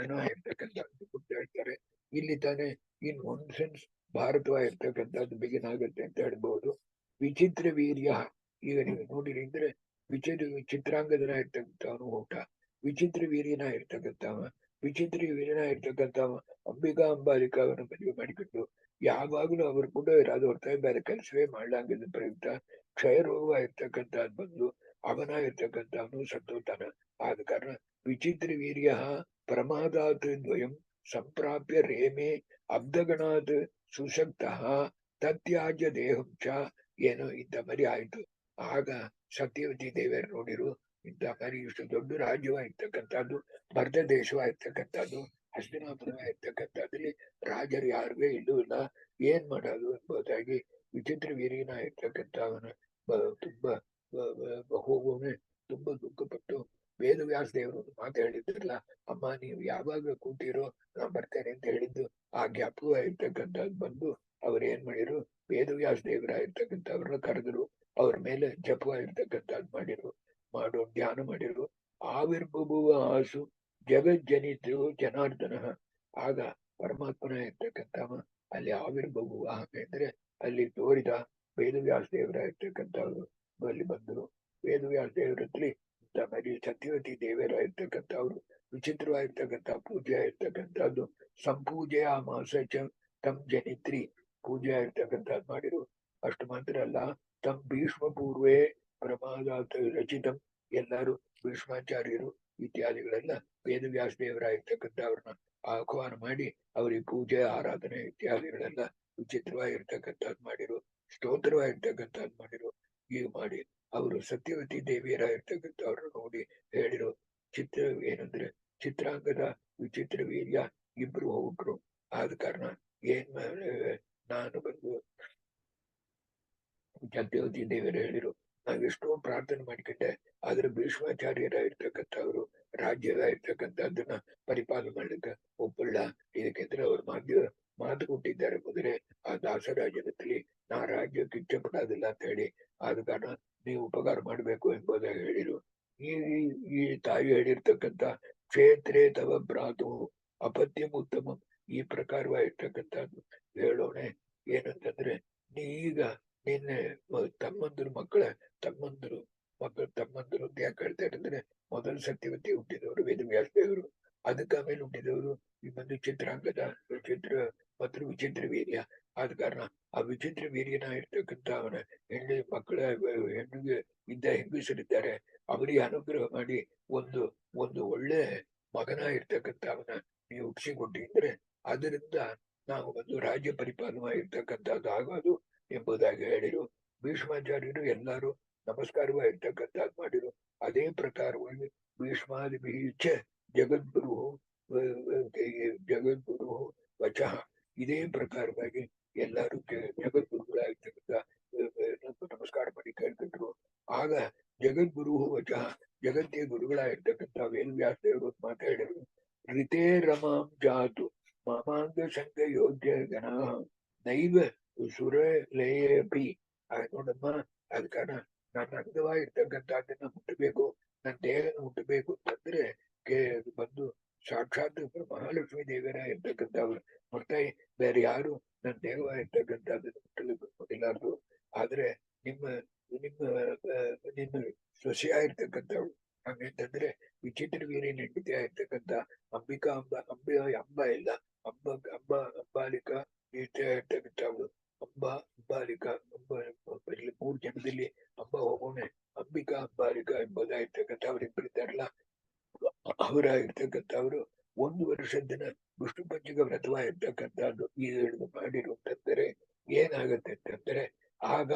[SPEAKER 1] ಇರ್ತಕ್ಕಂಥದ್ದು ಹೇಳ್ತಾರೆ. ಇಲ್ಲಿ ತಾನೇ ಇನ್ ಒನ್ ಸೆನ್ಸ್ ಭಾರತವಾಗಿರ್ತಕ್ಕಂಥದ್ದು ಬಿಗಿನ್ ಆಗುತ್ತೆ ಅಂತ ಹೇಳ್ಬಹುದು. ವಿಚಿತ್ರ ವೀರ್ಯ, ಈಗ ನೀವು ನೋಡಿರಿ ಅಂದ್ರೆ ಚಿತ್ರಾಂಗದನ ಇರ್ತಕ್ಕಂಥವನು ಊಟ, ವಿಚಿತ್ರ ವೀರ್ಯನ ಇರ್ತಕ್ಕಂಥವ, ವಿಚಿತ್ರ ವೀರ್ಯನ ಇರ್ತಕ್ಕಂಥವ ಅಂಬಿಕಾ ಅಂಬಾಲಿಕಾ ಅವನ ಮದುವೆ ಮಾಡಿಕೊಂಡು ಯಾವಾಗ್ಲೂ ಅವ್ರು ಕೂಡ ಇರೋದು ಹೊರತಾಗಿ ಬೇರೆ ಕೆಲಸವೇ ಮಾಡ್ಲಂಗಿದ್ದ ಪ್ರಯುಕ್ತ ಕ್ಷಯ ರೋಗ ಇರ್ತಕ್ಕಂಥದ್ದು ಬಂದು ಅವನ ಇರ್ತಕ್ಕಂಥವನು ಸತ್ತೋತಾನ. ಆದ ಕಾರಣ ವಿಚಿತ್ರ ವೀರ್ಯ ಪ್ರಮಾದಾತ್ ದ್ವಯಂ ಸಂಪ್ರಾಪ್ಯ ರೇಮೆ ಅಬ್ಧಗಣಾತ್ ಸುಶಕ್ತ ತತ್ಯಾಜ್ಯ ದೇಹಂ ಚ ಏನೋ ಇಂಥ ಮರಿ ಆಯ್ತು. ಆಗ ಸತ್ಯವತಿ ದೇವಿಯರು ನೋಡಿರು, ಇಂಥ ಮರಿ ಇಷ್ಟು ದೊಡ್ಡ ರಾಜ್ಯವಾಗಿರ್ತಕ್ಕಂಥದ್ದು, ಭರತ ದೇಶವಾಗಿರ್ತಕ್ಕಂಥದ್ದು, ಹಸ್ತಿನಾಪುರವಾಗಿರ್ತಕ್ಕಂಥದ್ರಲ್ಲಿ ರಾಜರು ಯಾರಿಗೂ ಇಲ್ಲೂ ಇಲ್ಲ, ಏನ್ ಮಾಡೋದು ಎಂಬುದಾಗಿ ವಿಚಿತ್ರ ವೀರ್ಯನ ಇರ್ತಕ್ಕಂಥವನ ತುಂಬಾ ಹೋಗೋನೆ ತುಂಬಾ ದುಃಖಪಟ್ಟು ವೇದವ್ಯಾಸ ದೇವರು ಮಾತು ಹೇಳಿದ್ರಲ್ಲ, ಅಮ್ಮ ನೀವು ಯಾವಾಗ ಕೂತಿರೋ ನಾ ಬರ್ತೇನೆ ಅಂತ ಹೇಳಿದ್ದು ಆ ಜ್ಞಾಪಕ ಇರ್ತಕ್ಕಂಥದ್ದು ಬಂದು ಅವ್ರು ಏನ್ ಮಾಡಿರು, ವೇದವ್ಯಾಸ ದೇವರ ಇರ್ತಕ್ಕಂಥವ್ರನ್ನ ಕರೆದ್ರು, ಅವ್ರ ಮೇಲೆ ಜಪ ಇರ್ತಕ್ಕಂಥದ್ದು ಮಾಡೋ ಧ್ಯಾನ ಮಾಡಿರು. ಆವಿರ್ಬುವ ಆಸು ಜಗಜ್ಜನಿತು ಜನಾರ್ದನ. ಆಗ ಪರಮಾತ್ಮನ ಇರ್ತಕ್ಕಂಥವ ಅಲ್ಲಿ ಆವಿರ್ಬುವ ಅಂದ್ರೆ ಅಲ್ಲಿ ತೋರಿದ ವೇದವ್ಯಾಸ ದೇವರ ಇರ್ತಕ್ಕಂಥವ್ರು ಅಲ್ಲಿ ಬಂದರು. ವೇದವ್ಯಾಸ ದೇವರಲ್ಲಿ ಮರಿ ಸತ್ಯವತಿ ದೇವರ ಇರ್ತಕ್ಕಂಥವ್ರು ವಿಚಿತ್ರವಾಗಿರ್ತಕ್ಕಂಥ ಪೂಜೆ ಇರ್ತಕ್ಕಂಥದ್ದು ಸಂಪೂಜೆಯ ಮಾಸ ತಮ್ ಜನಿತ್ರಿ ಪೂಜೆ ಇರ್ತಕ್ಕಂಥದ್ದು ಮಾಡಿರು. ಅಷ್ಟು ಮಾತ್ರ ಅಲ್ಲ, ತಮ್ ಭೀಷ್ಮ ಪೂರ್ವೇ ಪ್ರಮಾದಾತ್ ರಚಿತಂ, ಎಲ್ಲರೂ ಭೀಷ್ಮಾಚಾರ್ಯರು ಇತ್ಯಾದಿಗಳೆಲ್ಲ ವೇದವ್ಯಾಸ ದೇವರ ಇರ್ತಕ್ಕಂಥವ್ರನ್ನ ಆಹ್ವಾನ ಮಾಡಿ ಅವರಿಗೆ ಪೂಜೆ ಆರಾಧನೆ ಇತ್ಯಾದಿಗಳೆಲ್ಲ ವಿಚಿತ್ರವಾಗಿರ್ತಕ್ಕಂಥದ್ದು ಮಾಡಿರು, ಸ್ತೋತ್ರವಾಗಿರ್ತಕ್ಕಂಥದ್ದು ಮಾಡಿರು. ಈಗ ಮಾಡಿ ಅವರು ಸತ್ಯವತಿ ದೇವಿಯರ ಇರ್ತಕ್ಕಂಥವ್ರನ್ನ ನೋಡಿ ಹೇಳಿರು, ಚಿತ್ರ ಏನಂದ್ರೆ ಚಿತ್ರಾಂಗದ ವಿಚಿತ್ರ ವೀರ್ಯ ಇಬ್ರು ಹೊರಟ್ರು. ಆದ ಕಾರಣ ಏನ್ ನಾನು ಬಂದು ಸತ್ಯವತಿ ದೇವಿಯರು ಹೇಳಿರು, ನಾವೆಷ್ಟೋ ಪ್ರಾರ್ಥನೆ ಮಾಡ್ಕೊಂಡೆ, ಆದ್ರೆ ಭೀಷ್ಮಾಚಾರ್ಯರ ಇರ್ತಕ್ಕಂಥವ್ರು ರಾಜ್ಯದ ಇರ್ತಕ್ಕಂಥದ್ದನ್ನ ಪರಿಪಾಲನೆ ಮಾಡ್ಲಿಕ್ಕೆ ಒಪ್ಪಲ್ಲ. ಇದಕ್ಕೆಂದ್ರೆ ಅವ್ರು ಮಾತು ಕೊಟ್ಟಿದ್ದಾರೆ ಮೊದಲೇ ಆ ದಾಸರಾಜ್ಯದಲ್ಲಿ ನಾ ರಾಜ್ಯಕ್ಕೆ ಇಚ್ಛೆ ಪಡೋದಿಲ್ಲ ಅಂತ ಹೇಳಿ. ಆದ ಕಾರಣ ನೀವು ಉಪಕಾರ ಮಾಡಬೇಕು ಎಂಬುದಾಗಿ ಹೇಳಿರು. ಈ ತಾಯಿ ಹೇಳಿರ್ತಕ್ಕಂಥ ಕ್ಷೇತ್ರೇ ತವ ಭ್ರಾತು ಅಪತ್ಯಂ ಉತ್ತಮ, ಈ ಪ್ರಕಾರವಾಗಿರ್ತಕ್ಕಂಥದ್ದು ಹೇಳೋಣೆ. ಏನಂತಂದ್ರೆ ಈಗ ನಿನ್ನೆ ತಮ್ಮಂದರು ತಮ್ಮಂದರು ಅಂತ ಯಾಕೆ ಹೇಳ್ತಾ ಇದ್ರೆ, ಮೊದಲು ಸತ್ಯವತಿ ಹುಟ್ಟಿದವರು ವೇದವ್ಯಾಸ ದೇವರು, ಅದಕ್ಕೆ ಆಮೇಲೆ ಹುಟ್ಟಿದವರು ಈ ಒಂದು ಚಿತ್ರಾಂಗದ ಮತ್ತು ವಿಚಿತ್ರ ವೀರ್ಯ. ಆದ ಕಾರಣ ಆ ವಿಚಿತ್ರ ವೀರ್ಯನ ಇರ್ತಕ್ಕಂಥ ಅವನ ಹೆಣ್ಣಿಗೆ ಇದ್ದ ಹೆಂಗಸರಿದ್ದಾರೆ, ಅವರಿಗೆ ಅನುಗ್ರಹ ಮಾಡಿ ಒಂದು ಒಳ್ಳೆ ಮಗನ ಇರ್ತಕ್ಕಂಥ ಅವನ ನೀವು ಹುಟ್ಟಿಸಿಕೊಂಡಿದ್ರೆ ಅದರಿಂದ ನಾವು ಒಂದು ರಾಜ್ಯ ಪರಿಪಾಲನೆ ಇರ್ತಕ್ಕಂಥದ್ದು ಆಗೋದು ಎಂಬುದಾಗಿ ಹೇಳಿರು. ಭೀಷ್ಮಾಚಾರ್ಯರು ಎಲ್ಲರೂ ನಮಸ್ಕಾರವಾಗಿರ್ತಕ್ಕಂಥದ್ದು ಮಾಡಿರು. ಅದೇ ಪ್ರಕಾರವಾಗಿ ಭೀಷ್ಮಾದಿ ಭೀಚ ಜಗದ್ಗುರು ವಚಃ, ಇದೇ ಪ್ರಕಾರವಾಗಿ ಎಲ್ಲರೂ ಜಗದ್ಗುರುಗಳಾಗಿರ್ತಕ್ಕಂಥ ನಮಸ್ಕಾರ ಮಾಡಿ ಕೇಳ್ಕೊಂಡ್ರು. ಆಗ ಜಗದ್ಗುರು ವಚಃ, ಜಗತ್ತಿಯ ಗುರುಗಳಾಗಿರ್ತಕ್ಕಂಥ ವೇದವ್ಯಾಸ ದೇವರು ಮಾತಾಡಿದ್ರು. ಋತೇ ರಮಾಂ ಜಾತು ಮಾಮಾಂಗ ಸಂಘ ಯೋಗ್ಯ ಗಣ ನೈವ ಸುರಲೇಪಿ. ನೋಡಮ್ಮ, ಅದ ಕಾರಣ ನನ್ನ ಅಂಗವಾಗಿರ್ತಕ್ಕಂಥದ್ದನ್ನ ಮುಟ್ಟಬೇಕು, ನನ್ನ ದೇಹನ ಮುಟ್ಟಬೇಕು ಅಂತಂದ್ರೆ ಬಂದು ಸಾಕ್ಷಾತ್ ಮಹಾಲಕ್ಷ್ಮೀ ದೇವಿಯರ ಇರ್ತಕ್ಕಂಥವ್ರು ಹೊರತಾಗಿ ಬೇರೆ ಯಾರು ನನ್ನ ದೇಹವಾಗಿರ್ತಕ್ಕಂಥದ್ದನ್ನ ಮುಟ್ಟಲಿಕ್ಕೆ ಗೊತ್ತಿಲ್ಲಾರ್ದು. ಆದ್ರೆ ನಿಮ್ಮ ಸೊಸೆಯಾಗಿರ್ತಕ್ಕಂಥವ್ರು ಹಂಗಂತಂದ್ರೆ ವಿಚಿತ್ರ ವೀರ್ಯನ ಹೆಂಡತಿ ಆಗಿರ್ತಕ್ಕಂಥ ಅಂಬಿಕಾ ಅಂಬ ಇಲ್ಲ ಅಂಬಾಲಿಕಾ ಇರ್ತಕ್ಕಂಥವ್ರು ಅಂಬಾಲಿಕಾ 3 ಜನದಲ್ಲಿ ಅಂಬ ಹೋಗೋಣ, ಅಂಬಿಕಾ ಅಂಬಾಲಿಕಾ ಎಂಬುದಾಗಿರ್ತಕ್ಕಂಥ ಅವರಿಬ್ಬರಿದ್ದಾರಲ್ಲ, ಅವರಾಗಿರ್ತಕ್ಕಂಥವ್ರು 1 ವರ್ಷದ ದಿನ ವಿಷ್ಣು ಪಂಚಕ ವ್ರತವಾಗಿರ್ತಕ್ಕಂಥದ್ದು ಈ ಹಿಡಿದು ಮಾಡಿರುವಂತಂದರೆ ಏನಾಗತ್ತೆ ಅಂತಂದ್ರೆ, ಆಗ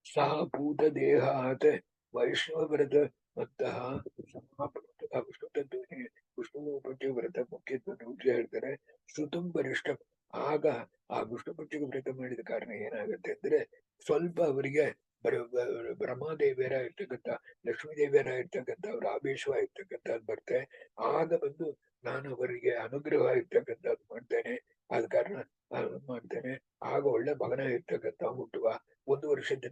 [SPEAKER 1] ಸಹ ಭೂತ ದೇಹಾತ ವೈಷ್ಣವ ವ್ರತ ಮತ್ತಃ ವಿಷ್ಣು ತತ್ವಕ್ಕೆ ವಿಷ್ಣು ಪಂಚಕ ವ್ರತ ಮುಖ್ಯ ಹೇಳ್ತಾರೆ. ಶ್ರುತಂ ವರಿಷ್ಠ, ಆಗ ಆ ವಿಷ್ಣು ಪಂಚಕ ವ್ರತ ಮಾಡಿದ ಕಾರಣ ಏನಾಗುತ್ತೆ ಅಂದ್ರೆ ಸ್ವಲ್ಪ ಅವರಿಗೆ ಬ್ರಹ್ಮದೇವಿಯರ ಇರ್ತಕ್ಕಂಥ ಲಕ್ಷ್ಮೀ ದೇವಿಯರ ಇರ್ತಕ್ಕಂಥ ಅವ್ರ ಆವೇಶವಾಗಿರ್ತಕ್ಕಂಥದ್ದು ಬರ್ತೇ. ಆಗ ಬಂದು ನಾನು ಅವರಿಗೆ ಅನುಗ್ರಹ ಇರ್ತಕ್ಕಂಥದ್ದು ಮಾಡ್ತೇನೆ, ಆದ ಕಾರಣ ಮಾಡ್ತೇನೆ. ಆಗ ಒಳ್ಳೆ ಮಗನ ಇರ್ತಕ್ಕಂಥ ಹುಟ್ಟುವ 1 ವರ್ಷದ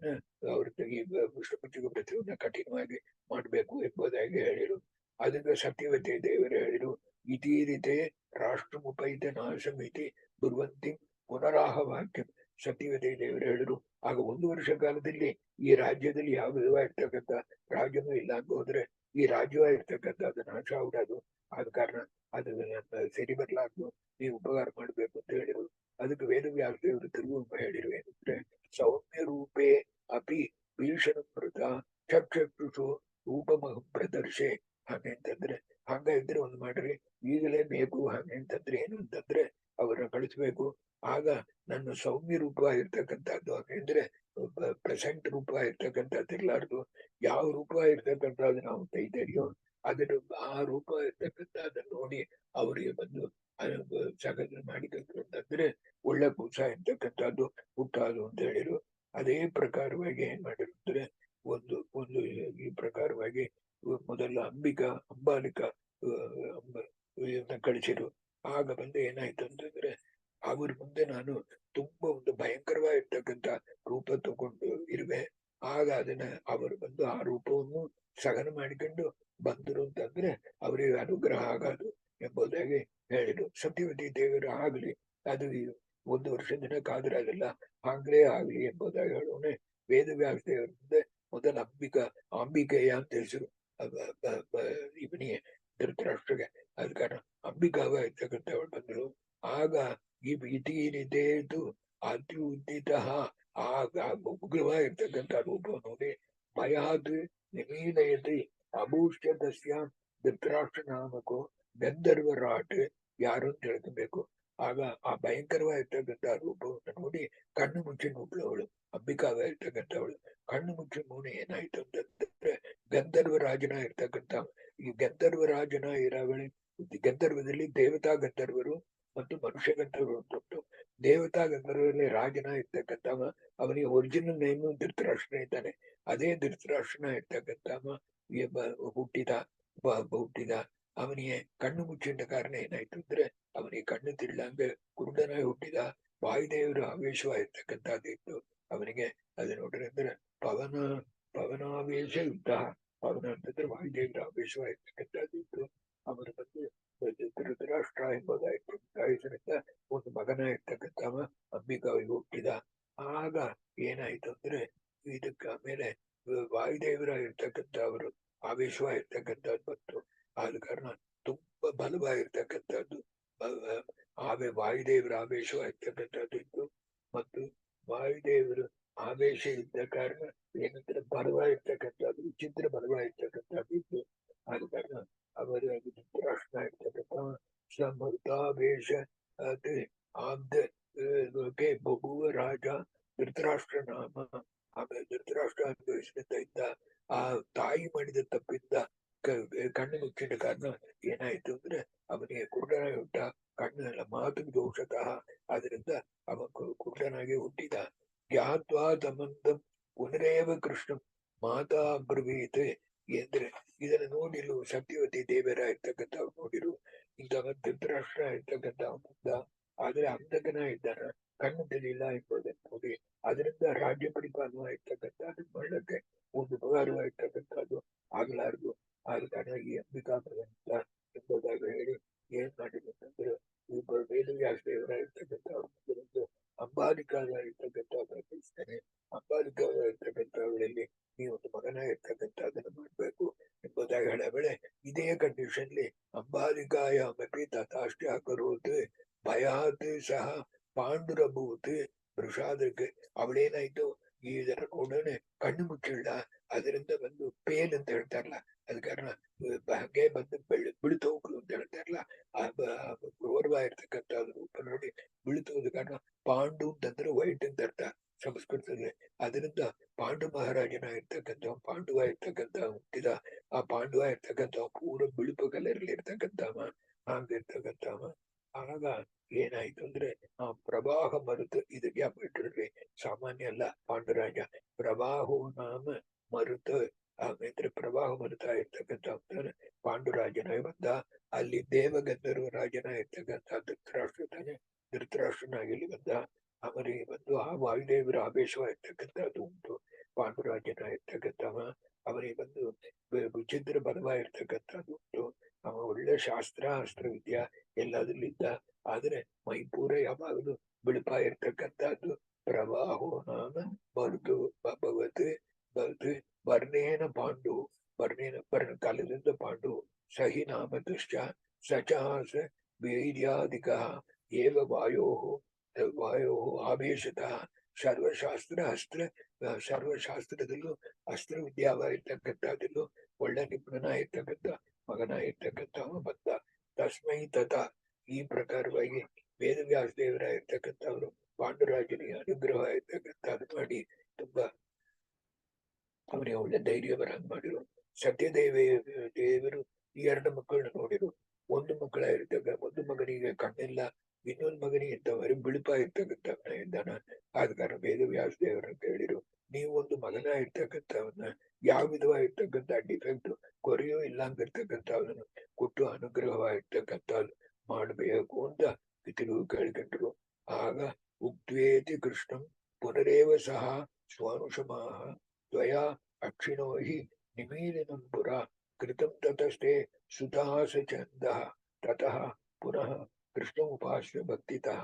[SPEAKER 1] ಅವ್ರ ಈ ವಿಷ್ಣು ಪಂಚಕ ವ್ರತವನ್ನ ಕಠಿಣವಾಗಿ ಮಾಡಬೇಕು ಎಂಬುದಾಗಿ ಹೇಳಿರು. ಅದಕ್ಕೆ ಸತ್ಯವತಿ ದೇವರು ಹೇಳಿರು, ಇತಿ ರೀತಿ ರಾಷ್ಟ್ರಮುಪೈತ ನಾಶಮಿತಿ ದುರ್ವಂತಿ ಪುನರಾಹ ವಾಕ್ಯ. ಸತ್ಯವತಿ ದೇವರು ಹೇಳಿರು, ಆಗ 1 ವರ್ಷ ಕಾಲದಲ್ಲಿ ಈ ರಾಜ್ಯದಲ್ಲಿ ಯಾವ ವಿಧವಾಗಿರ್ತಕ್ಕಂಥ ರಾಜ್ಯನೂ ಇಲ್ಲ ಅಂತ ಹೋದ್ರೆ ಈ ರಾಜ್ಯವಾಗಿರ್ತಕ್ಕಂಥ ಅದು ನಾಶ ಆಗುವುದು. ಆದ ಕಾರಣ ಅದು ಸರಿ ಬರ್ಲಾರ್ದು ನೀವು ಉಪಕಾರ ಮಾಡ್ಬೇಕು ಅಂತ ಹೇಳಿರು. ವ್ಯಾಸದೇವರು ತಿರುವು ಹೇಳಿರುವೇನೆಂದ್ರೆ ಸೌಮ್ಯ ರೂಪೇ ಅಪಿ ಭೀಷಣ ಮೃತ ಚಕ್ಷುಷು ರೂಪಮಹ ಪ್ರದರ್ಶೆ ಹಾಗೆ ಅಂತಂದ್ರೆ ಹಂಗ ಇದ್ರೆ ಒಂದ್ ಮಾಡ್ರಿ ಈಗಲೇ ಬೇಕು ಹಾಗೆ ಅಂತಂದ್ರೆ ಏನು ಅಂತಂದ್ರೆ ಅವರನ್ನ ಕಳಿಸ್ಬೇಕು. ಆಗ ನನ್ನ ಸೌಮ್ಯ ರೂಪ ಇರ್ತಕ್ಕಂಥದ್ದು ಹಾಗೆಂದ್ರೆ ಪ್ರೆಸೆಂಟ್ ರೂಪ ಇರ್ತಕ್ಕಂಥದ್ದು ಇರ್ಲಾರ್ದು ಯಾವ ರೂಪ ಇರ್ತಕ್ಕಂಥದ್ದು ನಾವು ತೈತರಿಯೋ ಅದನ್ನು ಆ ರೂಪ ಇರ್ತಕ್ಕಂಥದ್ದನ್ನು ನೋಡಿ ಅವರಿಗೆ ಬಂದು ಸಗದ ಮಾಡಿದ್ರು ಅಂತಂದ್ರೆ ಒಳ್ಳೆ ಕೂಸ ಇರ್ತಕ್ಕಂಥದ್ದು ಹುಟ್ಟಾದು ಅಂತ ಹೇಳಿರು. ಅದೇ ಪ್ರಕಾರವಾಗಿ ಏನ್ ಮಾಡಿರುತ್ತಾರೆ ಒಂದು ಒಂದು ಈ ಪ್ರಕಾರವಾಗಿ ಮೊದಲ ಅಂಬಾಲಿಕಾ ಕಳಿಸಿರು. ಆಗ ಬಂದು ಏನಾಯ್ತು ಅಂತಂದ್ರೆ ಅವ್ರ ಮುಂದೆ ನಾನು ತುಂಬಾ ಒಂದು ಭಯಂಕರವಾಗಿರ್ತಕ್ಕಂಥ ರೂಪ ತಗೊಂಡು ಇರುವೆ. ಆಗ ಅದನ್ನ ಅವರು ಬಂದು ಆ ರೂಪವನ್ನು ಸಹನ ಮಾಡಿಕೊಂಡು ಬಂದರು ಅಂತಂದ್ರೆ ಅವರಿಗೆ ಅನುಗ್ರಹ ಆಗೋದು ಎಂಬುದಾಗಿ ಹೇಳಿದ್ರು. ಸತ್ಯವತಿ ದೇವರು ಆಗ್ಲಿ ಅದು 1 ವರ್ಷ ದಿನ ಕಾದ್ರೆ ಅದೆಲ್ಲ ಹಾಗೇ ಆಗ್ಲಿ ಎಂಬುದಾಗಿ ಹೇಳೋಣ. ವೇದವ್ಯಾಸ ದೇವರ ಮುಂದೆ ಮೊದಲ ಅಂಬಿಕೆಯ ಅಂತ ಹೆಸರು ಇವನಿಗೆ ಧೃತರಾಷ್ಟ್ರಗೆ. ಅದ ಕಾರಣ ಅಂಬಿಕಾವ ಇರ್ತಕ್ಕಂಥವಳು ಬಂದರು. ಆಗ ಈ ಇತೀರಿದೇದು ಅತ್ಯುದ್ದಿತ ಆಗ ಉಗ್ರವಾಗಿರ್ತಕ್ಕಂಥ ರೂಪ ನೋಡಿ ಭಯಾದ್ ನಿಮೀನಯತಿ ಅಭೂಷ್ಯದಸ್ಯ ಧೃತರಾಷ್ಟ್ರ ನಾಮಕೋ ಗಂಧರ್ವರಾಟ್ ಯಾರು ಅಂತ ತಿಳ್ಕೊಬೇಕು. ಆಗ ಆ ಭಯಂಕರವಾಗಿರ್ತಕ್ಕಂಥ ರೂಪವನ್ನು ನೋಡಿ ಕಣ್ಣು ಮುಚ್ಚಿ ನುಗ್ಲವಳು ಅಂಬಿಕಾವ ಇರ್ತಕ್ಕಂಥವಳು. ಕಣ್ಣು ಮುಚ್ಚಿ ಮೂಣೆ ಏನಾಯ್ತು ಅಂತಂದ್ರೆ ಗಂಧರ್ವ ರಾಜನ ಇರ್ತಕ್ಕಂಥ ಈ ಗಂಧರ್ವ ರಾಜನ ಇರಾವಳಿ ಗಂಧರ್ವದಲ್ಲಿ ದೇವತಾ ಗಂಧರ್ವರು ಮತ್ತು ಮನುಷ್ಯ ಗಂಧರ್ವರು ಉಂಟು. ದೇವತಾ ಗಂಧರ್ವದಲ್ಲಿ ರಾಜನ ಇರ್ತಕ್ಕಂಥವ ಅವನಿಗೆ ಒರಿಜಿನಲ್ ನೇಮು ಧೃತರಾಷ್ಟ್ರನ ಇದ್ದಾನೆ. ಅದೇ ಧೃತರಾಷ್ಟ್ರನ ಇರ್ತಕ್ಕಂಥವ ಹುಟ್ಟಿದ ಅವನಿಗೆ ಕಣ್ಣು ಮುಚ್ಚಿದ ಕಾರಣ ಏನಾಯ್ತು ಅಂದ್ರೆ ಅವನಿಗೆ ಕಣ್ಣು ತಿಳ್ಲಂಗೆ ಕುರುಡನಾಗಿ ಹುಟ್ಟಿದ. ವಾಯುದೇವರು ಆವೇಶವಾಗಿರ್ತಕ್ಕಂಥದ್ದಿತ್ತು ಅವನಿಗೆ. ಅದು ನೋಡ್ರಿ ಅಂದ್ರೆ ಪವನಾವೇಶ ಯುದ್ಧ. ಪವನ ಅಂತಂದ್ರೆ ವಾಯುದೇವರ ಆವೇಶವಾಗಿರ್ತಕ್ಕಂಥದ್ದಿತ್ತು. ಅವರ ಬಂದು ಧೃತರಾಷ್ಟ್ರ ಎಂಬುದಾಯ್ತು ಹೆಸರಿಂದ ಒಂದು ಮಗನ ಇರ್ತಕ್ಕಂಥವ ಅಂಬಿಕಾವಿಗೆ ಹುಟ್ಟಿದ. ಆಗ ಏನಾಯ್ತು ಅಂದ್ರೆ ಇದಕ್ಕ ಆಮೇಲೆ ವಾಯುದೇವರ ಇರ್ತಕ್ಕಂಥ ಅವರು ಆವೇಶವಾಗಿರ್ತಕ್ಕಂಥದ್ದು ಬಂತು. ಆದ ಕಾರಣ ತುಂಬಾ ಬಲವಾಗಿರ್ತಕ್ಕಂಥದ್ದು ವಾಯುದೇವರ ಆವೇಶವಾಗಿರ್ತಕ್ಕಂಥದ್ದು ಇತ್ತು. ಮತ್ತು ವಾಯುದೇವರು ಆವೇಶ ಇದ್ದ ಕಾರಣ ಏನಂದ್ರೆ ಬಲವಾಗಿರ್ತಕ್ಕಂಥದ್ದು ವಿಚಿತ್ರ ಬಲವಾಗಿರ್ತಕ್ಕಂಥದ್ದು ಇತ್ತು. ಆದ ಕಾರಣ ಅವರ ಧೃತರಾಷ್ಟ್ರ ಇರ್ತಕ್ಕಂಥ ಸಮೃದ್ಧಾವೇಶ ಬಭುವ ರಾಜ ಧೃತರಾಷ್ಟ್ರ ನಾಮ. ಆಮೇಲೆ ಧೃತರಾಷ್ಟ್ರ ಅನುಭವಿಸಿದ ಇದ್ದ ಆ ತಾಯಿ ಮಾಡಿದ ತಪ್ಪಿಂದ ಕಣ್ಣು ಮುಚ್ಚಿದ ಕಾರಣ ಏನಾಯ್ತು ಅಂದ್ರೆ ಅವನಿಗೆ ಕುರುಡನಾಗಿ ಹುಟ್ಟ. ಕಣ್ಣೆಲ್ಲ ಮಾತು ದೋಷತಃ ಅದರಿಂದ ಅವ ಕುರುಡನಾಗಿ ಹುಟ್ಟಿದ. ಜ್ಞಾತ್ವಾ ತಮಂದಂ ಪುನರೇವ ಕೃಷ್ಣ ಮಾತಾ ಬ್ರವೀತ್ ಎಂದ್ರೆ ಇದನ್ನು ನೋಡಿರು ಸತ್ಯವತಿ ದೇವರ ಇರ್ತಕ್ಕಂಥವ್ರು ನೋಡಿರು ಇಂತಹ ಧೃತರಾಷ್ಟ್ರ ಇರ್ತಕ್ಕಂಥ ಮುಂದ. ಆದ್ರೆ ಅಂಧಕನ ಇದ್ದಾನ ಕಣ್ಣು ತಿಳಿಲ್ಲ ಎಂಬುದನ್ನು ನೋಡಿ ಅದರಿಂದ ರಾಜ್ಯ ಪರಿಪಾಲನ ಇರ್ತಕ್ಕಂಥದ್ದು ಮಾಡಕ್ಕೆ ಒಂದು ಉಪಕಾರವಾಗಿರ್ತಕ್ಕಂಥದ್ದು ಆಗ್ಲಾರ್ದು. ಆದ ಕಾರಣ ಈ ಅಂಬಿಕಾ ಭಗವಂತ ಎಂಬುದಾಗಿ ಹೇಳಿ ಏನ್ ಮಾಡಿದಂತಂದ್ರೆ ವೇದವ್ಯಾಸ ದೇವರ ಇರ್ತಕ್ಕಂಥ ಅಂಬಾಲಿಕಾದ ಇರ್ತಕ್ಕಂಥವ್ರನ್ನ ಕಳಿಸ್ತಾನೆ. ಅಂಬಾಲಿಕಾದ ಇರ್ತಕ್ಕಂಥವಳಲ್ಲಿ ನೀವು ಒಂದು ಮಗನ ಇರ್ತಕ್ಕಂಥದ್ದನ್ನು ಮಾಡ್ಬೇಕು ಎಂಬುದಾಗಿ ಹೇಳಬೇಳೆ. ಇದೇ ಕಂಡೀಷನ್ಲಿ ಅಂಬಾಲಿಕಾಯ ಮಪಿ ತಥಾಷ್ಟೇ ಕರೋತ್ ಭಯಾತ್ ಸಹ ಪಾಂಡುರಭೂತ್ ವೃಷಾದಕ್ಕೆ. ಅವಳೇನಾಯ್ತು ಇದರ ನೋಡೋಣ ಕಣ್ಣು ಮುಚ್ಚಿಲ್ಲ. ಅದರಿಂದ ಬಂದು ಪೇಲ್ ಅಂತ ಹೇಳ್ತಾರಲ್ಲ ಅದ ಕಾರಣ ಹಾಗೆ ಬಂದು ಬಿಳಿತು ಹೋಗ್ಲು ಅಂತ ಹೇಳ್ತಾರಲ್ಲ ಗೌರವ ಇರ್ತಕ್ಕಂಥ ರೂಪ ನೋಡಿ ಬಿಳಿತು ಹೋದ ಕಾರಣ ಪಾಂಡು ಅಂತಂದ್ರೆ ವೈಟ್ ಅಂತ ಅರ್ಥ ಸಂಸ್ಕೃತದಲ್ಲಿ. ಅದರಿಂದ ಪಾಂಡು ಮಹಾರಾಜನ ಪಾಂಡುವ ಇರ್ತಕ್ಕಂಥ ಹುಟ್ಟಿದ. ಆ ಪಾಂಡುವ ಇರ್ತಕ್ಕಂಥ ಪೂರ ಬಿಳುಪು ಕಲರಲ್ಲಿ ಇರ್ತಕ್ಕಂಥವ ಹಾಗಿರ್ತಕ್ಕಂಥವ. ಆಗ ಏನಾಯ್ತು ಅಂದ್ರೆ ಆ ಪ್ರವಾಹ ಮರುತು ಇದಕ್ಕೆ ಯಾಪಿಟ್ರಿ ಸಾಮಾನ್ಯ ಅಲ್ಲ. ಪಾಂಡುರಾಜ ಪ್ರವಾಹೋ ನಾಮ ಮರುತ ಆಮೇಲೆ ಪ್ರವಾಹ ಮರುತ ಇರ್ತಕ್ಕಂಥ ಪಾಂಡುರಾಜನ ಬಂದ. ಅಲ್ಲಿ ದೇವಗಂಧರ್ವ ರಾಜನ ಇರ್ತಕ್ಕಂಥ ಧೃತರಾಷ್ಟ್ರನಾಗಿ ಇಲ್ಲಿ ಬಂದ. ಅವರಿಗೆ ಬಂದು ಆ ವಾಯುದೇವರ ಆವೇಶವಾಗಿರ್ತಕ್ಕಂಥದ್ದು ಉಂಟು. ಪಾಂಡುರಾಜನ ಇರ್ತಕ್ಕಂಥವ ಅವರಿಗೆ ಬಂದು ವಿಚಿತ್ರ ಬಲವಾಗಿರ್ತಕ್ಕಂಥದ್ದು ಉಂಟು. ಅವ ಒಳ್ಳೆ ಅಸ್ತ್ರ ವಿದ್ಯಾ ಎಲ್ಲದರಲ್ಲಿದ್ದ. ಆದ್ರೆ ಮೈಪೂರ ಯಾವಾಗಲೂ ಬಿಳುಪ ಇರ್ತಕ್ಕಂಥದ್ದು. ಪ್ರವಾಹೋ ನಾಮ ಮರುದು ಭವತ್ ವರ್ಣೇನ ಪಾಂಡು ವರ್ಣ ಕಾಲದಿಂದ ಪಾಂಡು ಸಹಿ ನಾಮ ದುಶ್ಚ ಸಚಾಸ ವೀರ್ಯಾಧಿಕ ಏವ ವಾಯೋ ವಾಯೋ ಆವೇಶತಃ ಸರ್ವಶಾಸ್ತ್ರದಲ್ಲೂ ಅಸ್ತ್ರ ವಿದ್ಯಾವಾಗಿರ್ತಕ್ಕಂಥದ್ದಲ್ಲೂ ಒಳ್ಳೆ ನಿಪುಣನಾಗಿರ್ತಕ್ಕಂಥ ಮಗನಾಗಿರ್ತಕ್ಕಂಥವ ಬಂದ. ತಸ್ಮೈ ತಥಾ ಈ ಪ್ರಕಾರವಾಗಿ ವೇದವ್ಯಾಸ ದೇವರಾಗಿರ್ತಕ್ಕಂಥವ್ರು ಪಾಂಡುರಾಜನಿಗೆ ಅನುಗ್ರಹ ಆಗಿರ್ತಕ್ಕಂಥದ್ದು ಮಾಡಿ ತುಂಬಾ ಅವರಿಗೆ ಒಳ್ಳೆ ಧೈರ್ಯ ಬರಂಗ್ ಮಾಡಿರು. ದೇವರು ಈ 2 ಮಕ್ಕಳನ್ನ ನೋಡಿರು. ಒಂದು ಮಗನಿಗೆ ಕಣ್ಣಿಲ್ಲ, ಇನ್ನೊಂದು ಮಗನಿಗೆ ಇಂಥವರೆ ಬಿಳುಪ ಇರ್ತಕ್ಕಂಥವನ್ನ ಇದ್ದಾನ. ಆದ ಕಾರಣ ವೇದವ್ಯಾಸ ದೇವರನ್ನ ಕೇಳಿರು, ನೀವು ಒಂದು ಮಗನ ಇರ್ತಕ್ಕಂಥವನ್ನ ಯಾವ ವಿಧವಾಗಿರ್ತಕ್ಕಂಥ ಡಿಫೆಕ್ಟ್ ಕೊರೆಯೋ ಇಲ್ಲ ಅಂದಿರ್ತಕ್ಕಂಥವನ್ನ ಕೊಟ್ಟು ಅನುಗ್ರಹವಾಗಿರ್ತಕ್ಕಂಥದ್ದು ಮಾಡಬೇಕು ಅಂತ ಪಿತೃ ಕೇಳ್ಕೊಂಡ್ರು. ಆಗ ಉಕ್ತ್ವೇತಿ ಕೃಷ್ಣಂ ಪುನರೇವ ಸಹ ಸ್ವಾನುಷಮಾಹ ತ್ವಯಾ ಅಕ್ಷಿಣೋ ಹಿ ನಿಮೀಲಿನಂ ಪುರ ಕೃತಂ ತತಸ್ತೆ ಸುತಾಸ ಚಂದಃ ತತಃ ಪುನಃ ಕೃಷ್ಣ ಉಪಾಸ್ಯ ಭಕ್ತಿತಃ.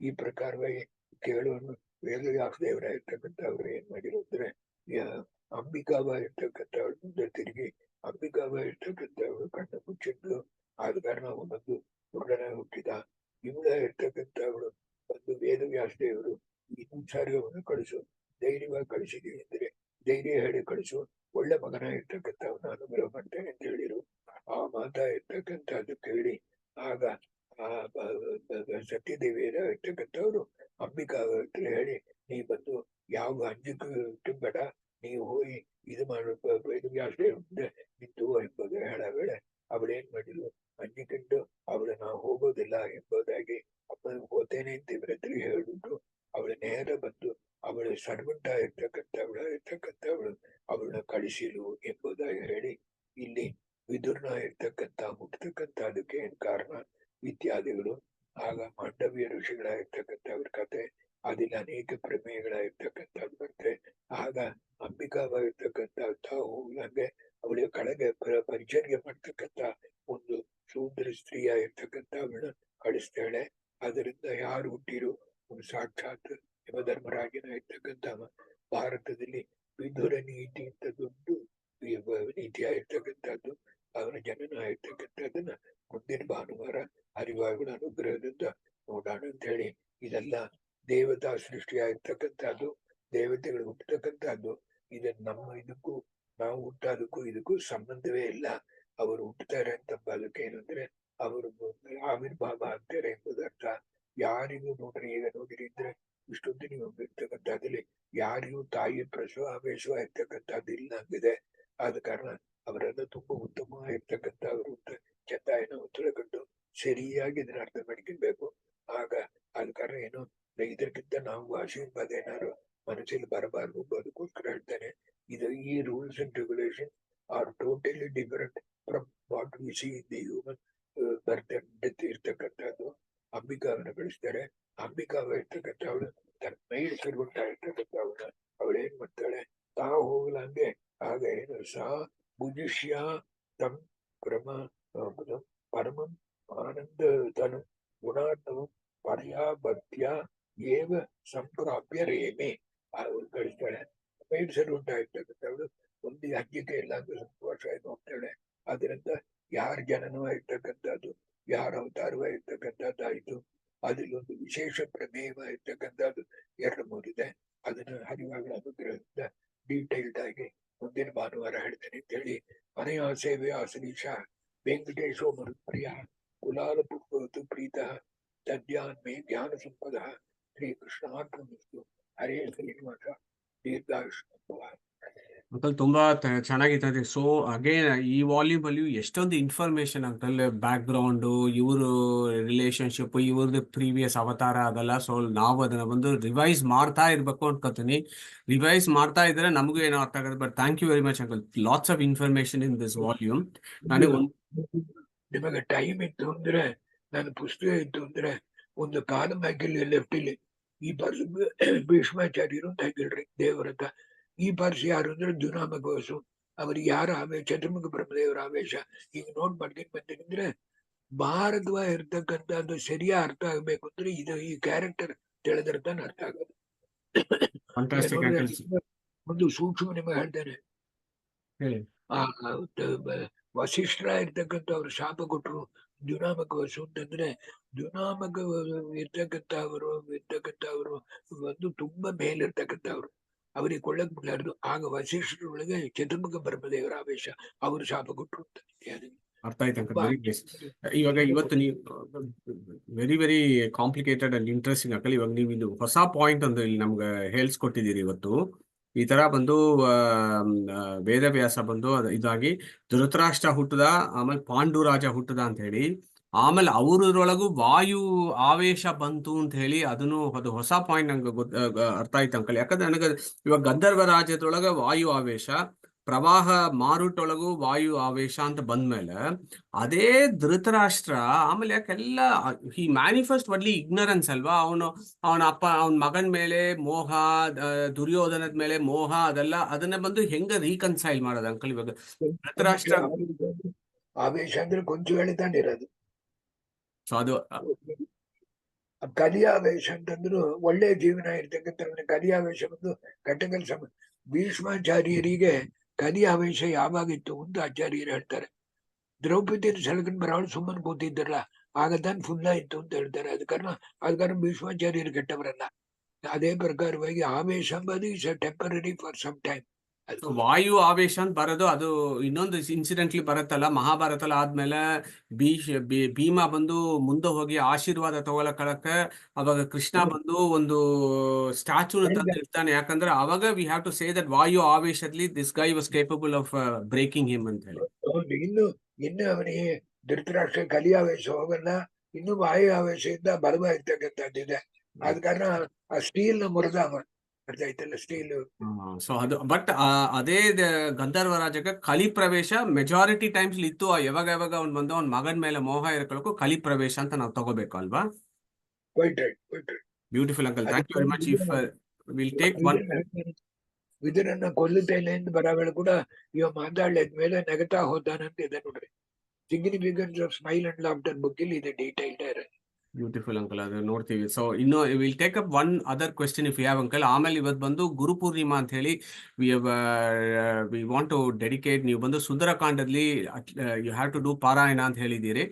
[SPEAKER 1] ಈ ಪ್ರಕಾರವಾಗಿ ಕೇಳುವನ್ನು ವೇದವ್ಯಾಸ ದೇವರಾಗಿರ್ತಕ್ಕಂಥವ್ರು ಏನ್ ಮಾಡಿರು ಅಂದ್ರೆ ಅಂಬಿಕಾಬ ಇರ್ತಕ್ಕಂಥವಳು ಮುಂದೆ ತಿರುಗಿ ಅಂಬಿಕಾಬ ಇರ್ತಕ್ಕಂಥವಳು ಕಣ್ಣು ಮುಚ್ಚಿದ್ಲು. ಆದ ಕಾರಣ ಅವನೊಂದು ಹುಡುಗನ ಹುಟ್ಟಿದ. ಇವಳ ಇರ್ತಕ್ಕಂಥವಳು ಒಂದು ವೇದವ್ಯಾಸ ದೇವರು ಇನ್ನೊಂದು ಸಾರಿ ಅವನು ಕಳಿಸು, ಧೈರ್ಯವಾಗಿ ಕಳಿಸಿದೀವಿ ಅಂದ್ರೆ ಧೈರ್ಯ ಹೇಳಿ ಕಳಿಸು, ಒಳ್ಳೆ ಮಗನ ಇರ್ತಕ್ಕಂಥವನ್ನ ಅನುಗ್ರಹ ಮಾಡ್ತೇನೆ ಅಂತ ಹೇಳಿರು. ಆ ಮಾತಾ ಇರ್ತಕ್ಕಂಥದ್ದು ಕೇಳಿ ಆಗ ಆ ಸತ್ಯದೇವಿಯರ ಇರ್ತಕ್ಕಂಥವ್ರು ಅಂಬಿಕಾ ಹೇಳಿ, ನೀ ಬಂದು ಯಾವ ಅಂಜಿಕೆ ಬೇಡ, ನೀವು ಹೋಗಿ ಇದು ಮಾಡು ವೇದವ್ಯಾಸ ನಿಂತು ಎಂಬುದು ಹೇಳ ವೇಳೆ ಅವಳೇನ್ ಮಾಡಿದ್ರು, ಅಂಜಿಕೊಂಡು ಅವಳು ನಾವು ಹೋಗೋದಿಲ್ಲ ಎಂಬುದಾಗಿ ಅಪ್ಪನಿಗೆ ಹೋತೇನೆ ಅಂತ ಇವರತ್ರ ಹೇಳ್ಬಿಟ್ಟು ಅವಳ ನೇರ ಬಂದು ಅವಳ ಸರ್ವಂಟ ಇರ್ತಕ್ಕಂಥವಳು ಅವಳನ್ನ ಕಳಿಸಿರು ಎಂಬುದಾಗಿ ಹೇಳಿ, ಇಲ್ಲಿ ವಿದುರ್ನ ಇರ್ತಕ್ಕಂಥ ಹುಟ್ಟತಕ್ಕಂಥದಕ್ಕೆ ಏನ್ ಕಾರಣ ಇತ್ಯಾದಿಗಳು. ಆಗ ಮಾಂಡವ್ಯ ಋಷಿಗಳಾಗಿರ್ತಕ್ಕಂಥವ್ರ ಕತೆ, ಅದಿಲ್ಲ ಅನೇಕ ಪ್ರಮೇಯಗಳಾಗಿರ್ತಕ್ಕಂಥದ್ದು ಬರುತ್ತೆ. ಆಗ ಅಂಬಿಕಾವಾಗಿರ್ತಕ್ಕಂಥ ಹೋಗ್ಲಂಗೆ ಅವಳಿಗೆ ಕೆಳಗೆ ಪರಿಚರ್ಯ ಮಾಡ್ತಕ್ಕಂಥ ಒಂದು ಶೂದ್ರ ಸ್ತ್ರೀ ಆಗಿರ್ತಕ್ಕಂಥ ಅವಳನ್ನ ಕಳಿಸ್ತಾಳೆ. ಅದರಿಂದ ಯಾರು ಹುಟ್ಟಿರು, ಸಾಕ್ಷಾತ್ ಯಮಧರ್ಮರಾಜನ ಇರ್ತಕ್ಕಂಥ ಭಾರತದಲ್ಲಿ ವಿದುರ ನೀತಿ ಅಂತ ದೊಡ್ಡ ನೀತಿ ಆಗಿರ್ತಕ್ಕಂಥದ್ದು ಅವನ ಜನನ ಆಗಿರ್ತಕ್ಕಂಥದ್ದನ್ನ ಮುಂದಿನ ಭಾನುವಾರ ಹರಿವಾಯುಗಳ ಅನುಗ್ರಹದಿಂದ ನೋಡೋಣ ಅಂತ ಹೇಳಿ, ಇದೆಲ್ಲ ದೇವತಾ ಸೃಷ್ಟಿ ಆಗಿರ್ತಕ್ಕಂಥದ್ದು, ದೇವತೆಗಳು ಹುಟ್ಟತಕ್ಕಂಥದ್ದು. ಇದನ್ನ ನಮ್ಮ ಇದಕ್ಕೂ ನಾವು ಹುಟ್ಟೋದಕ್ಕೂ ಇದಕ್ಕೂ ಸಂಬಂಧವೇ ಇಲ್ಲ. ಅವರು ಹುಟ್ಟುತ್ತಾರೆ ಅಂತಂಬದಕ್ಕೆ ಏನಂದ್ರೆ ಅವರು ಆವಿರ್ಭಾವ ಆಗ್ತಾರೆ ಎಂಬುದರ್ಥ. ಯಾರಿಗೂ ನೋಡ್ರಿ, ಈಗ ನೋಡಿರಿ ಅಂದ್ರೆ ಇಷ್ಟೊಂದು ನೀವು ಇರ್ತಕ್ಕಂಥದ್ದಲ್ಲಿ ಯಾರಿಗೂ ತಾಯಿ ಪ್ರಸವ ಆವೇಶ ಇರ್ತಕ್ಕಂಥದ್ದು ಇಲ್ಲ ಅಂದಿದೆ. ಆದ ಕಾರಣ ಅವರೆಲ್ಲ ತುಂಬಾ ಉತ್ತಮವಾಗಿರ್ತಕ್ಕಂಥವ್ರು ಅಂತ ಚಂದಾಯನ ತಿಳ್ಕೊಂಡು ಸರಿಯಾಗಿ ಇದನ್ನ ಅರ್ಥ ಮಾಡ್ಕೊಳ್ಬೇಕು. ಆಗ ಆದ ಕಾರಣ ಏನು ಇದಕ್ಕಿಂತ ನಾವು ಆಶೀರ್ವಾದ ಏನಾದ್ರು ಮನಸ್ಸಲ್ಲಿ ಬರಬಾರ್ದು ಅದಕ್ಕೋಸ್ಕರ ಹೇಳ್ತಾನೆ. ಈ rules and regulation are totally different from what we C in the human birth and death ಇರ್ತಕ್ಕಂಥದ್ದು. ಅಂಬಿಕಾವನ್ನ ಕಳಿಸ್ತಾರೆ. ಅಂಬಿಕಾವ ಇರ್ತಕ್ಕಂಥವಳು ತನ್ನ ಮೈಲ್ ಸರ್ವಂಟ ಇರ್ತಕ್ಕಂಥವನ್ನ ಅವಳೇನ್ ಮಾಡ್ತಾಳೆ, ತಾ ಹೋಗ್ಲಂಗೆ ಆಗ ಏನು ಸಾ ಭುಜಿಷ್ಯ ತಂ ಪರಮಂ ಆನಂದ ತನು ಗುಣಾರ್ಣವು ಪರ್ಯಾಬದ್ಯ ಏವ ಸಂಪ್ರಾಪ್ಯ ರೇಮೆ. ಅವಳು ಕಳಿಸ್ತಾಳೆ. ಮೈಲ್ ಸರ್ವಂಟ ಇರ್ತಕ್ಕಂಥವಳು ಒಂದು ಹಜ್ಜಿಗೆ ಇಲ್ಲ ಅಂದ್ರೆ ಸಂತೋಷ ಹೋಗ್ತಾಳೆ. ಅದರಿಂದ ಯಾರ ಜನನವಾಗಿರ್ತಕ್ಕಂಥದ್ದು, ಯಾರ ಅವತಾರವಾಗಿರ್ತಕ್ಕಂಥದ್ದಾಯ್ತು, ಅದಿಲ್ಲೊಂದು ವಿಶೇಷ ಪ್ರಮೇಯವಾಗಿರ್ತಕ್ಕಂಥದ್ದು 2-3 ಇದೆ. ಅದನ್ನ ಹರಿವಾಗಳ ಅನುಗ್ರಹದಿಂದ ಡೀಟೈಲ್ಡ್ ಆಗಿ ಮುಂದಿನ ಭಾನುವಾರ ಹೇಳ್ತೇನೆ ಅಂತ ಹೇಳಿ, ಮನೆಯ ಸೇವೆ ಆಸನೀಶ ವೆಂಕಟೇಶೋ ಮರುಪ್ರಿಯ ಕುಲಾಲ ಪುಪ್ಪವತು ಪ್ರೀತಃ ತದ್ಯಾನ್ ಮೇ ಜ್ಞಾನ ಸಂಪದ ಶ್ರೀ ಕೃಷ್ಣಾರ್ಪಣಮಸ್ತು. ಹರೇ ಶ್ರೀನಿವಾಸ ದೀರ್ಘಾಯುಷ್ಯ.
[SPEAKER 2] ಅಂಕಲ್ ತುಂಬಾ ಚೆನ್ನಾಗಿತ್ತು. ಸೊ ಅಗೇನ್ ಈ ವಾಲ್ಯೂಮ್ ಅಲ್ಲಿ ಎಷ್ಟೊಂದು ಇನ್ಫಾರ್ಮೇಶನ್ ಅಂಕಲ್, ಬ್ಯಾಕ್ ಗ್ರೌಂಡು, ಇವರು ರಿಲೇಶನ್ಶಿಪ್, ಇವ್ರದ್ದು ಪ್ರೀವಿಯಸ್ ಅವತಾರ ಅದೆಲ್ಲ. ಸೊ ನಾವು ಅದನ್ನ ಒಂದು ರಿವೈಸ್ ಮಾಡ್ತಾ ಇರ್ಬೇಕು ಅನ್ಕೋತೀನಿ. ರಿವೈಸ್ ಮಾಡ್ತಾ ಇದ್ರೆ ನಮಗೂ ಏನೋ ಅರ್ಥ ಆಗುತ್ತೆ. But thank you very much uncle, lots of information in this volume.
[SPEAKER 1] ನಿಮಗೆ ಟೈಮ್ ಇತ್ತು ಅಂದ್ರೆ, ನನ್ನ ಪುಸ್ತಕ ಇತ್ತು ಅಂದ್ರೆ ಒಂದು ಕಾಲಮ್ ಹಾಕಿಲ್ಲಿ ಲೆಫ್ಟ್ ಇಲ್ಲಿ ಈ ಪರ್ಸ್ ಭೀಷ್ಮಾಚಾರ್ಯರು ಅಂತ ಹಾಕಿಲ್ರಿ ದೇವರತ್ತ. ಈ ಪರ್ಸ್ ಯಾರು ಅಂದ್ರೆ ಜುನಾಮಗವಸು. ಅವ್ರಿಗೆ ಯಾರ ಆವೇಶ, ಚತುರ್ಮುಖ ಬ್ರಹ್ಮದೇವರ ಆವೇಶ. ಈಗ ನೋಡ್ ಮಾಡ್ಕೊಂಡು ಬಂದ್ರೆ ಭಾರತವಾಗಿ ಇರ್ತಕ್ಕಂಥದ್ದು ಸರಿಯಾಗಿ ಅರ್ಥ ಆಗ್ಬೇಕು ಅಂದ್ರೆ ಇದು ಈ ಕ್ಯಾರೆಕ್ಟರ್ ತಿಳಿದ್ರೆ ತಾನೆ ಅರ್ಥ ಆಗೋದು. ಒಂದು ಸೂಕ್ಷ್ಮ ನಿಮಗೆ ಹೇಳ್ತೇನೆ. ಆ ವಸಿಷ್ಠರ ಇರ್ತಕ್ಕಂಥ ಅವ್ರು ಶಾಪ ಕೊಟ್ರು, ದ್ಯುನಾಮಕ ವಸು ಅಂತಂದ್ರೆ ದ್ಯುನಾಮಕ ಇರ್ತಕ್ಕಂಥವರು ಒಂದು ತುಂಬಾ ಮೇಲಿರ್ತಕ್ಕಂಥವ್ರು, ಅವರಿಗೆ ಕೊಳ್ಳಕ್ ಬಿಡ್ಲಾರ್ದು. ಆಗ ವಸಿಷ್ಠರೊಳಗೆ ಚತುರ್ಮುಖ ಬ್ರಹ್ಮದೇವರ ಆವೇಶ, ಅವರು ಶಾಪ ಕೊಟ್ಟರು ಅಂತ ಇತ್ಯಾದಿ.
[SPEAKER 2] ಅರ್ಥ ಆಯ್ತು ಅಂಕಲ್,
[SPEAKER 1] ತುಂಬಾ
[SPEAKER 2] ವೆರಿ ನೈಸ್. ಇವಾಗ ಇವತ್ತು ನೀವು very complicated and interesting uncle. ಇವಾಗ ನೀವು ಇದು ಹೊಸ ಪಾಯಿಂಟ್ ಒಂದು ಇಲ್ಲಿ ನಮ್ಗೆ ಹೇಳ್ಸ್ಕೊಟ್ಟಿದ್ದೀರಿ ಇವತ್ತು. ಈ ತರ ಬಂದು ವೇದವ್ಯಾಸ ಬಂದು ಇದಾಗಿ ಧೃತರಾಷ್ಟ್ರ ಹುಟ್ಟದ, ಆಮೇಲೆ ಪಾಂಡುರಾಜ ಹುಟ್ಟದ ಅಂತ ಹೇಳಿ, ಆಮೇಲೆ ಅವ್ರೊಳಗೂ ವಾಯು ಆವೇಶ ಬಂತು ಅಂತ ಹೇಳಿ, ಅದು ಹೊಸ ಪಾಯಿಂಟ್ ನಂಗೆ ಅರ್ಥ ಆಯ್ತು ಅಂಕಲ್. ಯಾಕಂದ್ರೆ ನನಗೆ ಇವಾಗ ಗಂಧರ್ವ ರಾಜ್ಯದೊಳಗೆ ವಾಯು ಆವೇಶ, ಪ್ರವಾಹ ಮಾರುಟೊಳಗೂ ವಾಯು ಆವೇಶ ಅಂತ ಬಂದ್ಮೇಲೆ ಅದೇ ಧೃತರಾಷ್ಟ್ರ ಆಮೇಲೆ ಯಾಕೆಲ್ಲ ಈ ಮ್ಯಾನಿಫೆಸ್ಟ್ ಒಡ್ಲಿ ಇಗ್ನರೆನ್ಸ್ ಅಲ್ವಾ. ಅವನ ಮಗನ ಮೇಲೆ ಮೋಹ, ದುರ್ಯೋಧನದ ಮೇಲೆ ಮೋಹ, ಅದನ್ನ ಬಂದು ಹೆಂಗ ರೀಕನ್ಸೈಲ್ ಮಾಡೋದು ಅಂಕಲ್ ಇವಾಗ ಧೃತರಾಷ್ಟ್ರ?
[SPEAKER 1] ಆವೇಶ ಅಂದ್ರೆ ಕೊಂಚ ಹೇಳಿತಾನಿರೋದು.
[SPEAKER 2] ಸೊ ಅದು
[SPEAKER 1] ಕಲಿಯಾವೇಶ ಅಂತಂದ್ರು ಒಳ್ಳೆ ಜೀವನ ಇರ್ತಕ್ಕಂಥ ಕಲಿಯಾವೇಶ ಬಂದು ಕಟ್ಟಕಲ್ ಭೀಷ್ಮಾಚಾರ್ಯರಿಗೆ ಕಲಿಯಾವೇಶ ಯಾವಾಗಿತ್ತು ಅಂತ ಆಚಾರ್ಯರು ಹೇಳ್ತಾರೆ. ದ್ರೌಪದಿಯನ್ನು ಸೆಳ್ಕೊಂಡು ಬರೋಳು ಸುಮ್ಮನೆ ಕೂತಿದ್ದರಲ್ಲ, ಆಗ ತಾನು ಫುಲ್ಲ ಇತ್ತು ಅಂತ ಹೇಳ್ತಾರೆ. ಅದ ಕಾರಣ ಭೀಷ್ಮಾಚಾರ್ಯರು ಕೆಟ್ಟವರಲ್ಲ. ಅದೇ ಪ್ರಕಾರವಾಗಿ ಆವೇಶ ಎಂಬುದು is temporary for some time.
[SPEAKER 2] ವಾಯು ಆವೇಶ ಅಂತ ಬರೋದು ಅದು ಇನ್ನೊಂದು ಇನ್ಸಿಡೆಂಟ್ಲಿ ಬರುತ್ತಲ್ಲ, ಮಹಾಭಾರತ ಆದ್ಮೇಲೆ ಭೀಮ ಬಂದು ಮುಂದೆ ಹೋಗಿ ಆಶೀರ್ವಾದ ತಗೊಳಕ ಅವಾಗ ಕೃಷ್ಣ ಬಂದು ಒಂದು ಸ್ಟ್ಯಾಚು ಇರ್ತಾನೆ. ಯಾಕಂದ್ರೆ ಅವಾಗ we have to say that ವಾಯು ಆವೇಶದಲ್ಲಿ this guy was capable of breaking him ಅಂತ ಹೇಳಿ.
[SPEAKER 1] ಇನ್ನು ಅವನಿಗೆ ಧೃತರಾಷ್ಟ್ರ ಕಲಿಯಾವೇಶ ಹೋಗಲ್ಲ, ಇನ್ನು ವಾಯು ಆವೇಶದಿಂದ ಬಲವ ಇರ್ತಕ್ಕಂಥದ್ದಿದೆ. ಆದ ಕಾರಣ ಆ ಸ್ಟೀಲ್ ನ ಮುರಿದ ಅರ್ಥ ಆಯ್ತಲ್ಲ, ಸ್ಟೀಲ್.
[SPEAKER 2] ಸೊ ಅದು ಬಟ್ ಅದೇ ಗಂಧರ್ವ ರಾಜಕ್ಕೆ ಕಲಿ ಪ್ರವೇಶ ಮೆಜಾರಿಟಿ ಟೈಮ್ಸ್ ಇತ್ತು. ಯಾವಾಗ ಅವ್ನು ಬಂದು ಅವ್ನ ಮಗನ ಮೇಲೆ ಮೋಹ ಇರ್ಕೊಳ್ಳೋಕು ಕಲಿ ಪ್ರವೇಶ ಅಂತ ನಾವು ತಗೋಬೇಕು ಅಲ್ವಾ? Beautiful uncle, thank you very much. If will take one
[SPEAKER 1] ವಿದುರನ್ನ ಕೊಲ್ಲುತ್ತೇನೆ ಎಂದು ಬರವೇಳೆ ಕೂಡ ಇವ ಮಾತಾಡ್ಲಿದ್ಮೇಲೆ ನಗತಾ ಹೋದಾನಂತ ಇದೆ ನೋಡ್ರಿ. Significance of smile and laughter book ಇಲ್ಲಿ ಇದೆ ಡೀಟೈಲ್ಡ್ ಇರೋದು.
[SPEAKER 2] ಬ್ಯೂಟಿಫುಲ್ ಅಂಕಲ್, ಅದು ನೋಡ್ತೀವಿ. ಸೊ ಇನ್ನು will take up one other question if you have uncle. ಆಮೇಲೆ ಇವತ್ತು ಬಂದು ಗುರು ಪೂರ್ಣಿಮಾ ಅಂತ ಹೇಳಿ ವಿ ವಾಂಟ್ ಟು ಡೆಡಿಕೇಟ್. ನೀವು ಬಂದು ಸುಂದರಕಾಂಡದಲ್ಲಿ ಯು ಹ್ಯಾವ್ ಟು ಡೂ ಪಾರಾಯಣ ಅಂತ ಹೇಳಿದ್ದೀರಿ.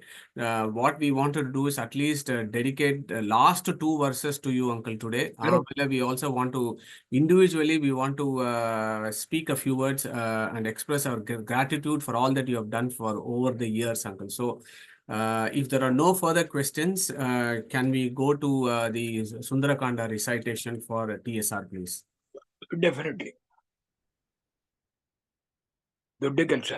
[SPEAKER 2] What we want to do is at least dedicate last 2 verses to you uncle today. ಆಮೇಲೆ we also want to individually we want to speak a few words and express our gratitude for all that you have done for over the years uncle. So if there are no further questions, can we go to the Sundarakanda recitation for TSR, please?
[SPEAKER 1] Definitely. ದೊಡ್ಡ ಕೆಲಸ.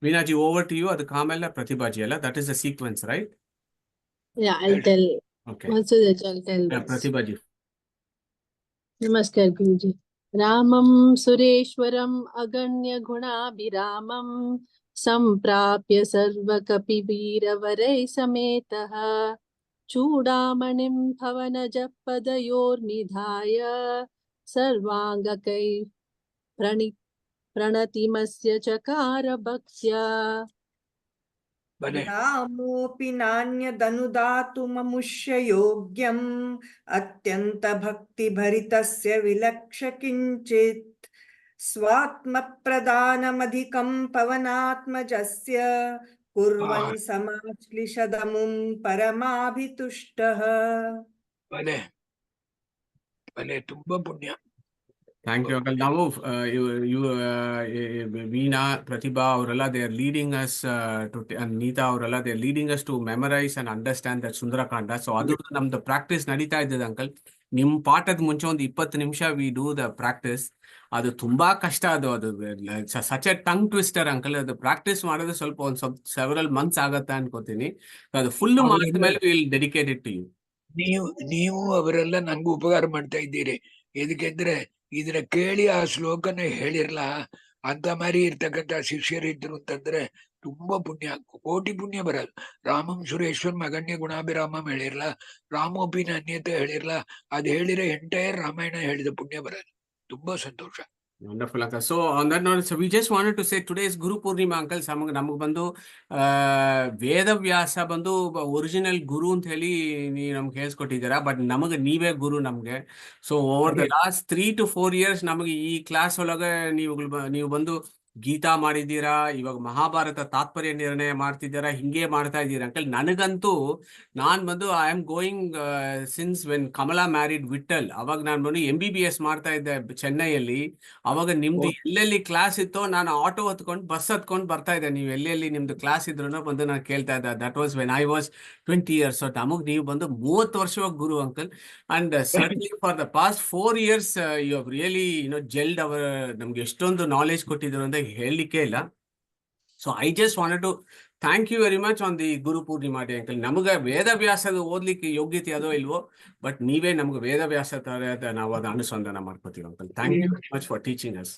[SPEAKER 2] Veena ji, over to you. Adu Kamala Pratibha ji alla. That is the sequence, right?
[SPEAKER 3] Yeah, I'll tell.
[SPEAKER 2] Okay.
[SPEAKER 3] Also, I'll tell.
[SPEAKER 2] Yeah, Pratibha ji.
[SPEAKER 3] Namaskar, Guruji. रामं सुरेश्वरम् अगण्य गुणाभिरामं सम्प्राप्य सर्वकपिवीरवरैः समेतः चूडामणिं भवनजः पदयोर्निधाय सर्वाङ्गकैः प्रणतिमस्य चकार भक्त्या
[SPEAKER 4] रामोऽपि नान्यदनुदातुममुष्य योग्यम् अत्यन्तभक्तिभरितस्य विलक्ष्य किञ्चित् स्वात्मप्रदानमधिकं पवनात्मजस्य कुर्वन् समाश्लिषदमुं परमाभितुष्टः.
[SPEAKER 1] ತುಂಬಾ ಪುಣ್ಯ.
[SPEAKER 2] Thank you, Uncle. Now, Veena, Pratibha, Aurala, they are leading us and Neeta, Aurala, they are leading us to memorize and understand that Sundarakanda. So, adu namdu practice nadita idde, Uncle. Nim paatad munche ಒಂದು 20 ನಿಮಿಷ we do the practice. ಅದು ತುಂಬಾ ಕಷ್ಟ. ಅದು such a tongue twister, Uncle. ಅದು practice ಮಾಡೋದು ಸ್ವಲ್ಪ several months ಆಗತ್ತೆ ಅನ್ಕೋತೀನಿ. ಅದು ಫುಲ್ ಮಾಡಿದ ಮೇಲೆ we will dedicate it to you.
[SPEAKER 1] ನೀವು ಅವರೆಲ್ಲ ನಂಗೂ ಉಪಕಾರ ಮಾಡ್ತಾ ಇದ್ದೀರಿ. ಎದಕ್ಕೆಂದ್ರೆ ಇದನ್ನ ಕೇಳಿ ಆ ಶ್ಲೋಕನ ಹೇಳಿರ್ಲ ಅಂತ ಮಾರಿ ಇರ್ತಕ್ಕಂಥ ಶಿಷ್ಯರಿದ್ರು ಅಂತಂದ್ರೆ ತುಂಬಾ ಪುಣ್ಯ, ಕೋಟಿ ಪುಣ್ಯ ಬರಲ್ಲ. ರಾಮಂ ಸುರೇಶ್ವರಂ ಅಗಣ್ಯ ಗುಣಾಭಿರಾಮಂ ಹೇಳಿರ್ಲ, ರಾಮೋಪಿನ ಅನ್ಯತೆ ಹೇಳಿರ್ಲ, ಅದ್ ಹೇಳಿದ್ರೆ ಎಂಟೈರ್ ರಾಮಾಯಣ ಹೇಳಿದ ಪುಣ್ಯ ಬರಲ್ಲ. ತುಂಬಾ ಸಂತೋಷ.
[SPEAKER 2] Wonderful, Uncle. So on that note, so we just wanted to say today is Guru Purnima, Uncle. ನಮಗೆ ಬಂದು ವೇದವ್ಯಾಸ ಬಂದು ಒರಿಜಿನಲ್ ಗುರು ಅಂತ ಹೇಳಿ ನೀವು ನಮ್ಗೆ ಹೇಳ್ಸ್ಕೊಟ್ಟಿದ್ದೀರಾ. ಬಟ್ ನಮಗೆ ನೀವೇ ಗುರು ನಮಗೆ. So over the last 3 to 4 years ನಮಗೆ ಈ ಕ್ಲಾಸ್ ಒಳಗೆ ನೀವು ಬಂದು ಗೀತಾ ಮಾಡಿದ್ದೀರಾ, ಇವಾಗ ಮಹಾಭಾರತ ತಾತ್ಪರ್ಯ ನಿರ್ಣಯ ಮಾಡ್ತಿದ್ದೀರಾ, ಹಿಂಗೆ ಮಾಡ್ತಾ ಇದ್ದೀರಾ ಅಂಕಲ್. ನನಗಂತೂ ನಾನ್ ಬಂದು I am going since when Kamala married Vithal, ಅವಾಗ ನಾನು ಬಂದು MBBS ಮಾಡ್ತಾ ಇದ್ದೆ ಚೆನ್ನೈಯಲ್ಲಿ. ಅವಾಗ ನಿಮ್ದು ಎಲ್ಲೆಲ್ಲಿ ಕ್ಲಾಸ್ ಇತ್ತೋ ನಾನು ಆಟೋ ಹತ್ಕೊಂಡು ಬಸ್ ಹತ್ಕೊಂಡು ಬರ್ತಾ ಇದ್ದೆ. ನೀವು ಎಲ್ಲೆಲ್ಲಿ ನಿಮ್ದು ಕ್ಲಾಸ್ ಇದ್ರು ಬಂದು ನಾನು ಕೇಳ್ತಾ ಇದ್ದೆ. That was when I was 20 years. So ನಮಗೆ ನೀವು ಬಂದು 30 ವರ್ಷವಾಗಿ ಗುರು uncle. And certainly for the past 4 years you have really held our, ನಮ್ಗೆ ಎಷ್ಟೊಂದು ನಾಲೆಜ್ ಕೊಟ್ಟಿದ್ರು ಅಂತ ಹೇಳಲಿಕ್ಕೆ ಇಲ್ಲ. So I just wanted to thank you very much on the Guru Purnima day uncle. ನಮಗೆ ವೇದವ್ಯಾಸದ ಓದ್ಲಿಕ್ಕೆ ಯೋಗ್ಯತೆ ಅದೋ ಇಲ್ವೋ, ಬಟ್ ನೀವೇ ನಮ್ಗೆ ವೇದವ್ಯಾಸ ತರ ನಾವು ಅದು ಅನುಸಂಧಾನ ಮಾಡ್ಕೋತೀವಿ uncle. Thank you very much for teaching us.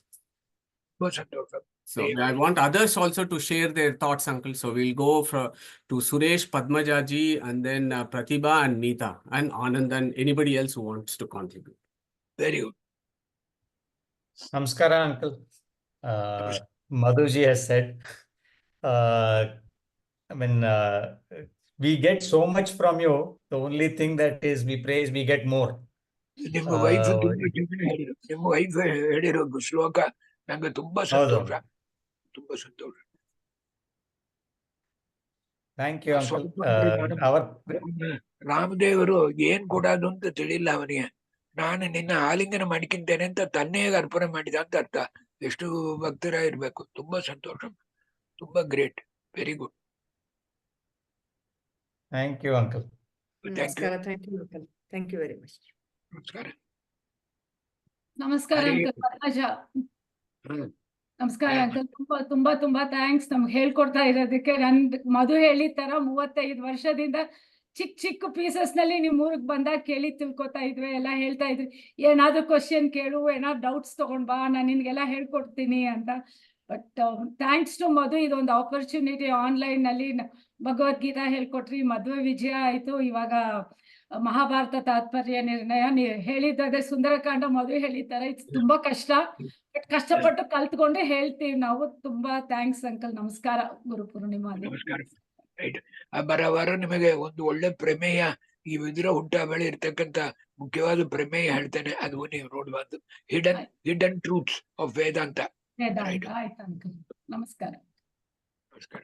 [SPEAKER 1] ತುಂಬಾ ಸಂತೋಷ.
[SPEAKER 2] So I want others also to share their thoughts, uncle. So we'll go to Suresh, Padmaja ji, and then Pratibha and Neeta and Anand and anybody else who wants to contribute.
[SPEAKER 1] Very good.
[SPEAKER 5] Namaskara, uncle. Madhuji has said, we get so much from you. The only thing that is we praise, we get more.
[SPEAKER 1] ನಿಮ್ಮ wife ನಿಮ್ಮ wife ಹೇಳಿರೋ ಶ್ಲೋಕ ನಂಗೆ ತುಂಬಾ ಸಂತೋಷ, ತುಂಬಾ ಸಂತೋಷ.
[SPEAKER 5] Thank you, uncle.
[SPEAKER 1] ರಾಮದೇವರು ಏನ್ ಕೊಡೋದು ಅಂತ ತಿಳಿಲ್ಲ ಅವನಿಗೆ. ನಾನು ನಿನ್ನ ಆಲಿಂಗನ ಮಾಡ್ಕಿಂತೇನೆ ಅಂತ ತನ್ನೇ ಅರ್ಪಣೆ ಮಾಡಿದ ಅಂತ ಅರ್ಥ. ಎಷ್ಟು ಭಕ್ತರ ಇರ್ಬೇಕು. ತುಂಬಾ ಸಂತೋಷ, ತುಂಬಾ great, very good.
[SPEAKER 5] Thank you, uncle.
[SPEAKER 4] Namaskara. Thank you, uncle. Thank you very much.
[SPEAKER 1] ನಮಸ್ಕಾರ.
[SPEAKER 6] ನಮಸ್ಕಾರ ಅಂಕಲ್ ಪದ್ಮಜ. ನಮಸ್ಕಾರ ಅಂಕಲ್. ತುಂಬಾ ಥ್ಯಾಂಕ್ಸ್ ನಮ್ಗೆ ಹೇಳ್ಕೊಡ್ತಾ ಇರೋದಕ್ಕೆ. ನನ್ ಮಧು ಹೇಳಿದ ತರ 35 ವರ್ಷದಿಂದ ಚಿಕ್ಕ ಪೀಸಸ್ ನಲ್ಲಿ ನಿಮ್ ಊರಿಗೆ ಬಂದಾಗ ಕೇಳಿ ತಿಳ್ಕೊತಾ ಇದ್ವಿ, ಎಲ್ಲ ಹೇಳ್ತಾ ಇದ್ವಿ. ಏನಾದ್ರು ಕ್ವಶನ್ ಕೇಳು, ಏನಾದ್ರು ಡೌಟ್ಸ್ ತಗೊಂಡ್ ಬಾ, ನಾನು ನಿನ್ಗೆಲ್ಲ ಹೇಳ್ಕೊಡ್ತೀನಿ ಅಂತ. ಬಟ್ ಥ್ಯಾಂಕ್ಸ್ ಟು ಮಧು, ಇದೊಂದು ಆಪರ್ಚುನಿಟಿ. ಆನ್ಲೈನ್ ನಲ್ಲಿ ಭಗವದ್ಗೀತಾ ಹೇಳ್ಕೊಟ್ರಿ, ಮದುವೆ ವಿಜಯ ಆಯ್ತು, ಇವಾಗ ಮಹಾಭಾರತ ತಾತ್ಪರ್ಯ ನಿರ್ಣಯ ಹೇಳಿದ್ದೆ. ಸುಂದರಕಾಂಡ ಮದುವೆ ಹೇಳಿದ್ದಾರೆ. ಇದು ತುಂಬಾ ಕಷ್ಟ, ಬಟ್ ಕಷ್ಟಪಟ್ಟು ಕಲ್ತ್ಕೊಂಡೆ ಹೇಳ್ತೀವಿ ನಾವು. ತುಂಬಾ ಥ್ಯಾಂಕ್ಸ್ ಅಂಕಲ್. ನಮಸ್ಕಾರ. ಗುರು ಪೂರ್ಣಿಮಾ.
[SPEAKER 1] ನಮಸ್ಕಾರ. ರೈಟ್. ಬರೋವಾರ ನಿಮಗೆ ಒಂದು ಒಳ್ಳೆ ಪ್ರಮೇಯ, ಈ ವಿದುರ ಹುಟ್ಟಾಬಳಿ ಇರ್ತಕ್ಕಂತ ಮುಖ್ಯವಾದ ಪ್ರಮೇಯ ಹೇಳ್ತೇನೆ, ಅದು ನೀವು ನೋಡ್ಬಾರ್ದು. ಹಿಡನ್ ಟ್ರೂತ್ಸ್ ಆಫ್ ವೇದಾಂತ.
[SPEAKER 6] ಆಯ್ತು ಅಂಕಲ್. ನಮಸ್ಕಾರ.
[SPEAKER 1] ನಮಸ್ಕಾರ.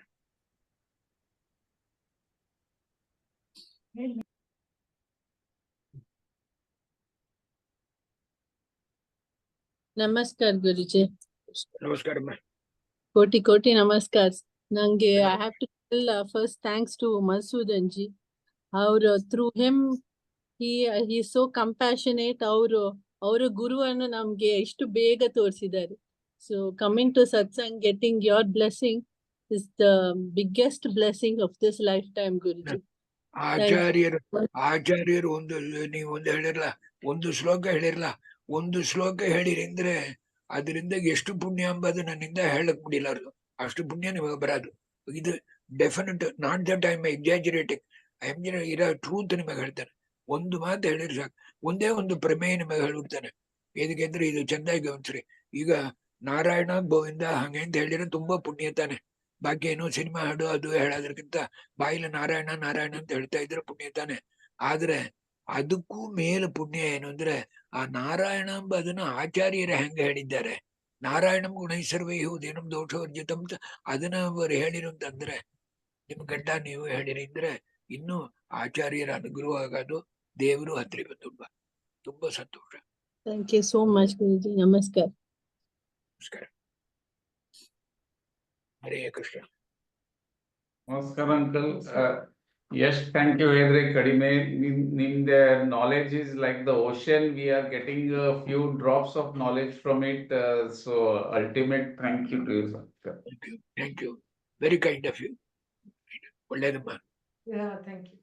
[SPEAKER 3] ನಮಸ್ಕಾರ ಗುರುಜಿ.
[SPEAKER 1] ನಮಸ್ಕಾರ.
[SPEAKER 3] ಕೋಟಿ ನಮಸ್ಕಾರ. ನಂಗೆ I have to tell first thanks to Madhusudan ji. ಅವರು through him he is so compassionate. ಅವರ ಗುರುವನ್ನು ನಮ್ಗೆ ಎಷ್ಟು ಬೇಗ ತೋರಿಸಿದ್ದಾರೆ. So coming to satsang, getting your blessing is the biggest blessing of this lifetime, Guruji.
[SPEAKER 1] ಆಚಾರ್ಯರು ನೀವು ಒಂದು ಹೇಳಿರಲ್ಲ, ಒಂದು ಶ್ಲೋಕ ಹೇಳಿರಂದ್ರೆ ಅದರಿಂದ ಎಷ್ಟು ಪುಣ್ಯ ಎಂಬುದು ನನ್ನಿಂದ ಹೇಳಕ್ ಮುಡಿಲ್ಲ. ಅಷ್ಟು ಪುಣ್ಯ ನಿಮಗೆ ಬರೋದು. ಇದು definite, not that I am exaggerating, I am ಇರೋ ಟ್ರೂತ್ ನಿಮಗೆ ಹೇಳ್ತಾನೆ. ಒಂದು ಮಾತು ಹೇಳಿದ್ರೆ ಸಾಕು, ಒಂದೇ ಒಂದು ಪ್ರಮೇಯ ನಿಮಗೆ ಹೇಳ್ಬಿಡ್ತಾನೆ. ಏದಕ್ಕೆಂದ್ರೆ ಇದು ಚಂದಾಗಿ ಗಮನಿಸ್ರಿ. ಈಗ ನಾರಾಯಣ ಗೋವಿಂದ ಹಂಗೆ ಅಂತ ಹೇಳಿದ್ರೆ ತುಂಬಾ ಪುಣ್ಯ ತಾನೆ. ಬಾಕಿ ಏನೋ ಸಿನಿಮಾ ಹಾಡು ಅದು ಹೇಳೋದಕ್ಕಿಂತ ಬಾಯಿಲ ನಾರಾಯಣ ಅಂತ ಹೇಳ್ತಾ ಇದ್ರೆ ಪುಣ್ಯ ತಾನೆ. ಆದ್ರೆ ಅದಕ್ಕೂ ಮೇಲೆ ಪುಣ್ಯ ಏನು ಅಂದ್ರೆ ಆ ನಾರಾಯಣ ಎಂಬ ಅದನ್ನ ಆಚಾರ್ಯರ ಹೆಂಗ ಹೇಳಿದ್ದಾರೆ. ನಾರಾಯಣಂ ಗುಣೈಸರ್ವೈ ಹೌದೇನಂ ದೋಷವರ್ಜಿತಂ ಅಂತ ಅದನ್ನ ಅವರು ಹೇಳಿರಂತಂದ್ರೆ ನಿಮ್ ಗಂಡ ನೀವು ಹೇಳಿರಿ ಅಂದ್ರೆ ಇನ್ನು ಆಚಾರ್ಯರ ಅನುಗ್ರಹ ಆಗೋದು, ದೇವರು ಹತ್ತಿರ ತುಂಬಾ ತುಂಬಾ ಸಂತೋಷ.
[SPEAKER 3] Thank you so much, Guruji. ನಮಸ್ಕಾರ.
[SPEAKER 1] ನಮಸ್ಕಾರ. ಹರೇ ಕೃಷ್ಣ.
[SPEAKER 7] ನಮಸ್ಕಾರ uncle. Yes, thank you. Very Kadime. In the knowledge is like the ocean. We are getting a few drops of knowledge from it. So ultimate thank you to you, sir.
[SPEAKER 1] Thank you. Very kind of you. ಒಳ್ಳೆಯದಮ್ಮ.
[SPEAKER 4] Thank you.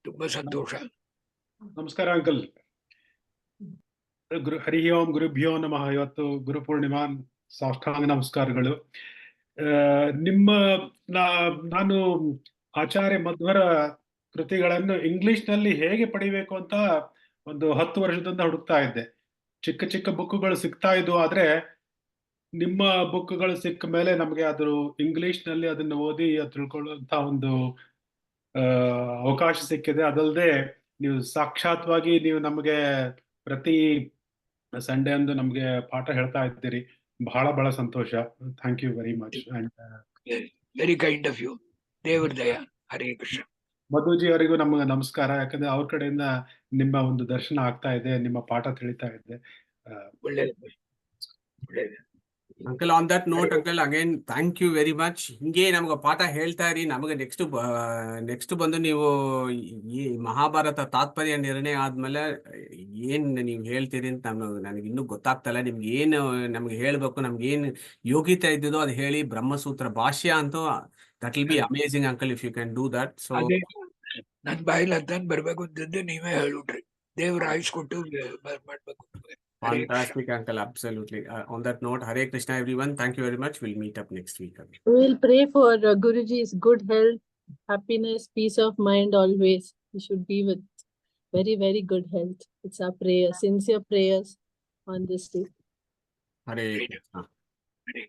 [SPEAKER 1] ತುಂಬಾ ಸಂತೋಷ.
[SPEAKER 8] ನಮಸ್ಕಾರ uncle. ಹರಿ ಓಂ ಗುರುಭ್ಯೋ ನಮಃ. ಇವತ್ತು ಗುರು ಪೂರ್ಣಿಮಾ, ಸಾಷ್ಟಾಂಗ ನಮಸ್ಕಾರಗಳು. ನಾನು ಆಚಾರ್ಯ ಮಧ್ವರ ಕೃತಿಗಳನ್ನು English ನಲ್ಲಿ ಹೇಗೆ ಪಡಿಬೇಕು ಅಂತ ಒಂದು 10 ವರ್ಷದಿಂದ ಹುಡುಕ್ತಾ ಇದ್ದೆ. ಚಿಕ್ಕ ಬುಕ್ಗಳು ಸಿಗ್ತಾ ಇದ್ವು. ಆದ್ರೆ ನಿಮ್ಮ ಬುಕ್ಗಳು ಸಿಕ್ಕ ಮೇಲೆ ನಮಗೆ ಅದು ಇಂಗ್ಲಿಷ್ ನಲ್ಲಿ ಅದನ್ನು ಓದಿ ತಿಳ್ಕೊಳ್ಳುವಂತ ಒಂದು ಅವಕಾಶ ಸಿಕ್ಕಿದೆ. ಅದಲ್ಲದೆ ನೀವು ಸಾಕ್ಷಾತ್ವಾಗಿ ನೀವು ನಮಗೆ ಪ್ರತಿ ಸಂಡೇ ಅಂದು ನಮಗೆ ಪಾಠ ಹೇಳ್ತಾ ಇದ್ದೀರಿ. ಬಹಳ ಸಂತೋಷ. Thank you very much. And
[SPEAKER 1] very kind of you. ದೇವರ ದಯ. ಹರೇ ಕೃಷ್ಣ.
[SPEAKER 8] ಮಧುಜಿ ಅವರಿಗೂ ನಮ್ಮ ನಮಸ್ಕಾರ. ಯಾಕಂದ್ರೆ ಅವ್ರ ಕಡೆಯಿಂದ ನಿಮ್ಮ ಒಂದು ದರ್ಶನ ಆಗ್ತಾ ಇದೆ, ನಿಮ್ಮ ಪಾಠ ತಿಳಿತಾ ಇದೆ.
[SPEAKER 1] ಒಳ್ಳೇದು.
[SPEAKER 2] Uncle on that note uncle again thank you very much. ಹಿಂಗೆ ನಮ್ಗೆ ಪಾಠ ಹೇಳ್ತಾ ಇರಿ. ನಮಗೆ ನೆಕ್ಸ್ಟ್ ಬಂದು ನೀವು ಈ ಮಹಾಭಾರತ ತಾತ್ಪರ್ಯ ನಿರ್ಣಯ ಆದ್ಮೇಲೆ ಏನ್ ನೀವು ಹೇಳ್ತೀರಿ ಅಂತ ನನಗೆ ಇನ್ನೂ ಗೊತ್ತಾಗ್ತಲ್ಲ. ನಿಮ್ಗೆ ಏನು ನಮ್ಗೆ ಹೇಳ್ಬೇಕು, ನಮ್ಗೆ ಏನ್ ಯೋಗ್ಯತೆ ಇದ್ದಿದೋ ಅದು ಹೇಳಿ. ಬ್ರಹ್ಮಸೂತ್ರ ಭಾಷ್ಯ ಅಂತೂ that will be amazing uncle if you can do that. So
[SPEAKER 1] ಅದೇ ನನ್ ಬಾಯಿಲ್ ಅದಾನ್ ಬರ್ಬೇಕು ಅಂತಂದ್ರೆ ನೀವೇ ಹೇಳ್ಬಿಟ್ರಿ. ದೇವ್ರ ಆಯುಷ್ ಕೊಟ್ಟು ಮಾಡ್ಬೇಕು.
[SPEAKER 2] fantastic uncle, absolutely. On that note, Hare Krishna everyone. Thank you very much. We'll meet up next week again.
[SPEAKER 3] We'll pray for Guruji's good health, happiness, peace of mind always. He should be with very, very good health. It's our prayer, sincere prayers on this day.
[SPEAKER 2] Hare Krishna.
[SPEAKER 1] Hare